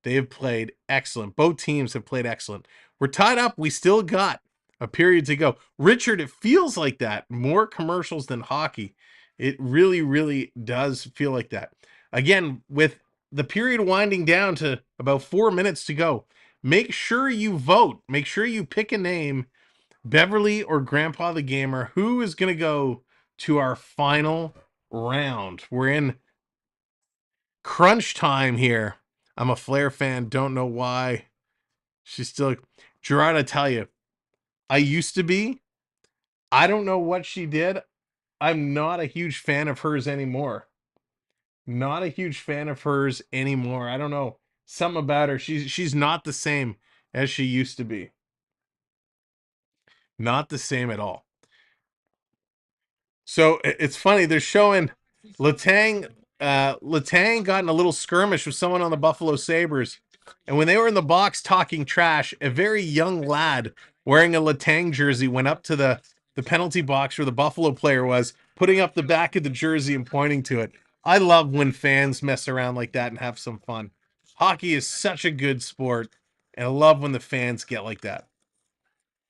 they have played excellent. Both teams have played excellent. We're tied up. We still got a period to go. Richard, it feels like that. More commercials than hockey. It really, really does feel like that. Again, with the period winding down to about 4 minutes to go, make sure you vote. Make sure you pick a name, Beverly or Grandpa the Gamer, who is going to go to our final round. We're in crunch time here. I'm a Flair fan. Don't know why. She's still... Gerard, I tell you, I used to be. I don't know what she did. I'm not a huge fan of hers anymore. Not a huge fan of hers anymore. I don't know. Something about her. She's not the same as she used to be. Not the same at all. So it's funny. They're showing Letang. Letang got in a little skirmish with someone on the Buffalo Sabres. And when they were in the box talking trash, a very young lad wearing a Letang jersey went up to the penalty box where the Buffalo player was, putting up the back of the jersey and pointing to it. I love when fans mess around like that and have some fun. Hockey is such a good sport, and I love when the fans get like that.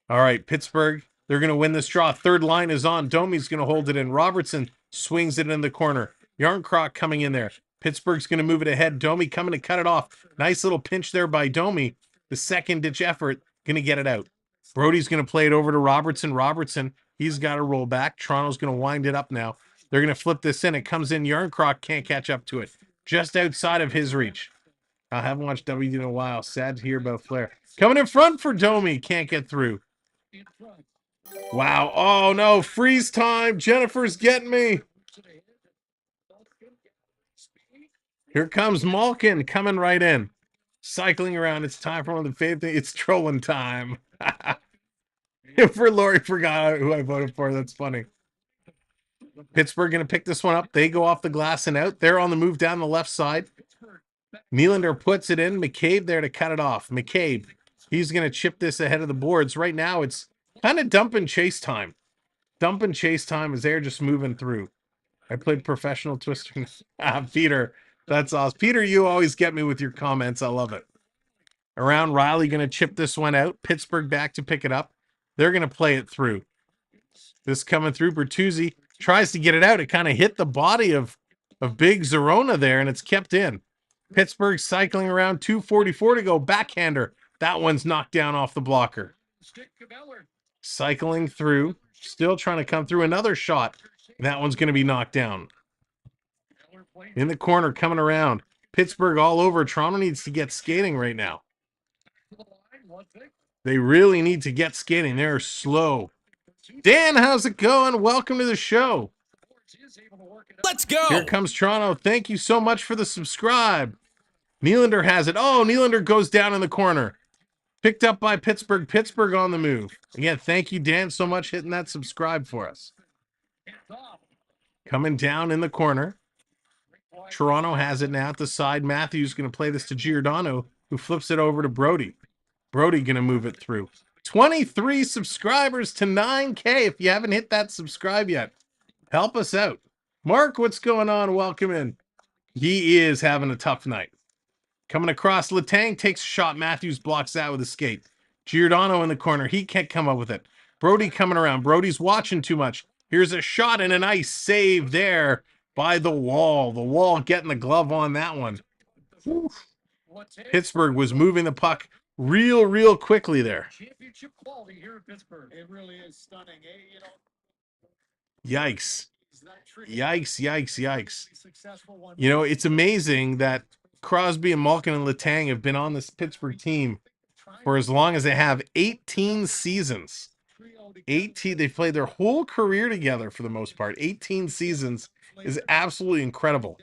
All right, Pittsburgh, they're going to win this draw. Third line is on. Domi's going to hold it in. Robertson swings it in the corner. Yarncroc coming in there. Pittsburgh's going to move it ahead. Domi coming to cut it off. Nice little pinch there by Domi. The second-ditch effort, going to get it out. Brody's going to play it over to Robertson. Robertson, he's got to roll back. Toronto's going to wind it up now. They're going to flip this in. It comes in. Yarncroc can't catch up to it. Just outside of his reach. I haven't watched WD in a while. Sad to hear about Flair. Coming in front for Domi. Can't get through. Wow. Oh, no. Freeze time. Jennifer's getting me. Here comes Malkin coming right in. Cycling around. It's time for one of the favorite things. It's trolling time. For Lori forgot who I voted for. That's funny. Pittsburgh going to pick this one up. They go off the glass and out. They're on the move down the left side. Nylander puts it in. McCabe there to cut it off. McCabe, he's going to chip this ahead of the boards. Right now, it's kind of dump and chase time. Dump and chase time as they're just moving through. I played professional twister. Peter, that's awesome. Peter, you always get me with your comments. I love it. Around Riley going to chip this one out. Pittsburgh back to pick it up. They're going to play it through. This coming through. Bertuzzi tries to get it out. It kind of hit the body of Big Zorona there, and it's kept in. Pittsburgh cycling around. 2:44 to go. Backhander. That one's knocked down off the blocker. Cycling through. Still trying to come through. Another shot. That one's going to be knocked down. In the corner, coming around. Pittsburgh all over. Toronto needs to get skating right now. They really need to get skating. They're slow. Dan, how's it going? Welcome to the show. Let's go. Here comes Toronto. Thank you so much for the subscribe. Nylander has it. Oh, Nylander goes down in the corner. Picked up by Pittsburgh. Pittsburgh on the move. Again, thank you, Dan, so much hitting that subscribe for us. Coming down in the corner. Toronto has it now at the side. Matthews going to play this to Giordano, who flips it over to Brody. Brody going to move it through. 23 subscribers to 9K. If you haven't hit that subscribe yet, help us out. Mark, what's going on? Welcome in. He is having a tough night. Coming across, Letang takes a shot. Matthews blocks that with a skate. Giordano in the corner. He can't come up with it. Brody coming around. Brody's watching too much. Here's a shot and a nice save there by the Wall. The Wall getting the glove on that one. Oof. Pittsburgh was moving the puck real quickly there. Championship quality here in Pittsburgh. It really is stunning. Yikes. Yikes. You know, it's amazing that Crosby and Malkin and Letang have been on this Pittsburgh team for as long as they have. 18 seasons. 18. They've played their whole career together for the most part. 18 seasons is absolutely incredible.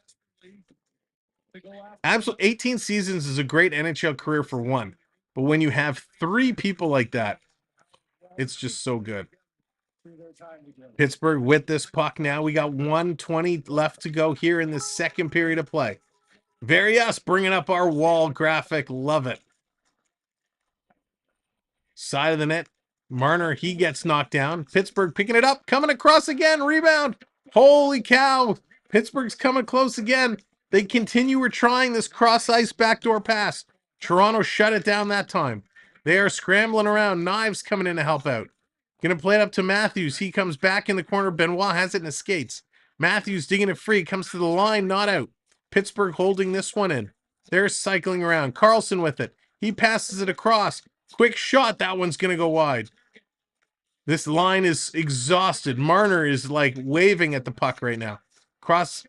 18 seasons is a great NHL career for one. But when you have three people like that, it's just so good. Pittsburgh with this puck now. We got 1:20 left to go here in the second period of play. Very us bringing up our Wall graphic. Love it. Side of the net. Marner, he gets knocked down. Pittsburgh picking it up. Coming across again. Rebound. Holy cow. Pittsburgh's coming close again. They continue trying this cross-ice backdoor pass. Toronto shut it down that time. They are scrambling around. Knies coming in to help out. Going to play it up to Matthews. He comes back in the corner. Benoit has it in his skates. Matthews digging it free. Comes to the line. Not out. Pittsburgh holding this one in. They're cycling around. Carlson with it. He passes it across. Quick shot. That one's going to go wide. This line is exhausted. Marner is like waving at the puck right now. Cross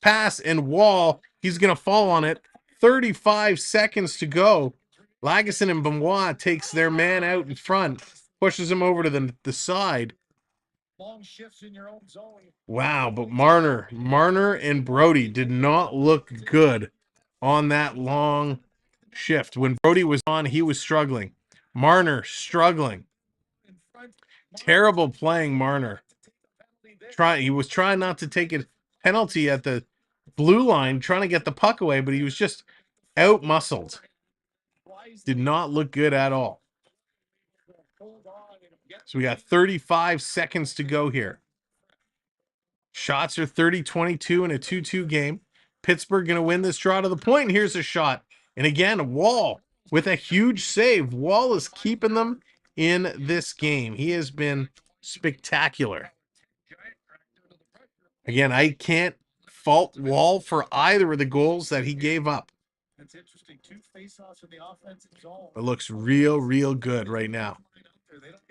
pass and Wall. He's going to fall on it. 35 seconds to go. Lagesson and Benoit takes their man out in front. Pushes him over to the side. Long shifts in your own zone. Wow, but Marner and Brody did not look good on that long shift. When Brody was on, he was struggling. Marner struggling. Terrible playing, Marner. He was trying not to take a penalty at the blue line, trying to get the puck away, but he was just out-muscled. Did not look good at all. So we got 35 seconds to go here. Shots are 30-22 in a 2-2 game. Pittsburgh going to win this draw to the point. Here's a shot. And again, Wall with a huge save. Wall is keeping them in this game. He has been spectacular. Again, I can't fault Wall for either of the goals that he gave up. That's interesting. 2 face-offs in the offensive zone. It looks real good right now.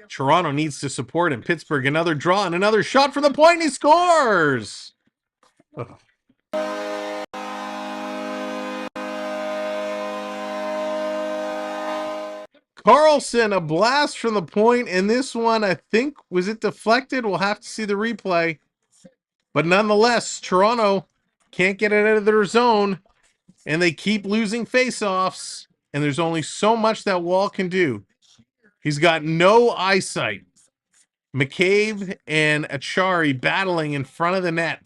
Toronto needs to support him. Pittsburgh, another draw and another shot from the point. And he scores. Ugh. Carlson, a blast from the point, and this one, I think, was it deflected? We'll have to see the replay. But nonetheless, Toronto can't get it out of their zone, and they keep losing faceoffs, and there's only so much that Wall can do. He's got no eyesight. McCabe and Achari battling in front of the net.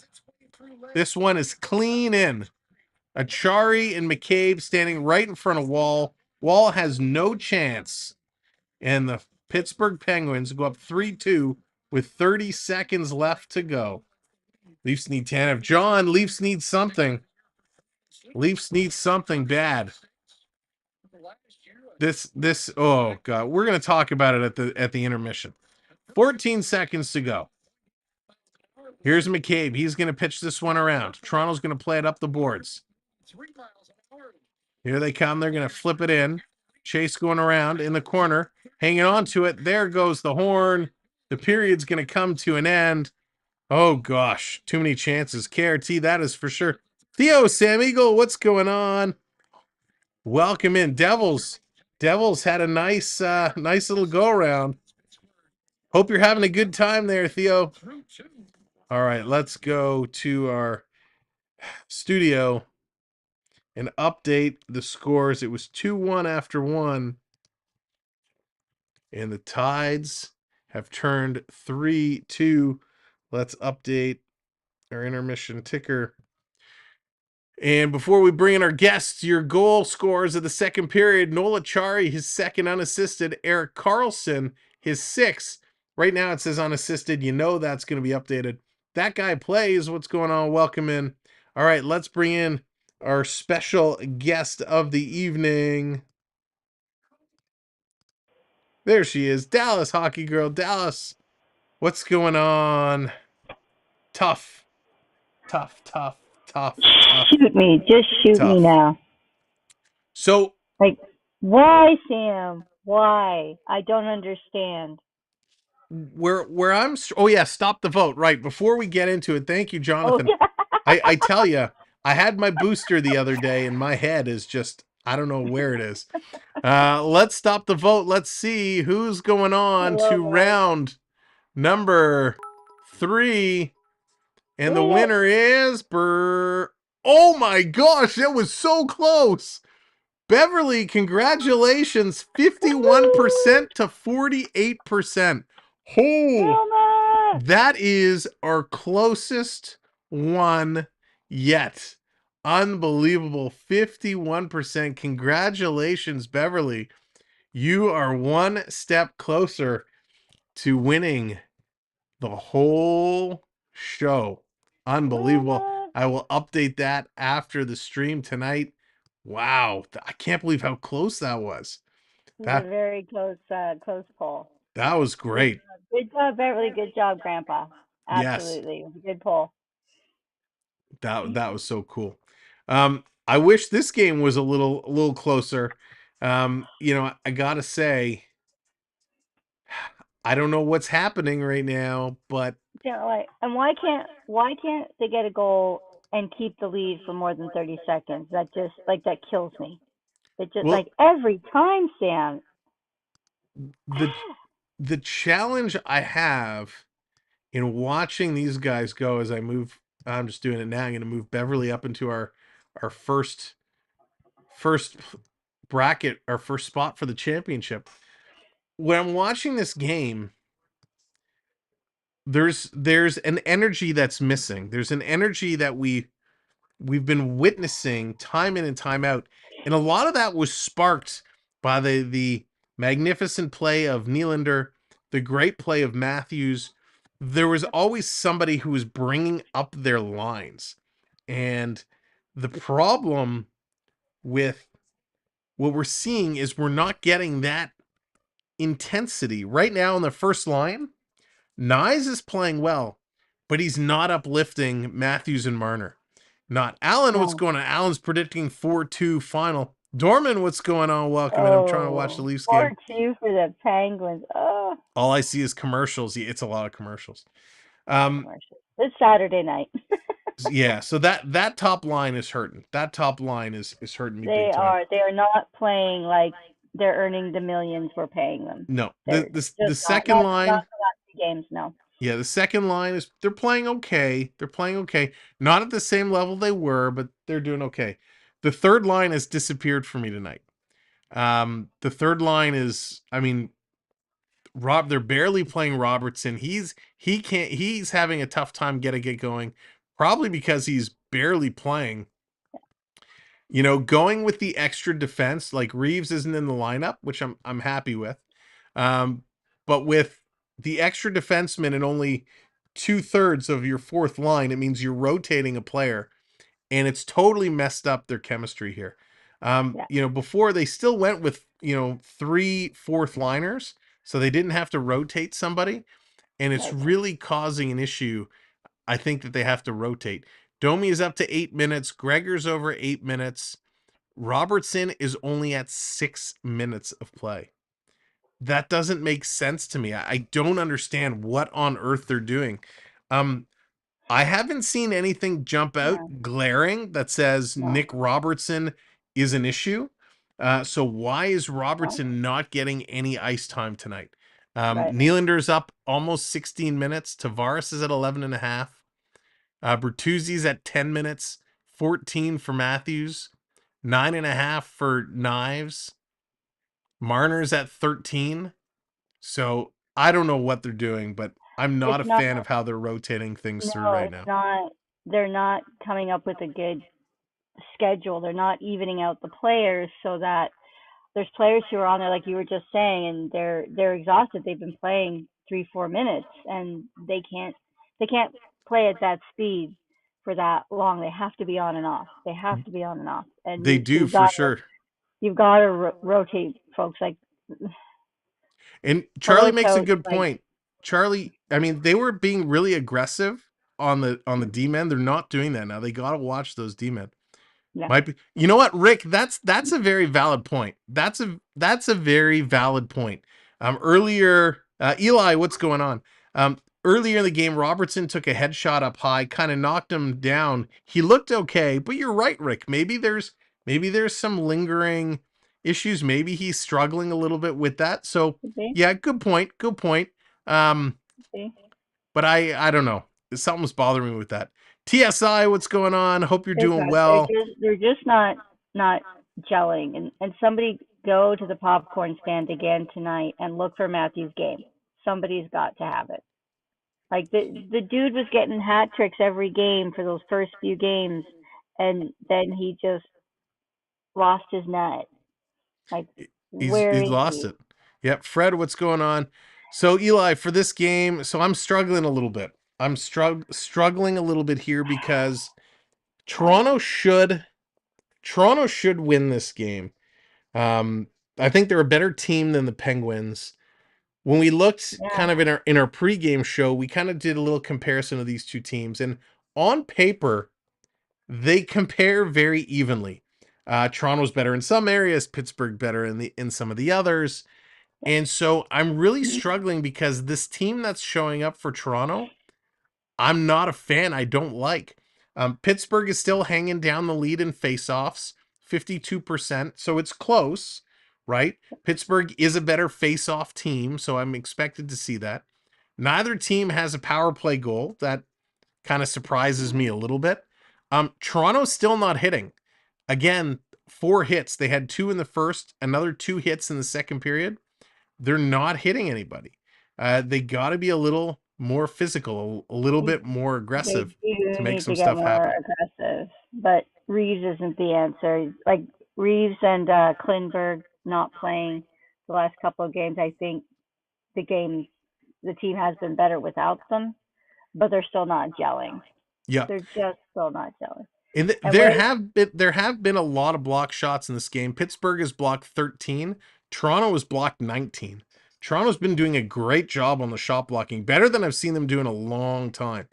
This one is clean in. Achari and McCabe standing right in front of Wall. Wall has no chance. And the Pittsburgh Penguins go up 3-2 with 30 seconds left to go. Leafs need Tanev. John, Leafs need something. Leafs need something bad. This oh god, we're gonna talk about it at the intermission. 14 seconds to go. Here's McCabe. He's gonna pitch this one around. Toronto's gonna play it up the boards. Here they come. They're gonna flip it in. Chase going around in the corner, hanging on to it. There goes the horn. The period's gonna come to an end. Oh gosh, too many chances. KRT, that is for sure. Theo, Sam Eagle, what's going on? Welcome in. Devils Devils had a nice little go around. Hope you're having a good time there, Theo. All right, let's go to our studio and update the scores. It was 2-1 after one, and the Tides have turned 3-2. Let's update our intermission ticker. And before we bring in our guests, your goal scores of the second period: Nola Chari, his second unassisted; Eric Carlson, his sixth. Right now it says unassisted. You know that's going to be updated. That guy plays. What's going on? Welcome in. All right, let's bring in our special guest of the evening. There she is, Dallas Hockey Girl. Dallas, what's going on? Tough. Shoot me. Just shoot me now. So, like, why, Sam? Why? I don't understand. where I'm, oh yeah, stop the vote. Right. Before we get into it, thank you, Jonathan. Oh. I tell you, I had my booster the other day and my head is just, I don't know where it is. Let's stop the vote. Let's see who's going on to round number 3. And the winner is oh my gosh, that was so close. Beverly, congratulations. 51% to 48%. Oh, that is our closest one yet. Unbelievable. 51%. Congratulations, Beverly. You are one step closer to winning the whole show. Unbelievable. I will update that after the stream tonight. Wow. I can't believe how close that was. That was a very close poll. That was great. Good job, Beverly. Good job, Grandpa. Absolutely. Yes. Good poll. That was so cool. I wish this game was a little closer. You know, I gotta say, I don't know what's happening right now, but and why can't they get a goal and keep the lead for more than 30 seconds? That just that kills me. It just every time, Sam. The challenge I have in watching these guys go as I move, I'm just doing it now. I'm going to move Beverly up into our first bracket, our first spot for the championship. When I'm watching this game, there's an energy that's missing. There's an energy that we've been witnessing time in and time out. And a lot of that was sparked by the magnificent play of Nylander, the great play of Matthews. There was always somebody who was bringing up their lines. And the problem with what we're seeing is we're not getting that intensity. Right now on the first line, Knies is playing well, but he's not uplifting Matthews and Marner. Not Alan. What's going on? Alan's predicting 4-2 final. Dorman, what's going on? Welcome. And I'm trying to watch the Leafs game. 4-2 for the Penguins. Oh. All I see is commercials. It's a lot of commercials. It's Saturday night. Yeah, so that top line is hurting. That top line is hurting me big time. They are not playing like they're earning the millions we're paying them. No. The second line, not the games, no. Yeah, the second line is they're playing okay. They're playing okay. Not at the same level they were, but they're doing okay. The third line has disappeared for me tonight. The third line is, I mean, they're barely playing Robertson. He's having a tough time getting it going, probably because he's barely playing. You know, going with the extra defense, like Reeves isn't in the lineup, which I'm happy with. But with the extra defenseman and only 2/3 of your fourth line, it means you're rotating a player, and it's totally messed up their chemistry here. You know, before they still went with, 3 fourth liners, so they didn't have to rotate somebody, and it's really causing an issue. I think that they have to rotate. Domi is up to 8 minutes. Gregor's over 8 minutes. Robertson is only at 6 minutes of play. That doesn't make sense to me. I don't understand what on earth they're doing. I haven't seen anything jump out glaring that says Nick Robertson is an issue. So why is Well, Robertson not getting any ice time tonight? right. Nylander's up almost 16 minutes. Tavares is at 11 and a half. Bertuzzi's at 10 minutes, 14 for Matthews, 9.5 for Knies. Marner's at 13. So I don't know what they're doing, but I'm not It's a not. fan of how they're rotating things through No, right it's now. not. They're not coming up with a good schedule. They're not evening out the players so that there's players who are on there, like you were just saying, and they're exhausted. They've been playing 3-4 minutes, and they can't play at that speed for that long. They have to be on and off. They have to be on and off, and They do for sure. you've got to rotate folks. Like, And Charlie hello, makes a coach. good Like, point. Charlie, I mean, they were being really aggressive on the D-men. They're not doing that now. They got to watch those D-men. yeah, Might be. You know what, Rick? That's a very valid point. That's a very valid point. Earlier, Eli, what's going on? Earlier in the game, Robertson took a headshot up high, kind of knocked him down. He looked okay, but you're right, Rick. Maybe there's some lingering issues. Maybe he's struggling a little bit with that. So see, yeah, good point. Good point. see. But I don't know. Something's bothering me with that. TSI, what's going on? Hope you're They're doing good. well. They're just not gelling. And somebody go to the popcorn stand again tonight and look for Matthew's game. Somebody's got to have it. Like, the dude was getting hat tricks every game for those first few games, and then he just lost his nut. Like, where He's is lost he? it. Yep. Fred, what's going on? So Eli, for this game, so I'm struggling a little bit. I'm struggling a little bit here because Toronto should win this game. I think they're a better team than the Penguins. When we looked Yeah, kind of in our pregame show, we kind of did a little comparison of these two teams, and on paper, they compare very evenly. Toronto's better in some areas, Pittsburgh better in some of the others. And so I'm really struggling because this team that's showing up for Toronto, I'm not a fan. I don't like. Pittsburgh is still hanging down the lead in faceoffs, 52%. So it's close, right? Pittsburgh is a better faceoff team, so I'm expected to see that. Neither team has a power play goal. That kind of surprises me a little bit. Toronto's still not hitting. Again, 4 hits. They had 2 in the first, another 2 hits in the second period. They're not hitting anybody. They got to be a little more physical, a little bit more they aggressive do to make need some to get stuff more happen. aggressive. But Reeves isn't the answer. Like, Reeves and Klingberg not playing the last couple of games, I think the team has been better without them, but they're still not gelling. Yeah. They're just still not gelling. And And there have been a lot of block shots in this game. Pittsburgh has blocked 13. Toronto has blocked 19. Toronto's been doing a great job on the shot blocking, better than I've seen them do in a long time.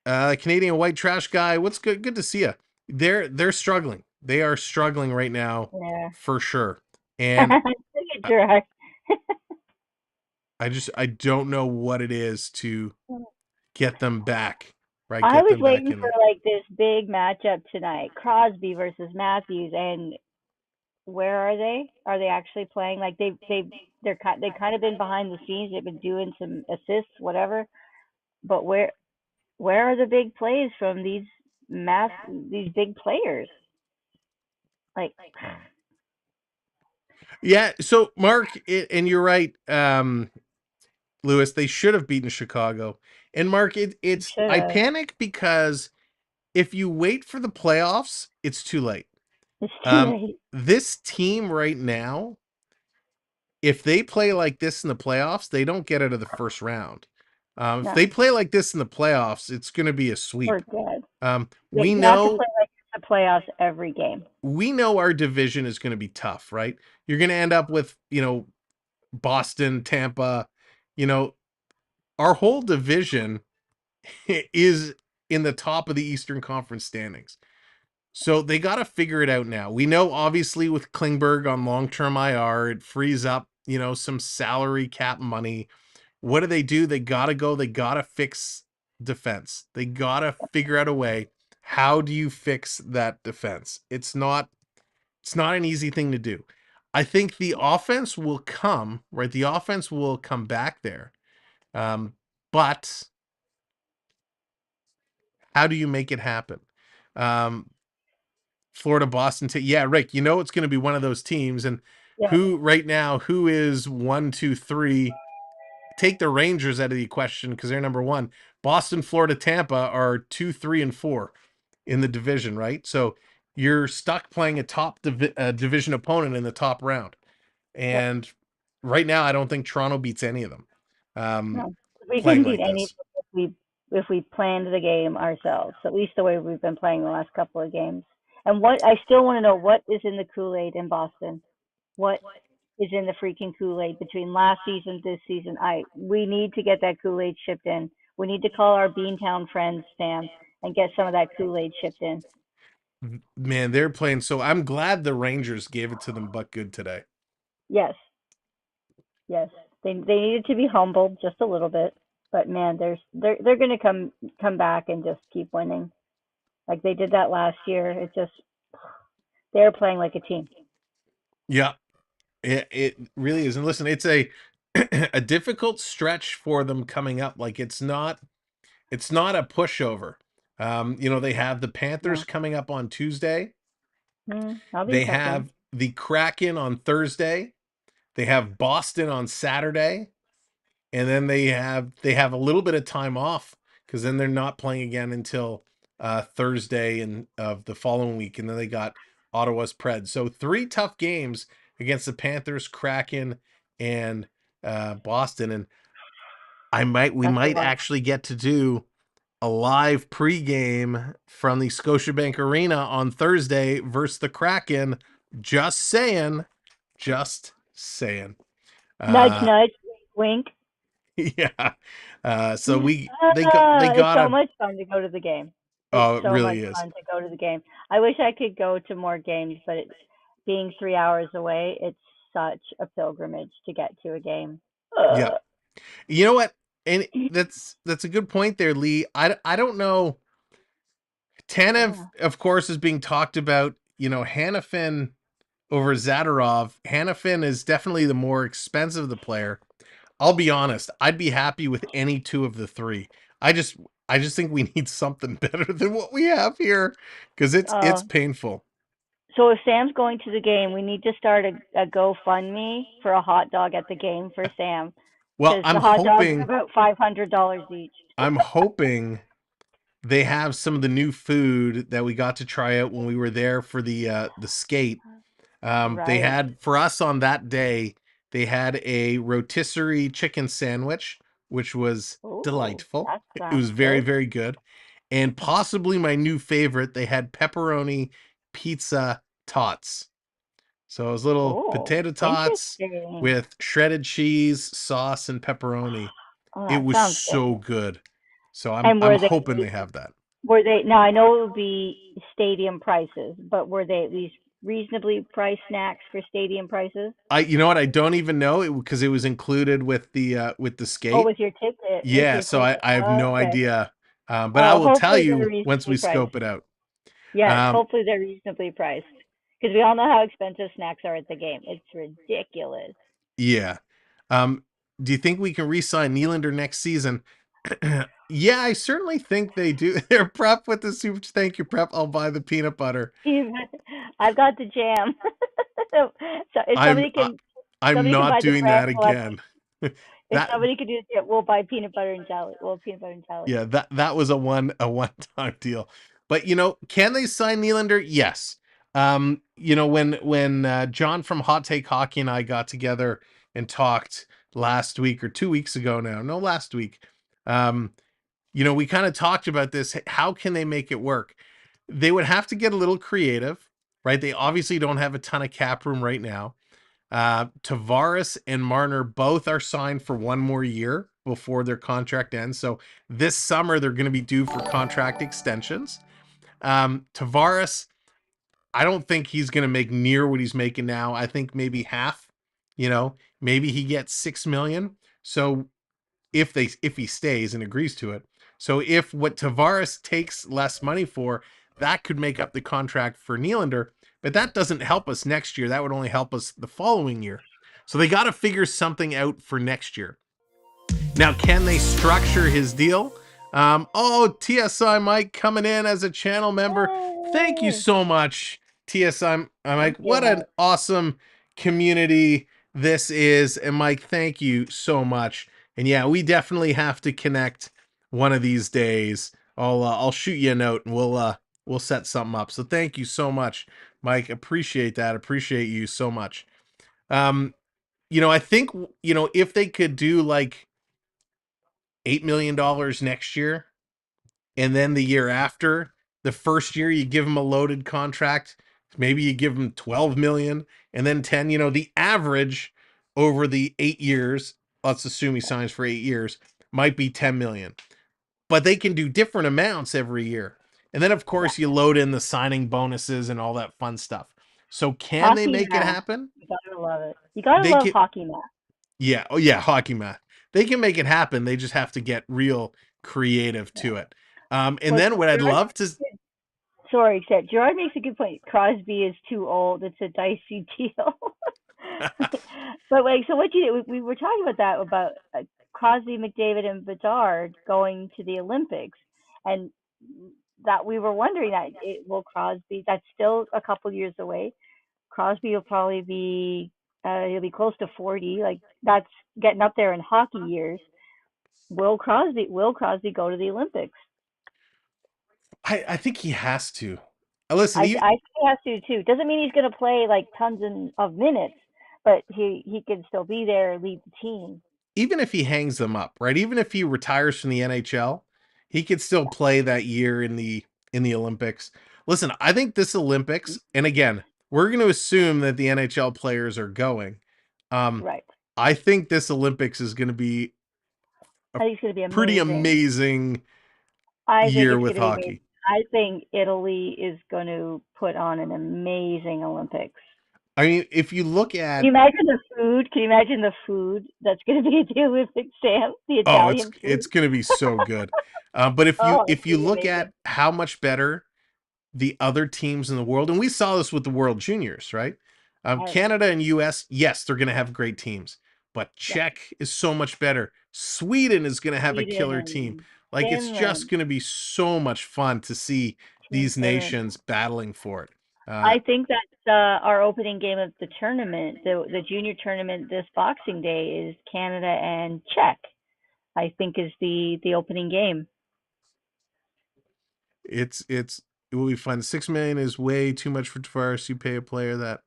Canadian white trash guy, what's good? Good to see you. They're struggling. They are struggling right now, yeah. for sure. And Look at Drax. I don't know what it is to get them back. Right, I get was them back waiting in for there. like this big matchup tonight, Crosby versus Matthews, and where are they? Are they actually playing? Like, they've kind of been behind the scenes. They've been doing some assists, whatever. But where are the big plays from these big players? Like, Yeah, so Mark, and you're right, Lewis, they should have beaten Chicago. And Mark, it's should I have. panic because if you wait for the playoffs, it's too late. It's too late. This team right now, if they play like this in the playoffs, they don't get out of the first round. If No, they play like this in the playoffs, it's going to be a we're sweep. good. We You have to know play like the playoffs every game. our division is going to be tough, right? You're going to end up with, Boston, Tampa, our whole division is in the top of the Eastern Conference standings. So they got to figure it out now. We know, obviously, with Klingberg on long-term IR, it frees up, some salary cap money. What do? They got to go. They got to fix defense. They got to figure out a way. How do you fix that defense? It's not an easy thing to do. I think the offense will come, right? The offense will come back there. But how do you make it happen? Florida, Boston. Yeah, Rick, it's going to be one of those teams. And Yeah. who is 1, 2, 3? Take the Rangers out of the question because they're number 1. Boston, Florida, Tampa are 2, 3, and 4 in the division, right? So you're stuck playing a top division opponent in the top round. And right now, I don't think Toronto beats any of them. No, we Playing couldn't beat like any this. if we planned the game ourselves. At least the way we've been playing the last couple of games. And what I still want to know, what is in the Kool-Aid in Boston? What is in the freaking Kool-Aid between last season this season? We need to get that Kool-Aid shipped in. We need to call our Beantown friends, Sam, and get some of that Kool-Aid shipped in. Man, they're playing. So I'm glad the Rangers gave it to them, but good today. Yes. They needed to be humbled just a little bit, but man, they're going to come back and just keep winning, like they did that last year. They're playing like a team. Yeah, it really is. And listen, it's a a difficult stretch for them coming up. Like it's not a pushover. They have the Panthers coming up on Tuesday. They have the Kraken on Thursday. They have Boston on Saturday. And then they have a little bit of time off because then they're not playing again until Thursday of the following week. And then they got Ottawa's Preds. So 3 tough games against the Panthers, Kraken, and Boston. And we might actually get to do a live pregame from the Scotiabank Arena on Thursday versus the Kraken. Just saying. Nudge, nudge, wink. Yeah. So they It's got so much fun to go to the game. It really is. Fun to go to the game. I wish I could go to more games, but being 3 hours away, it's such a pilgrimage to get to a game. Yeah. You know what? And that's a good point there, Lee. I don't know. Tanev, of course, is being talked about. Hanifin over Zadorov. Hanifin is definitely the more expensive of the player. I'll be honest. I'd be happy with any 2 of the 3. I just think we need something better than what we have here because it's painful. So if Sam's going to the game, we need to start a GoFundMe for a hot dog at the game for Sam. Well, I'm the hot hoping dogs are about $500 each. I'm hoping they have some of the new food that we got to try out when we were there for the skate. They had, for us on that day, they had a rotisserie chicken sandwich, which was delightful. It was very, very good. And possibly my new favorite, they had pepperoni pizza tots. So it was little potato tots with shredded cheese, sauce, and pepperoni. It was so good. So I'm hoping they have that. Were they? Now I know it would be stadium prices, but were they at least reasonably priced snacks for stadium prices? You know what? I don't even know because it was included with the skate. Oh, with your ticket. Yeah, so I have no idea. But I will tell you once we scope it out. Yeah, hopefully they're reasonably priced because we all know how expensive snacks are at the game. It's ridiculous. Yeah. Do you think we can re-sign Nylander next season? Yeah, I certainly think they do. They're Prep with the super. Thank you, Prep. I'll buy the peanut butter. I've got the jam. So if somebody can, I'm not doing that again. If somebody could do it, we'll buy peanut butter and jelly. Yeah, that was a one-time deal. But can they sign Nylander? Yes. When John from Hot Take Hockey and I got together and talked last week or 2 weeks ago now, no, last week. We kind of talked about this. How can they make it work? They would have to get a little creative, right? They obviously don't have a ton of cap room right now. Tavares and Marner both are signed for 1 more year before their contract ends. So this summer they're going to be due for contract extensions. Tavares, I don't think he's going to make near what he's making now. I think maybe half, maybe he gets $6 million. So if he stays and agrees to it. So if what Tavares takes less money for, that could make up the contract for Nylander, but that doesn't help us next year. That would only help us the following year. So they got to figure something out for next year. Now, can they structure his deal? TSI Mike coming in as a channel member. Thank you so much, TSI Mike. What an awesome community this is. And Mike, thank you so much. And yeah, we definitely have to connect one of these days. I'll shoot you a note and we'll set something up. So thank you so much, Mike. Appreciate that. Appreciate you so much. I think, if they could do like $8 million next year, and then the year after, the first year you give him a loaded contract, maybe you give him 12 million, and then 10. The average over the 8 years, let's assume he signs for 8 years, might be 10 million. But they can do different amounts every year. And then of course you load in the signing bonuses and all that fun stuff. So can they make it happen? You gotta love it. You gotta love hockey math. Yeah. Oh yeah, hockey math. They can make it happen. They just have to get real creative to it. Then what I'd love to... Sorry, Gerard makes a good point. Crosby is too old. It's a dicey deal. But so what you did, we were talking about that, about Crosby, McDavid, and Bedard going to the Olympics. And that we were wondering will Crosby, that's still a couple years away. Crosby will probably be, he'll be close to 40. Like, that's getting up there in hockey years. Will Crosby go to the Olympics? I think he has to. Listen, I think he has to too. Doesn't mean he's going to play like tons of minutes, but he can still be there, lead the team. Even if he hangs them up, right? Even if he retires from the NHL, he could still play that year in the Olympics. Listen, I think this Olympics, and again, we're going to assume that the NHL players are going. Right. I think this Olympics is going to be pretty amazing year with hockey. I think Italy is going to put on an amazing Olympics. I mean, if you look at... Can you imagine the food? Can you imagine the food that's going to be at the Olympics, Sam? The Italian food? It's going to be so good. But if you look at how much better the other teams in the world, and we saw this with the World Juniors, right? Canada and US, yes, they're going to have great teams. But Czech is so much better. Sweden is going to have a killer team. Like, Finland. It's just going to be so much fun to see these nations battling for it. I think that's our opening game of the tournament, the junior tournament this Boxing Day, is Canada and Czech. I think is the opening game. It will be fun. $6 million is way too much for Tavares. You pay a player that.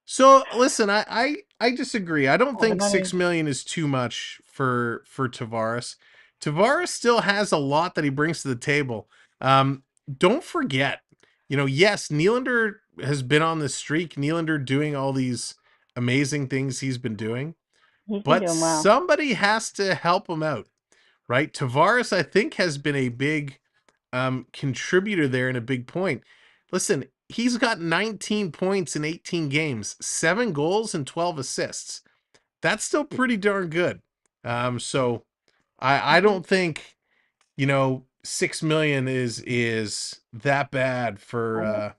So listen, I disagree. I don't think $6 million is too much for Tavares. Tavares still has a lot that he brings to the table. Don't forget, yes, Nylander has been on this streak. Nylander doing all these amazing things he's been doing. But somebody has to help him out, right? Tavares, I think, has been a big contributor there and a big point. Listen, he's got 19 points in 18 games, 7 goals and 12 assists. That's still pretty darn good. So I don't think, $6 million is that bad for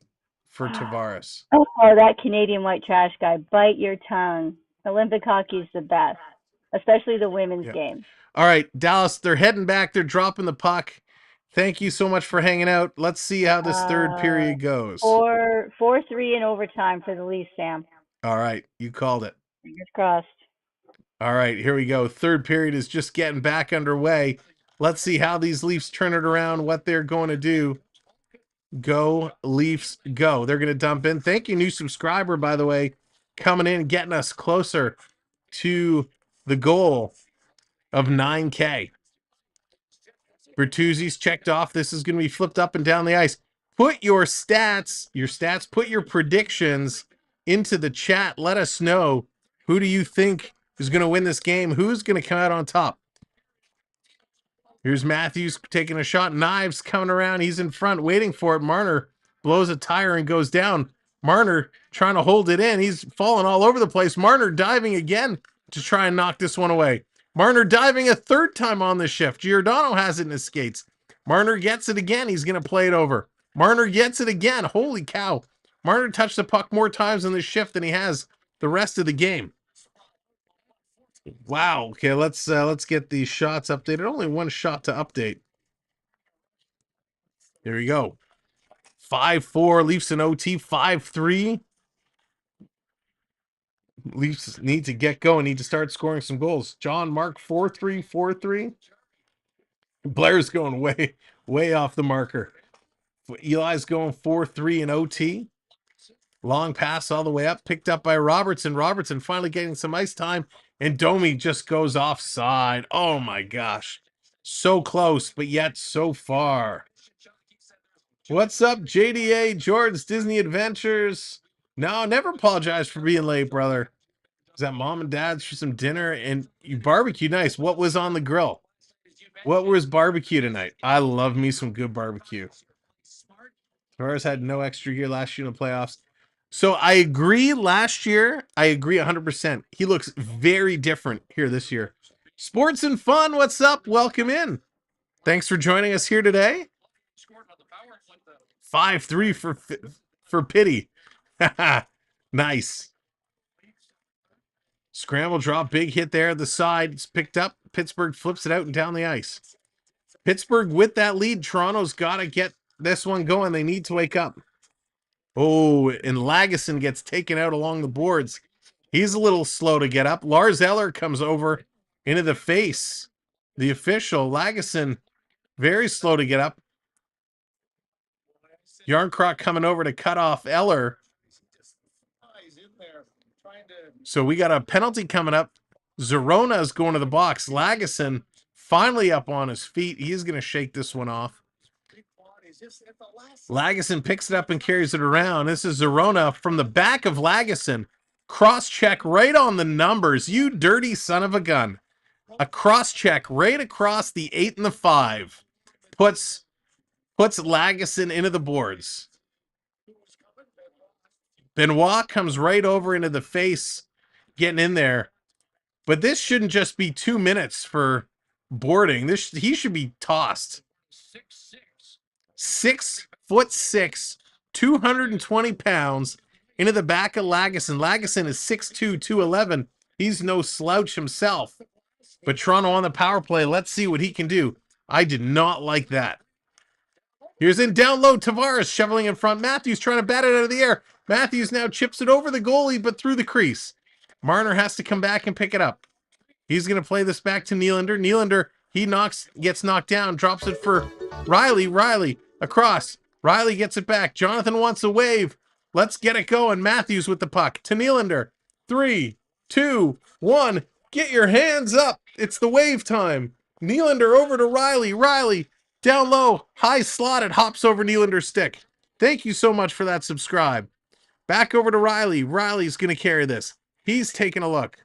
Tavares. Oh, that Canadian white trash guy! Bite your tongue. Olympic hockey is the best, especially the women's game. All right, Dallas, they're heading back. They're dropping the puck. Thank you so much for hanging out. Let's see how this third period goes. 4-3 in overtime for the Leafs, Sam. All right, you called it. Fingers crossed. All right, here we go. Third period is just getting back underway. Let's see how these Leafs turn it around, what they're going to do. Go, Leafs, go. They're going to dump in. Thank you, new subscriber, by the way, coming in, getting us closer to the goal of 9K. Bertuzzi's checked off. This is going to be flipped up and down the ice. Put your stats, put your predictions into the chat. Let us know, who do you think is going to win this game? Who's going to come out on top? Here's Matthews taking a shot. Knies coming around. He's in front, waiting for it. Marner blows a tire and goes down. Marner trying to hold it in. He's falling all over the place. Marner diving again to try and knock this one away. Marner diving a third time on the shift. Giordano has it in his skates. Marner gets it again. He's going to play it over. Marner gets it again. Holy cow. Marner touched the puck more times in the shift than he has the rest of the game. Wow. Okay, let's get these shots updated. Only one shot to update. There we go. 5-4, Leafs in OT. 5-3. Leafs need to get going. Need to start scoring some goals. John, Mark, 4-3, 4-3. Blair's going way off the marker. Eli's going 4-3 in OT. Long pass all the way up, picked up by Robertson. Robertson finally getting some ice time, and Domi just goes offside. Oh my gosh. So close, but yet so far. What's up, JDA, Jordan's Disney Adventures? No, never apologize for being late, brother. Is that mom and dad's for some dinner? And you barbecue nice. What was on the grill? What was barbecue tonight? I love me some good barbecue. Tavares had no extra gear last year in the playoffs. So I agree last year. I agree 100%. He looks very different here this year. Sports and fun, what's up? Welcome in. Thanks for joining us here today. 5-3 for Pity. Nice. Scramble drop, big hit there at the side. It's picked up. Pittsburgh flips it out and down the ice. Pittsburgh with that lead. Toronto's got to get this one going. They need to wake up. Oh, and Lagesson gets taken out along the boards. He's a little slow to get up. Lars Eller comes over into the face. The official, Lagesson, very slow to get up. Yarncroc coming over to cut off Eller. So we got a penalty coming up. Zorona is going to the box. Lagesson finally up on his feet. He's going to shake this one off. Lagesson picks it up and carries it around. This is Zorona from the back of Lagesson. Cross check right on the numbers. You dirty son of a gun. A cross check right across the 8 and the 5. Puts Lagesson into the boards. Benoit comes right over into the face, getting in there. But this shouldn't just be 2 minutes for boarding. He should be tossed. 6'6", 220 pounds into the back of Lagesson. Lagesson is 6'2", 211. He's no slouch himself. But Toronto on the power play. Let's see what he can do. I did not like that. Here's in down low. Tavares shoveling in front. Matthews trying to bat it out of the air. Matthews now chips it over the goalie, but through the crease. Marner has to come back and pick it up. He's going to play this back to Nylander. Nylander, gets knocked down, drops it for Riley. Riley across. Riley gets it back. Jonathan wants a wave. Let's get it going. Matthews with the puck to Nylander. 3, 2, 1. Get your hands up. It's the wave time. Nylander over to Riley. Riley down low. High slotted. Hops over Nylander's stick. Thank you so much for that subscribe. Back over to Riley. Riley's going to carry this. He's taking a look.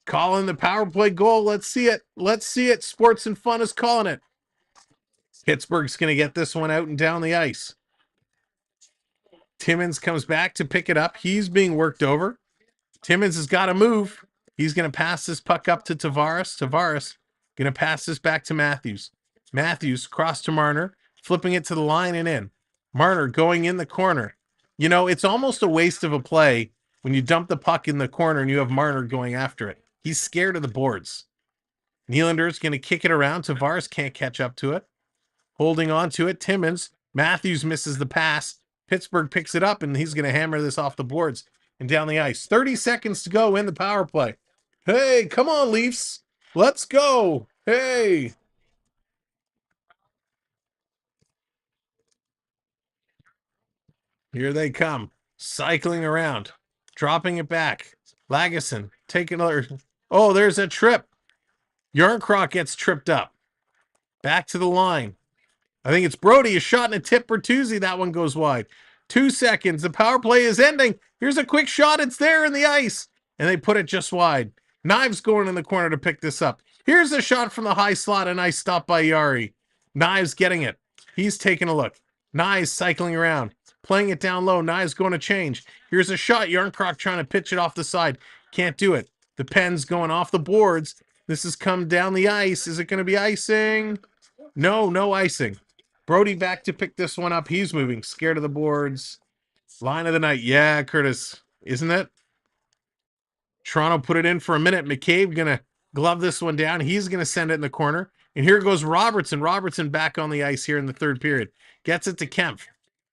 Calling the power play goal. Let's see it. Let's see it. Sports and Fun is calling it. Pittsburgh's going to get this one out and down the ice. Timmins comes back to pick it up. He's being worked over. Timmins has got to move. He's going to pass this puck up to Tavares. Tavares going to pass this back to Matthews. Matthews cross to Marner, flipping it to the line and in. Marner going in the corner. You know, it's almost a waste of a play when you dump the puck in the corner and you have Marner going after it. He's scared of the boards. Nylander's going to kick it around. Tavares can't catch up to it. Holding on to it, Timmins. Matthews misses the pass. Pittsburgh picks it up, and he's going to hammer this off the boards and down the ice. 30 seconds to go in the power play. Hey, come on, Leafs. Let's go. Hey. Here they come. Cycling around. Dropping it back. Lagesson taking another. Oh, there's a trip. Yarncroc gets tripped up. Back to the line. I think it's Brody. A shot and a tip Bertuzzi. That one goes wide. 2 seconds. The power play is ending. Here's a quick shot. It's there in the ice. And they put it just wide. Knives going in the corner to pick this up. Here's a shot from the high slot. A nice stop by Yari. Knives getting it. He's taking a look. Knives cycling around. Playing it down low. Knives going to change. Here's a shot. Yarncroc trying to pitch it off the side. Can't do it. The Pens going off the boards. This has come down the ice. Is it going to be icing? No, no icing. Brody back to pick this one up. He's moving. Scared of the boards. Line of the night. Yeah, Curtis. Isn't it? Toronto put it in for a minute. McCabe going to glove this one down. He's going to send it in the corner. And here goes Robertson. Robertson back on the ice here in the third period. Gets it to Kempf.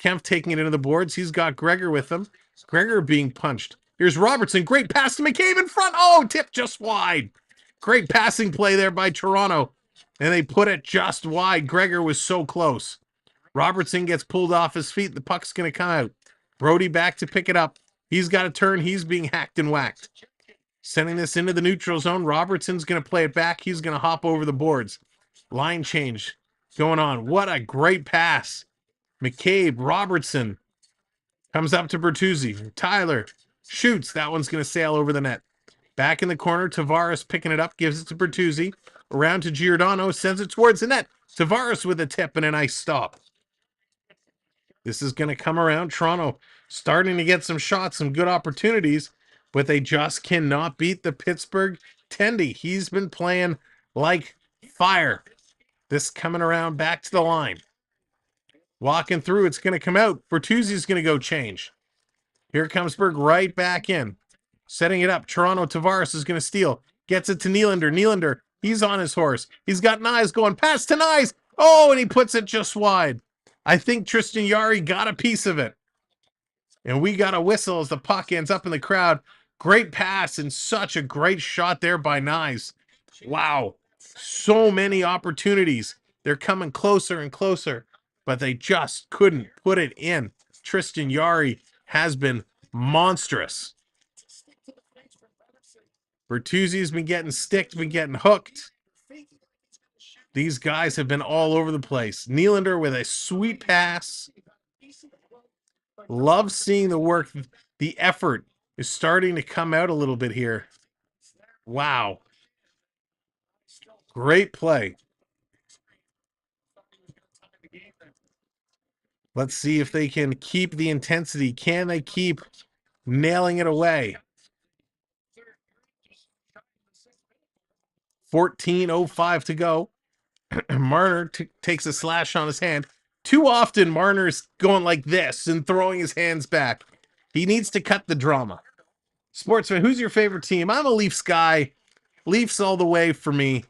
Kempf taking it into the boards. He's got Gregor with him. Gregor being punched. Here's Robertson. Great pass to McCabe in front. Oh, tip just wide. Great passing play there by Toronto. And they put it just wide. Gregor was so close. Robertson gets pulled off his feet. The puck's going to come out. Brody back to pick it up. He's got a turn. He's being hacked and whacked. Sending this into the neutral zone. Robertson's going to play it back. He's going to hop over the boards. Line change going on. What a great pass. McCabe, Robertson comes up to Bertuzzi. Tyler shoots. That one's going to sail over the net. Back in the corner, Tavares picking it up, gives it to Bertuzzi. Around to Giordano, sends it towards the net. Tavares with a tip and a nice stop. This is going to come around. Toronto starting to get some shots, some good opportunities, but they just cannot beat the Pittsburgh Tendy. He's been playing like fire. This coming around back to the line. Walking through, it's going to come out. Bertuzzi's going to go change. Here comes Berg right back in. Setting it up. Toronto, Tavares is going to steal. Gets it to Nylander. Nylander, he's on his horse. He's got Knies going. Pass to Knies. Oh, and he puts it just wide. I think Tristan Jarry got a piece of it. And we got a whistle as the puck ends up in the crowd. Great pass and such a great shot there by Knies. Wow. So many opportunities. They're coming closer and closer, but they just couldn't put it in. Tristan Jarry has been monstrous. Bertuzzi's been getting sticked, been getting hooked. These guys have been all over the place. Nylander with a sweet pass. Love seeing the work. The effort is starting to come out a little bit here. Wow. Great play. Let's see if they can keep the intensity. Can they keep nailing it away? 14:05 to go. Marner takes a slash on his hand. Too often, Marner's going like this and throwing his hands back. He needs to cut the drama. Sportsman, who's your favorite team? I'm a Leafs guy. Leafs all the way for me.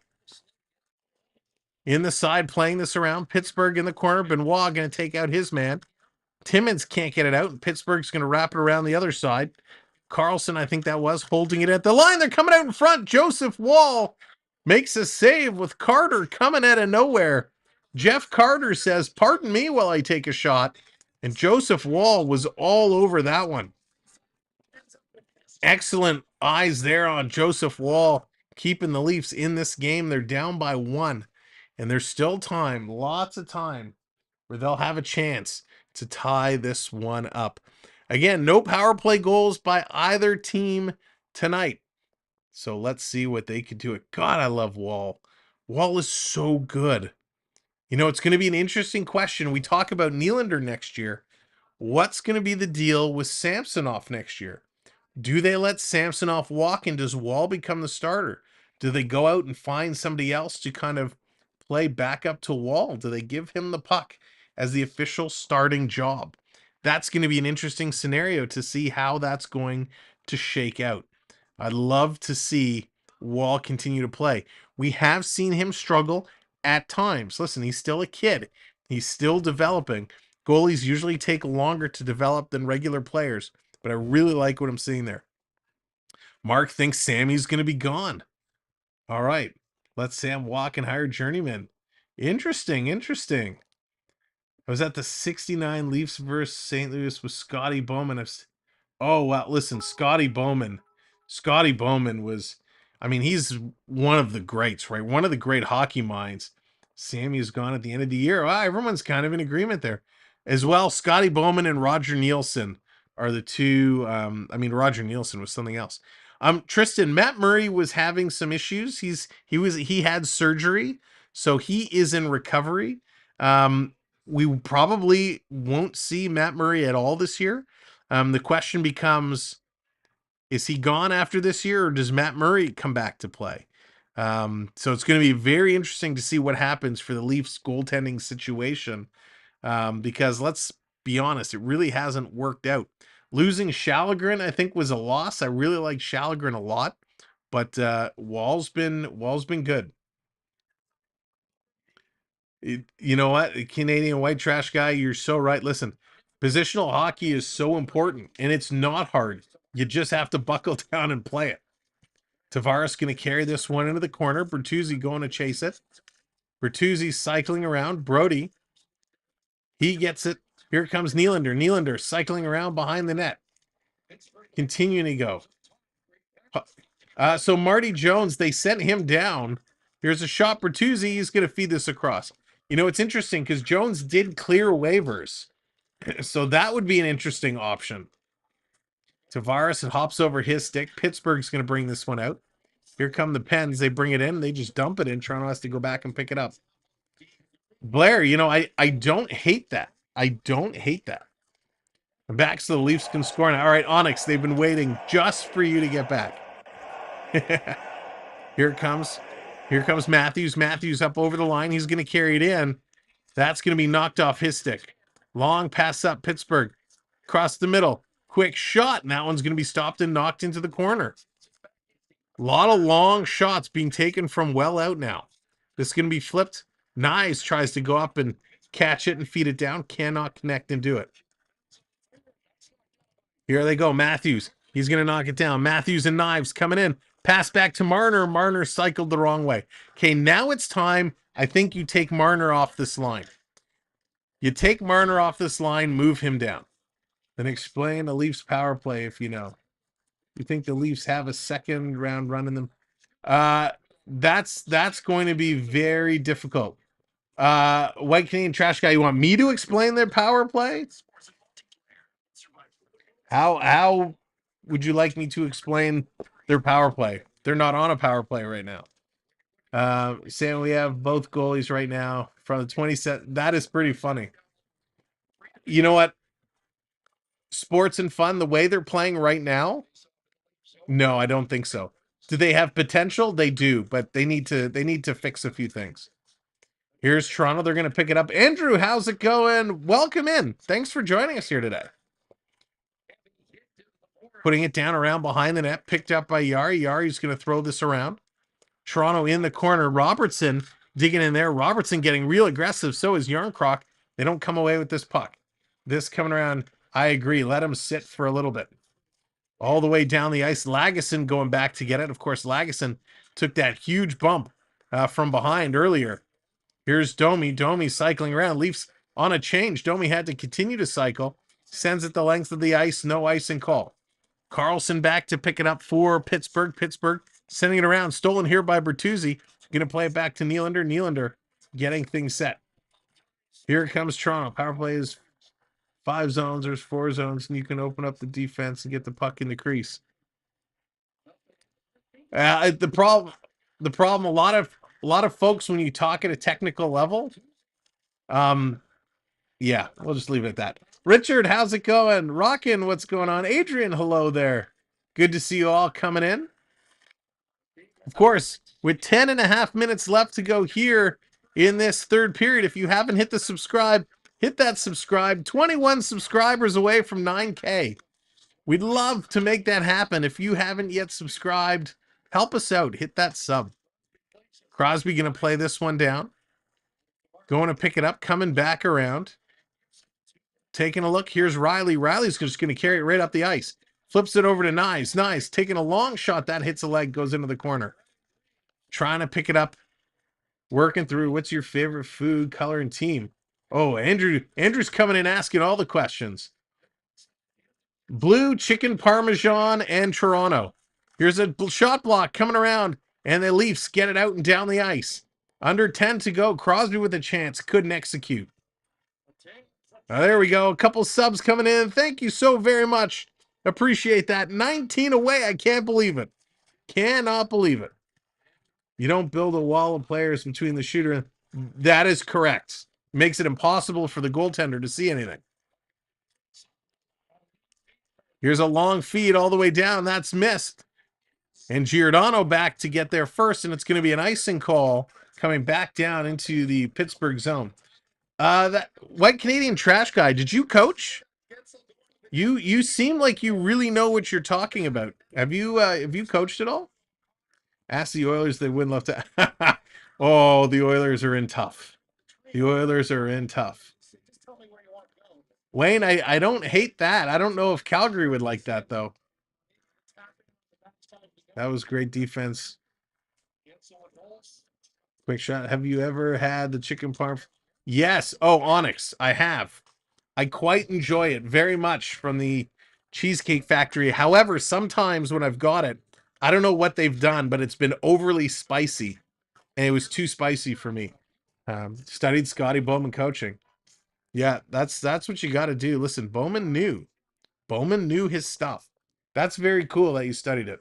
In the side, playing this around. Pittsburgh in the corner. Benoit going to take out his man. Timmins can't get it out, and Pittsburgh's going to wrap it around the other side. Carlson, I think that was, holding it at the line. They're coming out in front. Joseph Wall makes a save with Carter coming out of nowhere. Jeff Carter says, "Pardon me while I take a shot." And Joseph Wall was all over that one. Excellent eyes there on Joseph Wall, keeping the Leafs in this game. They're down by 1, and there's still time, lots of time, where they'll have a chance to tie this one up. Again, no power play goals by either team tonight. So let's see what they could do. God, I love Wall. Wall is so good. You know, it's going to be an interesting question. We talk about Nylander next year. What's going to be the deal with Samsonov next year? Do they let Samsonov walk, and does Wall become the starter? Do they go out and find somebody else to kind of play backup to Wall? Do they give him the puck as the official starting job? That's going to be an interesting scenario to see how that's going to shake out. I'd love to see Wall continue to play. We have seen him struggle at times. Listen, he's still a kid. He's still developing. Goalies usually take longer to develop than regular players, but I really like what I'm seeing there. Mark thinks Sammy's going to be gone. All right, let Sam walk and hire journeyman. Interesting. I was at the 69 Leafs versus St. Louis with Scotty Bowman. Oh, wow. Listen, Scotty Bowman was, I mean, he's one of the greats, right? One of the great hockey minds. Sammy is gone at the end of the year. Wow, everyone's kind of in agreement there. As well, Scotty Bowman and Roger Nielsen are the two. Roger Nielsen was something else. Tristan, Matt Murray was having some issues. He had surgery, so he is in recovery. We probably won't see Matt Murray at all this year. The question becomes, is he gone after this year, or does Matt Murray come back to play? So it's going to be very interesting to see what happens for the Leafs goaltending situation, because let's be honest, it really hasn't worked out. Losing Shallegren, I think, was a loss. I really like Shallegren a lot, but Wall's been good. You know what, Canadian white trash guy, you're so right. Listen, positional hockey is so important, and it's not hard. You just have to buckle down and play it. Tavares going to carry this one into the corner. Bertuzzi going to chase it. Bertuzzi cycling around. Brody, he gets it. Here comes Nylander. Nylander cycling around behind the net. Continuing to go. So Marty Jones, they sent him down. Here's a shot. Bertuzzi, he's going to feed this across. You know, it's interesting because Jones did clear waivers. So that would be an interesting option. Tavares hops over his stick. Pittsburgh's going to bring this one out. Here come the Pens. They bring it in. They just dump it in. Toronto has to go back and pick it up. Blair, you know, I don't hate that. I don't hate that. And back so the Leafs can score now. All right, Onyx, they've been waiting just for you to get back. Here it comes. Here comes Matthews. Matthews up over the line. He's going to carry it in. That's going to be knocked off his stick. Long pass up. Pittsburgh. Across the middle. Quick shot. And that one's going to be stopped and knocked into the corner. A lot of long shots being taken from well out now. This is going to be flipped. Knies tries to go up and catch it and feed it down. Cannot connect and do it. Here they go. Matthews. He's going to knock it down. Matthews and Knives coming in. Pass back to Marner. Marner cycled the wrong way. Okay, now it's time. I think you take Marner off this line. You take Marner off this line, move him down. Then explain the Leafs power play if you know. You think the Leafs have a second round run in them? That's going to be very difficult. White Canadian trash guy, you want me to explain their power play? How would you like me to explain their power play? They're not on a power play right now. Saying we have both goalies right now from the 20 set. That is pretty funny. You know what? Sports and fun, the way they're playing right now. No, I don't think so. Do they have potential? They do, but they need to fix a few things. Here's Toronto. They're going to pick it up. Andrew, how's it going? Welcome in. Thanks for joining us here today. Putting it down around behind the net. Picked up by Yari. Yari's going to throw this around. Toronto in the corner. Robertson digging in there. Robertson getting real aggressive. So is Yarncroc. They don't come away with this puck. This coming around. I agree. Let him sit for a little bit. All the way down the ice. Lagesson going back to get it. Of course, Lagesson took that huge bump from behind earlier. Here's Domi. Domi cycling around. Leafs on a change. Domi had to continue to cycle. Sends it the length of the ice. No icing call. Carlson back to pick it up for Pittsburgh. Pittsburgh sending it around. Stolen here by Bertuzzi. Going to play it back to Nylander. Nylander getting things set. Here comes Toronto. Power play is 5 zones. There's 4 zones, and you can open up the defense and get the puck in the crease. The problem. A lot of folks, when you talk at a technical level, yeah, we'll just leave it at that. Richard, how's it going? Rockin', what's going on? Adrian, hello there. Good to see you all coming in. Of course, with 10.5 minutes left to go here in this third period, if you haven't hit the subscribe, hit that subscribe. 21 subscribers away from 9K. We'd love to make that happen. If you haven't yet subscribed, help us out. Hit that sub. Crosby going to play this one down. Going to pick it up, coming back around. Taking a look. Here's Riley. Riley's just going to carry it right up the ice. Flips it over to Knies. Knies taking a long shot. That hits a leg, goes into the corner. Trying to pick it up. Working through. What's your favorite food, color, and team? Oh, Andrew's coming in asking all the questions. Blue, chicken parmesan, and Toronto. Here's a shot block coming around, and the Leafs get it out and down the ice. Under 10 to go. Crosby with a chance. Couldn't execute. There we go. A couple subs coming in. Thank you so very much. Appreciate that. 19 away. I can't believe it. Cannot believe it. You don't build a wall of players between the shooter and... That is correct. Makes it impossible for the goaltender to see anything. Here's a long feed all the way down. That's missed. And Giordano back to get there first, and it's going to be an icing call coming back down into the Pittsburgh zone. That White Canadian Trash Guy, did you coach? You seem like you really know what you're talking about. Have you coached at all? Ask the Oilers, they win left. Oh, the Oilers are in tough. The Oilers are in tough. Wayne, I don't hate that. I don't know if Calgary would like that, though. That was great defense. Quick shot. Have you ever had the chicken parm? Yes. Oh, Onyx. I have. I quite enjoy it very much from the Cheesecake Factory. However, sometimes when I've got it, I don't know what they've done, but it's been overly spicy, and it was too spicy for me. Studied Scotty Bowman coaching. Yeah, that's what you got to do. Listen, Bowman knew his stuff. That's very cool that you studied it.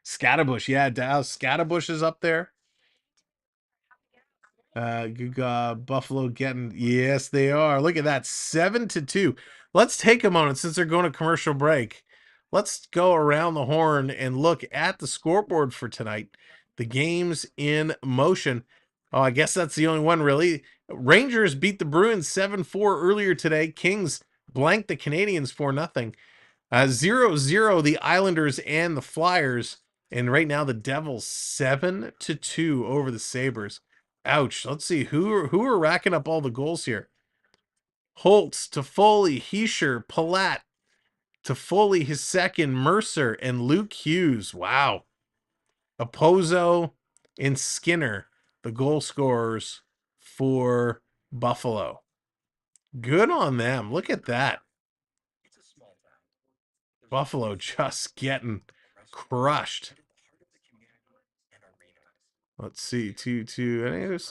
Scatterbush, yeah, Dallas Scatterbush is up there. Buffalo getting, yes, they are. Look at that, 7-2. Let's take a moment since they're going to commercial break. Let's go around the horn and look at the scoreboard for tonight. The game's in motion. Oh, I guess that's the only one, really. Rangers beat the Bruins 7-4 earlier today. Kings blanked the Canadiens 4-0. 0-0 the Islanders and the Flyers. And right now the Devils 7-2 over the Sabres. Ouch. Let's see who are racking up all the goals here. Holtz, Toffoli, Heischer, Palat, Toffoli his second, Mercer, and Luke Hughes. Wow. Opposo and Skinner, the goal scorers for Buffalo. Good on them. Look at that. Buffalo just getting crushed. Let's see, 2-2. I think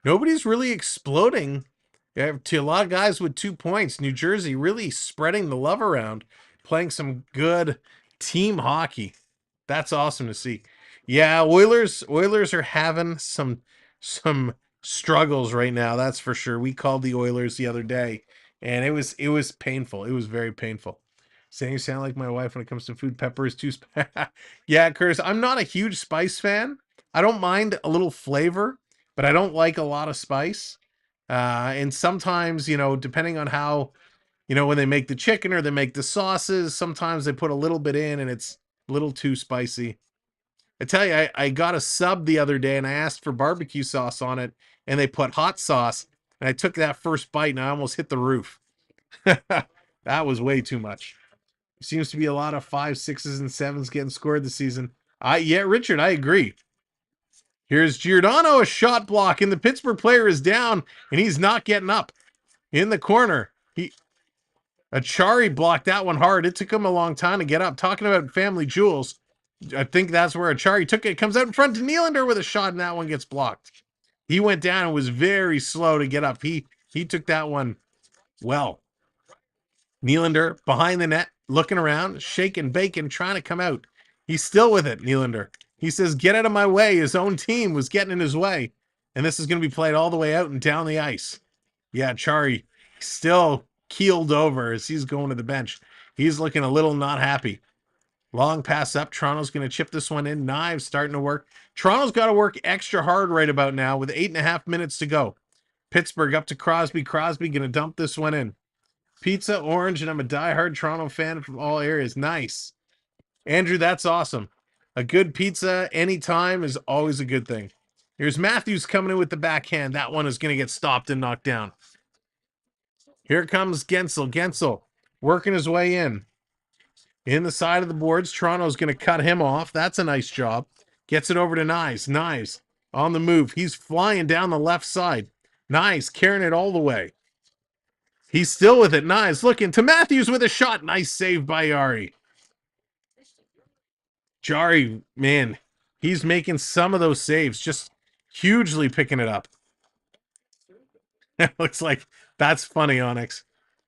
nobody's really exploding. You have a lot of guys with 2 points. New Jersey really spreading the love around, playing some good team hockey. That's awesome to see. Yeah, Oilers are having some struggles right now. That's for sure. We called the Oilers the other day, and it was painful. It was very painful. Saying you sound like my wife when it comes to food. Pepper is too Yeah, Curtis, I'm not a huge spice fan. I don't mind a little flavor, but I don't like a lot of spice. And sometimes, depending on how, when they make the chicken or they make the sauces, sometimes they put a little bit in and it's a little too spicy. I tell you, I got a sub the other day and I asked for barbecue sauce on it and they put hot sauce and I took that first bite and I almost hit the roof. That was way too much. Seems to be a lot of 5s, 6s, and 7s getting scored this season. Yeah, Richard, I agree. Here's Giordano, a shot block, and the Pittsburgh player is down, and he's not getting up. In the corner, Achari blocked that one hard. It took him a long time to get up. Talking about family jewels, I think that's where Achari took it. Comes out in front to Nylander with a shot, and that one gets blocked. He went down and was very slow to get up. He took that one well. Nylander behind the net, looking around, shaking, bacon, trying to come out. He's still with it, Nylander. He says, get out of my way. His own team was getting in his way. And this is going to be played all the way out and down the ice. Yeah, Chari still keeled over as he's going to the bench. He's looking a little not happy. Long pass up. Toronto's going to chip this one in. Knies starting to work. Toronto's got to work extra hard right about now with 8.5 minutes to go. Pittsburgh up to Crosby. Crosby going to dump this one in. Pizza, orange, and I'm a diehard Toronto fan from all areas. Nice. Andrew, that's awesome. A good pizza anytime is always a good thing. Here's Matthews coming in with the backhand. That one is going to get stopped and knocked down. Here comes Gensel. Gensel working his way in. In the side of the boards, Toronto's going to cut him off. That's a nice job. Gets it over to Knies. Knies on the move. He's flying down the left side. Knies carrying it all the way. He's still with it. Knies looking to Matthews with a shot. Nice save by Jari. Jari, man, he's making some of those saves. Just hugely picking it up. Looks like that's funny, Onyx.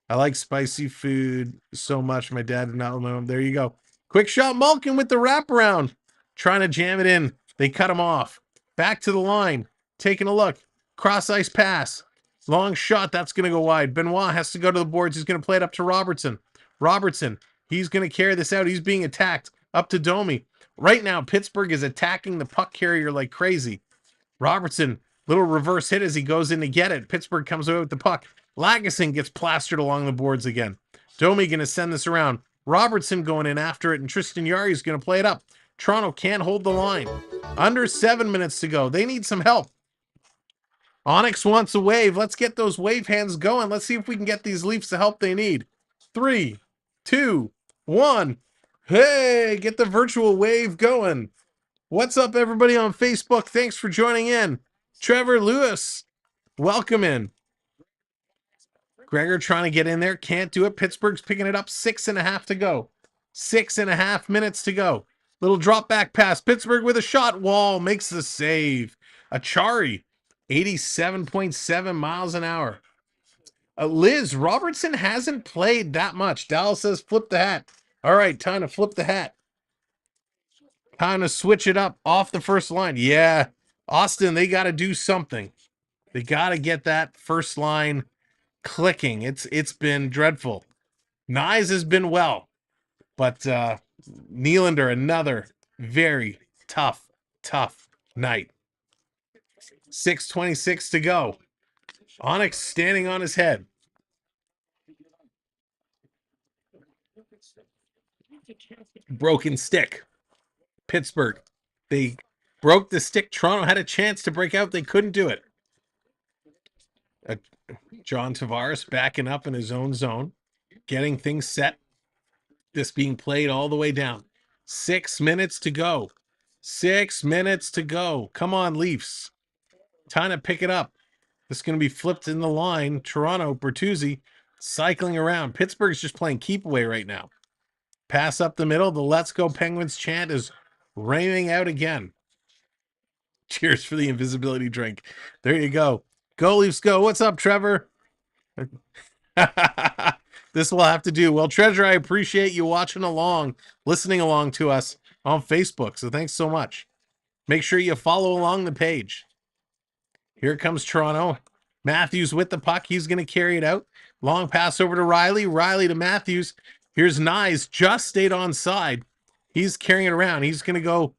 I like spicy food so much. My dad did not know him. There you go. Quick shot, Malkin with the wraparound. Trying to jam it in. They cut him off. Back to the line. Taking a look. Cross ice pass. Long shot. That's going to go wide. Benoit has to go to the boards. He's going to play it up to Robertson. Robertson. He's going to carry this out. He's being attacked. Up to Domi. Right now, Pittsburgh is attacking the puck carrier like crazy. Robertson, little reverse hit as he goes in to get it. Pittsburgh comes away with the puck. Lagesson gets plastered along the boards again. Domi going to send this around. Robertson going in after it, and Tristan Jarry's going to play it up. Toronto can't hold the line. Under 7 minutes to go. They need some help. Onyx wants a wave. Let's get those wave hands going. Let's see if we can get these Leafs the help they need. 3, 2, 1. Hey, get the virtual wave going. What's up, everybody on Facebook? Thanks for joining in. Trevor Lewis, welcome in. Gregor trying to get in there. Can't do it. Pittsburgh's picking it up. 6.5 to go. 6.5 minutes to go. Little drop back pass. Pittsburgh with a shot. Wall makes the save. Achari, 87.7 miles an hour. Liz, Robertson hasn't played that much. Dallas says flip the hat. All right, time to flip the hat. Time to switch it up off the first line. Yeah, Austin, they got to do something. They got to get that first line clicking. It's been dreadful. Knies has been well, but Nylander, another very tough night. 6:26 to go. Onyx standing on his head. Broken stick. Pittsburgh. They broke the stick. Toronto had a chance to break out. They couldn't do it. John Tavares backing up in his own zone, getting things set. This being played all the way down. 6 minutes to go. 6 minutes to go. Come on, Leafs. Time to pick it up. This is going to be flipped in the line. Toronto, Bertuzzi cycling around. Pittsburgh's just playing keep away right now. Pass up the middle. The Let's Go Penguins chant is ringing out again. Cheers for the invisibility drink. There you go. Go Leafs go. What's up, Trevor? This will have to do. Well, Treasure, I appreciate you watching along, listening along to us on Facebook. So thanks so much. Make sure you follow along the page. Here comes Toronto. Matthews with the puck. He's going to carry it out. Long pass over to Riley. Riley to Matthews. Here's Knies. Just stayed on side. He's carrying it around. He's going to go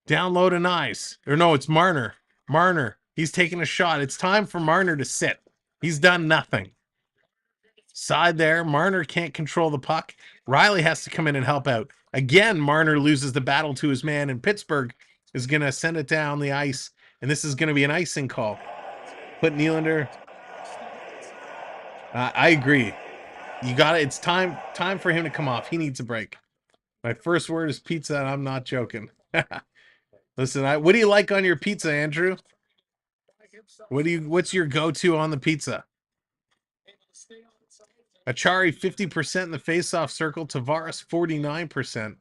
down low to Knies. Or no, it's Marner. Marner. He's taking a shot. It's time for Marner to sit. He's done nothing. Side there. Marner can't control the puck. Riley has to come in and help out. Again, Marner loses the battle to his man, and Pittsburgh is going to send it down the ice. And this is going to be an icing call. Put Nylander. I agree. You got it. It's time for him to come off. He needs a break. My first word is pizza, and I'm not joking. Listen, what do you like on your pizza, Andrew? What's your go-to on the pizza? Achari 50% in the face-off circle. Tavares 49%.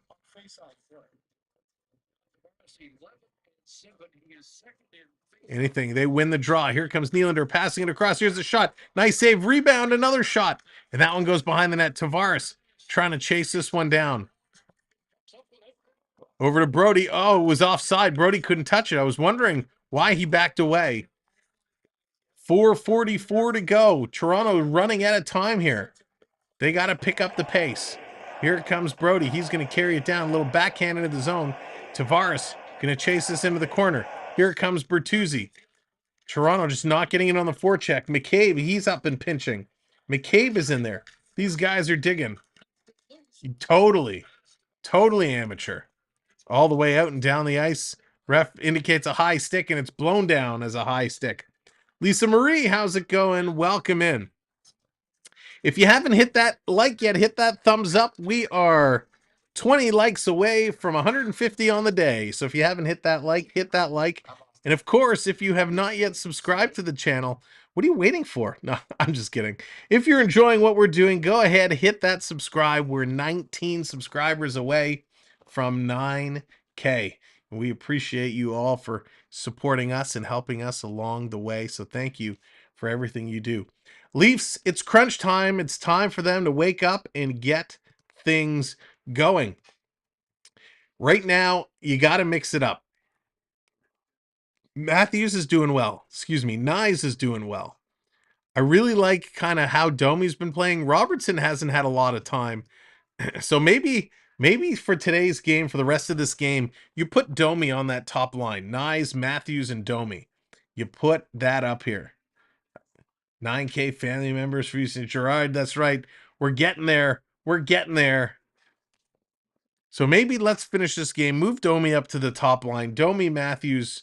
Anything. They win the draw. Here comes Nylander passing it across. Here's a shot. Nice save. Rebound. Another shot. And that one goes behind the net. Tavares trying to chase this one down. Over to Brody. Oh, it was offside. Brody couldn't touch it. I was wondering why he backed away. 4:44 to go. Toronto running out of time here. They got to pick up the pace. Here comes Brody. He's going to carry it down. A little backhand into the zone. Tavares going to chase this into the corner. Here comes Bertuzzi. Toronto just not getting it on the forecheck. McCabe, he's up and pinching. McCabe is in there. These guys are digging. Totally amateur. All the way out and down the ice. Ref indicates a high stick, and it's blown down as a high stick. Lisa Marie, how's it going? Welcome in. If you haven't hit that like yet, hit that thumbs up. We are 20 likes away from 150 on the day. So if you haven't hit that like, hit that like. And of course, if you have not yet subscribed to the channel, what are you waiting for? No, I'm just kidding. If you're enjoying what we're doing, go ahead, hit that subscribe. We're 19 subscribers away from 9K. We appreciate you all for supporting us and helping us along the way. So thank you for everything you do. Leafs, it's crunch time. It's time for them to wake up and get things going. Right now, you got to mix it up. Matthews is doing well. Knies is doing well. I really like kind of how Domi's been playing. Robertson hasn't had a lot of time. So maybe Maybe for today's game, for the rest of this game, you put Domi on that top line. Knies, Matthews, and Domi. You put that up here. 9K family members for Houston. Gerard, that's right. We're getting there. We're getting there. So maybe let's finish this game. Move Domi up to the top line. Domi, Matthews,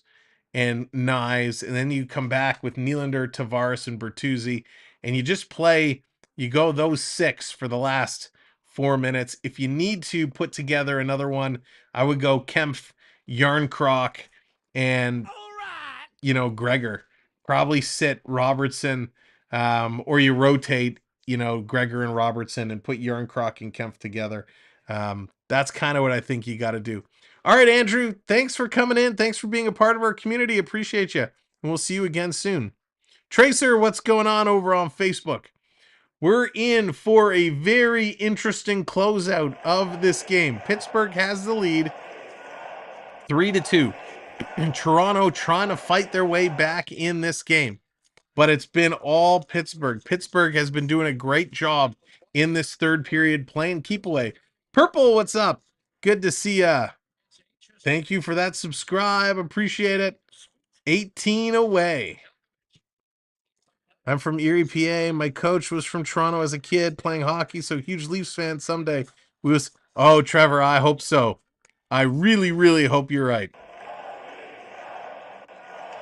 and Knies. And then you come back with Nylander, Tavares, and Bertuzzi. And you just play, you go those 6 for the last 4 minutes. If you need to put together another one, I would go Kempf, Yarncroc, and, Gregor. Probably sit Robertson, or you rotate, Gregor and Robertson and put Yarncroc and Kempf together. That's kind of what I think you got to do. All right, Andrew, thanks for coming in. Thanks for being a part of our community. Appreciate you. And we'll see you again soon. Tracer, what's going on over on Facebook? We're in for a very interesting closeout of this game. Pittsburgh has the lead 3-2. Toronto trying to fight their way back in this game. But it's been all Pittsburgh. Pittsburgh has been doing a great job in this third period playing keep away. Purple, what's up? Good to see ya. Thank you for that subscribe. Appreciate it. 18 away. I'm from Erie, PA. My coach was from Toronto as a kid playing hockey, so huge Leafs fan someday. Oh, Trevor, I hope so. I really, really hope you're right.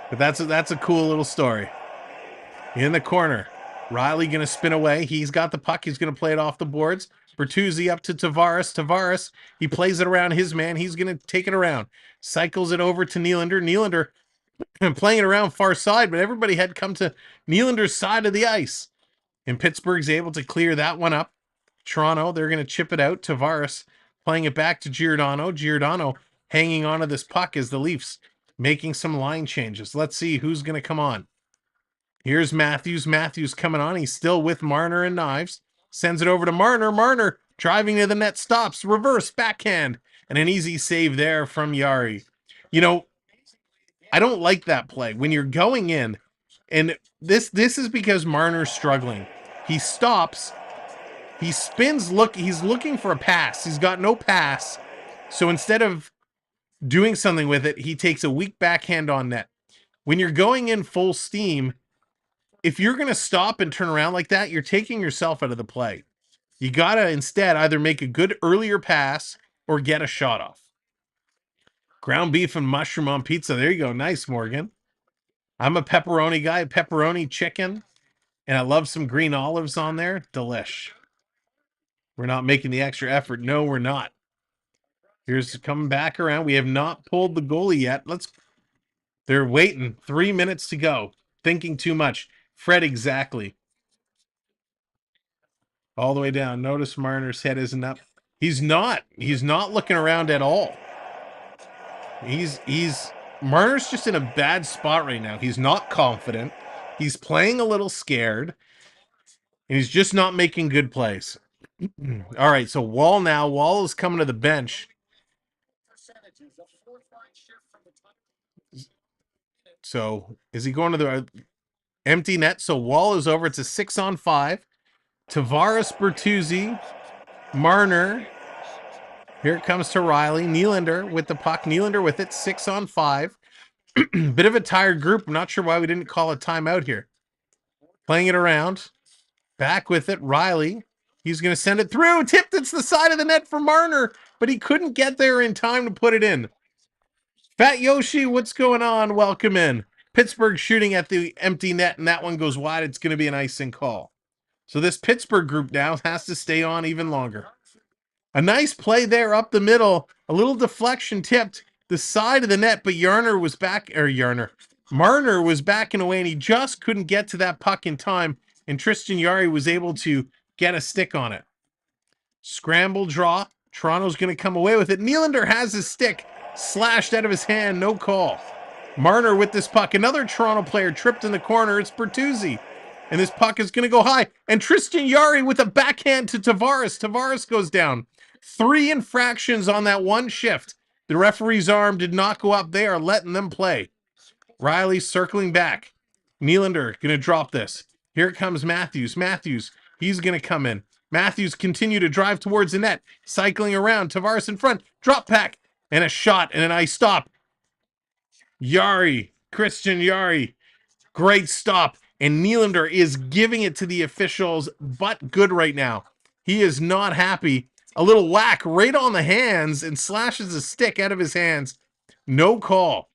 But that's a cool little story. In the corner. Riley going to spin away. He's got the puck. He's going to play it off the boards. Bertuzzi up to Tavares. Tavares, he plays it around his man. He's going to take it around. Cycles it over to Nylander. Nylander playing it around far side, but everybody had come to Nylander's side of the ice. And Pittsburgh's able to clear that one up. Toronto, they're going to chip it out. Tavares playing it back to Giordano. Giordano hanging onto this puck as the Leafs making some line changes. Let's see who's going to come on. Here's Matthews. Matthews coming on. He's still with Marner and Knies. Sends it over to Marner. Marner driving to the net. Stops. Reverse backhand. And an easy save there from Yari. I don't like that play. When you're going in, and this is because Marner's struggling. He stops. He spins. He's looking for a pass. He's got no pass. So instead of doing something with it, he takes a weak backhand on net. When you're going in full steam, if you're going to stop and turn around like that, you're taking yourself out of the play. You got to instead either make a good earlier pass or get a shot off. Ground beef and mushroom on pizza. There you go. Nice, Morgan. I'm a pepperoni guy, pepperoni chicken, and I love some green olives on there. Delish. We're not making the extra effort. No, we're not. Here's coming back around. We have not pulled the goalie yet. They're waiting. 3 minutes to go. Thinking too much. Fred, exactly. All the way down. Notice Marner's head isn't up. He's not looking around at all. Marner's just in a bad spot right now. He's not confident. He's playing a little scared. And he's just not making good plays. All right, so Wall now. Wall is coming to the bench. So is he going to the empty net? So Wall is over. It's a 6-on-5. Tavares, Bertuzzi, Marner. Here it comes to Riley. Nylander with the puck. Nylander with it. 6-on-5. Bit of a tired group. I'm not sure why we didn't call a timeout here. Playing it around. Back with it. Riley. He's going to send it through. Tipped. It's the side of the net for Marner, but he couldn't get there in time to put it in. Fat Yoshi, what's going on? Welcome in. Pittsburgh shooting at the empty net, and that one goes wide. It's going to be an icing call. So this Pittsburgh group now has to stay on even longer. A nice play there up the middle. A little deflection tipped the side of the net, but Marner was backing away, and he just couldn't get to that puck in time, and Tristan Jarry was able to get a stick on it. Scramble draw. Toronto's going to come away with it. Nylander has his stick slashed out of his hand. No call. Marner with this puck. Another Toronto player tripped in the corner. It's Bertuzzi. And this puck is going to go high. And Tristan Jarry with a backhand to Tavares. Tavares goes down. 3 infractions on that one shift. The referee's arm did not go up. They are letting them play. Riley circling back. Nylander going to drop this. Here comes Matthews. Matthews, he's going to come in. Matthews continue to drive towards the net, cycling around. Tavares in front, drop back, and a shot and an ice stop. Christian Yari, great stop. And Nylander is giving it to the officials, but good right now. He is not happy. A little whack right on the hands and slashes a stick out of his hands. No call.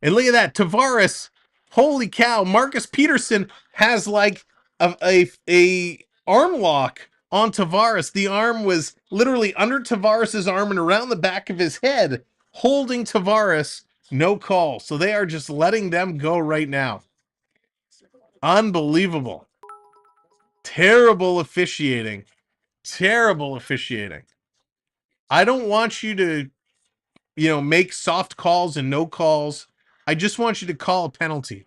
And look at that, Tavares. Holy cow, Marcus Peterson has like a arm lock on Tavares. The arm was literally under Tavares' arm and around the back of his head, holding Tavares. No call. So they are just letting them go right now. Unbelievable. Terrible officiating. Terrible officiating. I don't want you to, make soft calls and no calls. I just want you to call a penalty.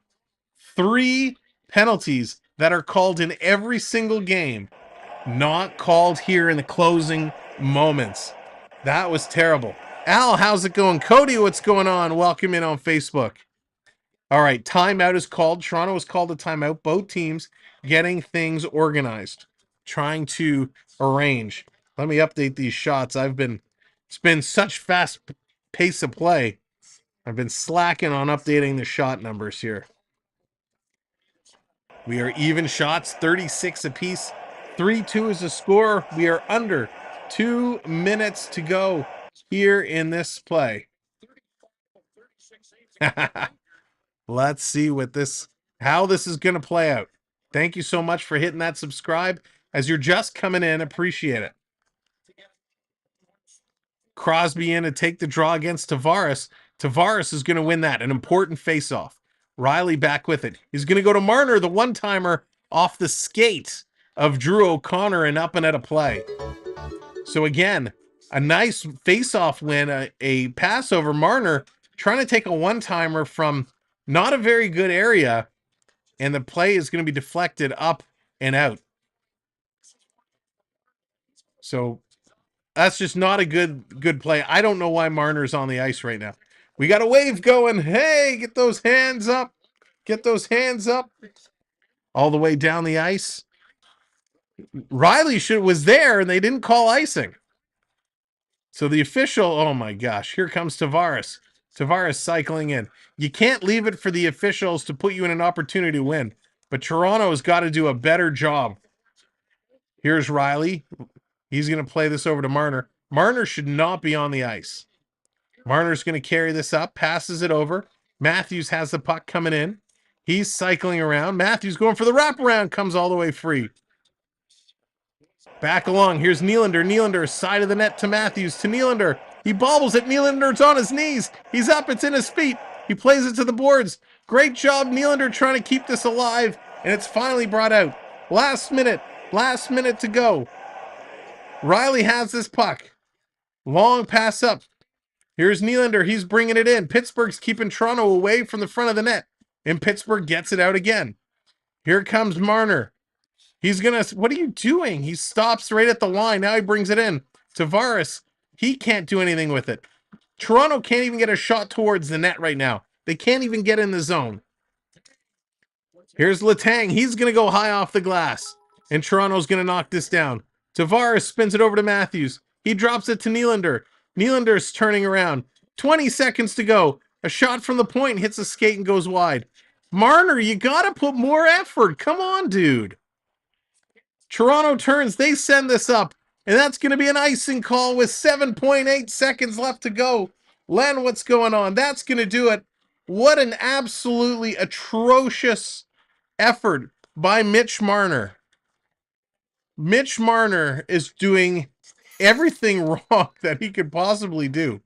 3 penalties that are called in every single game, not called here in the closing moments. That was terrible. Al, how's it going? Cody, what's going on? Welcome in on Facebook. All right, timeout is called. Toronto has called a timeout. Both teams getting things organized, trying to arrange. Let me update these shots. It's been such fast pace of play. I've been slacking on updating the shot numbers here. We are even shots, 36 apiece. 3-2 is the score. We are under 2 minutes to go here in this play. Let's see how this is going to play out. Thank you so much for hitting that subscribe. As you're just coming in, appreciate it. Crosby in to take the draw against Tavares. Tavares is going to win that, an important face-off. Riley back with it. He's going to go to Marner, the one-timer off the skate of Drew O'Connor and up and at a play. So again, a nice face-off win, a pass over Marner, trying to take a one-timer from not a very good area, and the play is going to be deflected up and out. So that's just not a good play. I don't know why Marner's on the ice right now. We got a wave going. Hey, get those hands up. Get those hands up. All the way down the ice. Riley was there, and they didn't call icing. So the official, oh my gosh, here comes Tavares. Tavares cycling in. You can't leave it for the officials to put you in an opportunity to win. But Toronto has got to do a better job. Here's Riley. He's going to play this over to Marner. Marner should not be on the ice. Marner's going to carry this up, passes it over. Matthews has the puck coming in. He's cycling around. Matthews going for the wraparound, comes all the way free. Back along. Here's Nylander. Nylander, side of the net to Matthews, to Nylander. He bobbles it. Nylander's on his knees. He's up. It's in his feet. He plays it to the boards. Great job, Nylander, trying to keep this alive, and it's finally brought out. Last minute to go. Riley has this puck. Long pass up. Here's Nylander. He's bringing it in. Pittsburgh's keeping Toronto away from the front of the net, and Pittsburgh gets it out again. Here comes Marner. He's going to... What are you doing? He stops right at the line. Now he brings it in. Tavares, he can't do anything with it. Toronto can't even get a shot towards the net right now. They can't even get in the zone. Here's Letang. He's going to go high off the glass, and Toronto's going to knock this down. Tavares spins it over to Matthews. He drops it to Nylander. Nylander's turning around. 20 seconds to go. A shot from the point hits the skate and goes wide. Marner, you got to put more effort. Come on, dude. Toronto turns. They send this up, and that's going to be an icing call with 7.8 seconds left to go. Len, what's going on? That's going to do it. What an absolutely atrocious effort by Mitch Marner. Mitch Marner is doing everything wrong that he could possibly do.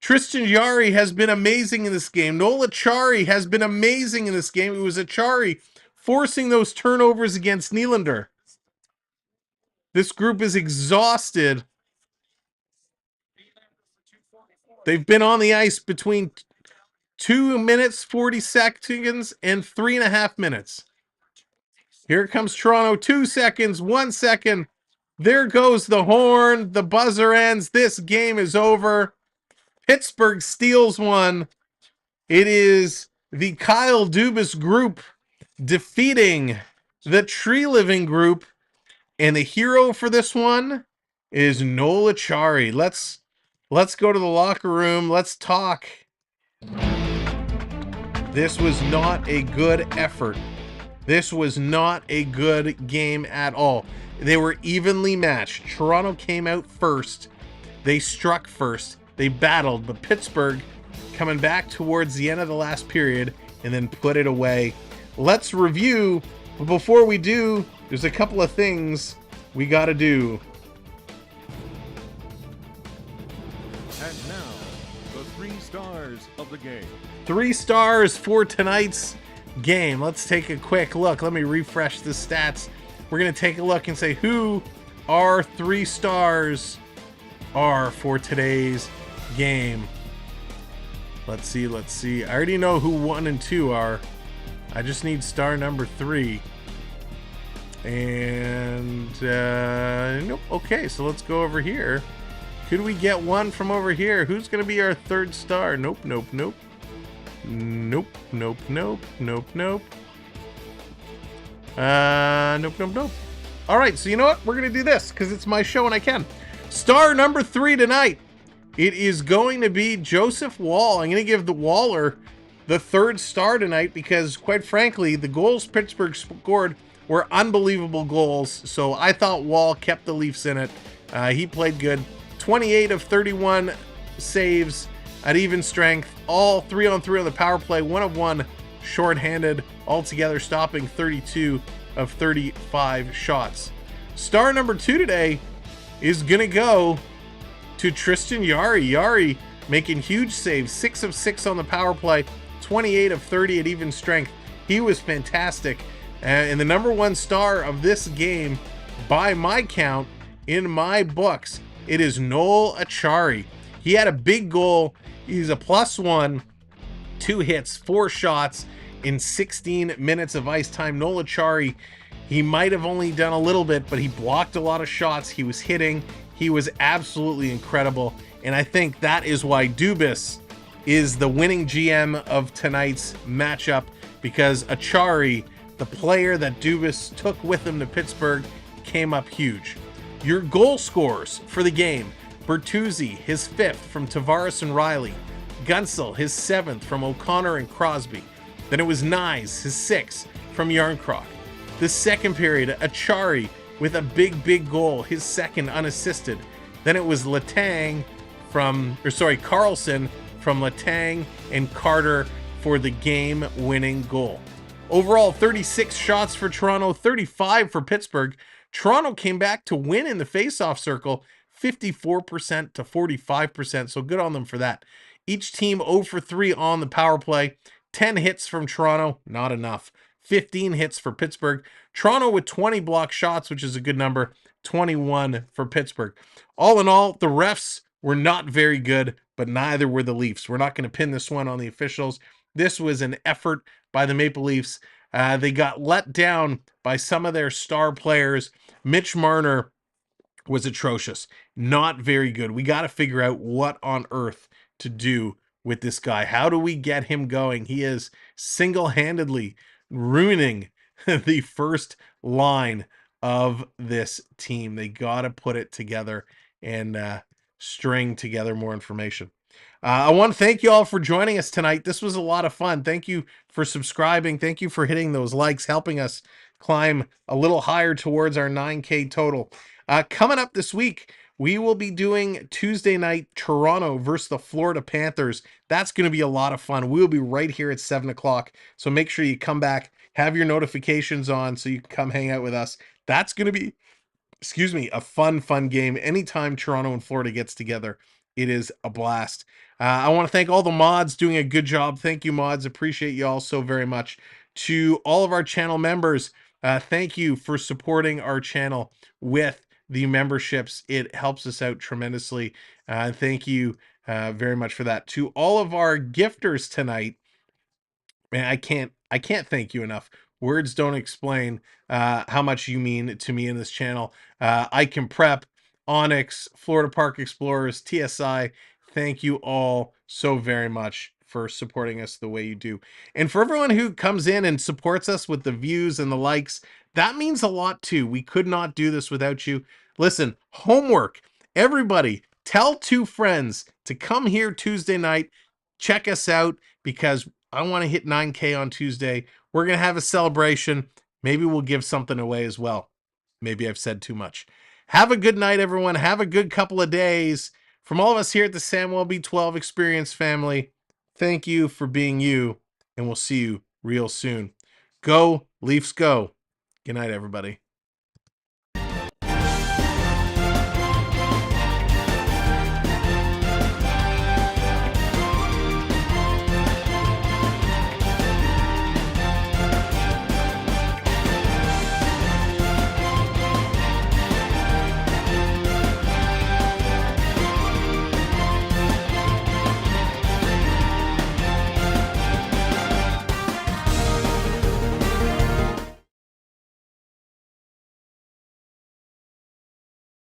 Tristan Jarry has been amazing in this game. Noel Acciari has been amazing in this game. It was Acciari forcing those turnovers against Nylander. This group is exhausted. They've been on the ice between 2 minutes, 40 seconds, and 3.5 minutes. Here comes Toronto. 2 seconds, 1 second. There goes the horn. The buzzer ends. This game is over. Pittsburgh steals one. It is the Kyle Dubas group defeating the Tree Living Group, and the hero for this one is Noel Acciari. Let's go to the locker room. Let's talk. This was not a good effort. This was not a good game at all. They were evenly matched. Toronto came out first. They struck first. They battled, but Pittsburgh coming back towards the end of the last period and then put it away. Let's review, but before we do, there's a couple of things we got to do. And now, the 3 stars of the game. 3 stars for tonight's game. Let's take a quick look. Let me refresh the stats. We're going to take a look and say who our 3 stars are for today's game. Let's see. I already know who 1 and 2 are. I just need star number 3. And nope. Okay, so let's go over here. Could we get one from over here? Who's going to be our 3rd star? Nope. Nope. All right, so you know what? We're going to do this because it's my show and I can. Star number 3 tonight. It is going to be Joseph Woll. I'm going to give the Waller the 3rd star tonight because, quite frankly, the goals Pittsburgh scored were unbelievable goals. So I thought Woll kept the Leafs in it. He played good. 28 of 31 saves at even strength. All 3-on-3 on the power play. 1 of 1 shorthanded. Altogether stopping 32 of 35 shots. Star number 2 today is going to go to Tristan Jarry. Jarry making huge saves. 6 of 6 on the power play. 28 of 30 at even strength. He was fantastic. And the number 1 star of this game, by my count, in my books, it is Noel Acciari. He had a big goal. He's a +1, 2 hits, 4 shots in 16 minutes of ice time. Noel Acciari, he might have only done a little bit, but he blocked a lot of shots. He was hitting. He was absolutely incredible. And I think that is why Dubas is the winning GM of tonight's matchup, because Acciari, the player that Dubas took with him to Pittsburgh, came up huge. Your goal scorers for the game: Bertuzzi, his 5th from Tavares and Riley; Gunsel, his 7th from O'Connor and Crosby. Then it was Knies, his 6th from Yarncroc. The second period, Acciari with a big goal, his 2nd unassisted. Then it was Carlson from Letang and Carter for the game-winning goal. Overall, 36 shots for Toronto, 35 for Pittsburgh. Toronto came back to win in the face-off circle, 54% to 45%, so good on them for that. Each team 0 for 3 on the power play. 10 hits from Toronto, not enough. 15 hits for Pittsburgh. Toronto with 20 block shots, which is a good number. 21 for Pittsburgh. All in all, the refs were not very good, but neither were the Leafs. We're not going to pin this one on the officials. This was an effort by the Maple Leafs. They got let down by some of their star players. Mitch Marner was atrocious. Not very good. We got to figure out what on earth to do with this guy. How do we get him going? He is single-handedly ruining the first line of this team. They got to put it together and string together more information. I want to thank you all for joining us tonight. This was a lot of fun. Thank you for subscribing. Thank you for hitting those likes, helping us climb a little higher towards our 9K total. Coming up this week, we will be doing Tuesday night Toronto versus the Florida Panthers. That's going to be a lot of fun. We will be right here at 7 o'clock. So make sure you come back, have your notifications on so you can come hang out with us. That's going to be, a fun game. Anytime Toronto and Florida gets together, it is a blast. I want to thank all the mods doing a good job. Thank you, mods. Appreciate you all so very much. To all of our channel members, thank you for supporting our channel with the memberships. It helps us out tremendously. Thank you very much for that. To all of our gifters tonight, man, I can't thank you enough. Words don't explain how much you mean to me in this channel. I Can Prep, Onyx, Florida Park Explorers, TSI, thank you all so very much for supporting us the way you do. And for everyone who comes in and supports us with the views and the likes, That means a lot too. We could not do this without you. Listen, homework. Everybody, tell 2 friends to come here Tuesday night. Check us out because I want to hit 9K on Tuesday. We're going to have a celebration. Maybe we'll give something away as well. Maybe I've said too much. Have a good night, everyone. Have a good couple of days. From all of us here at the Samuel B12 Experience family, thank you for being you, and we'll see you real soon. Go, Leafs, go. Good night, everybody.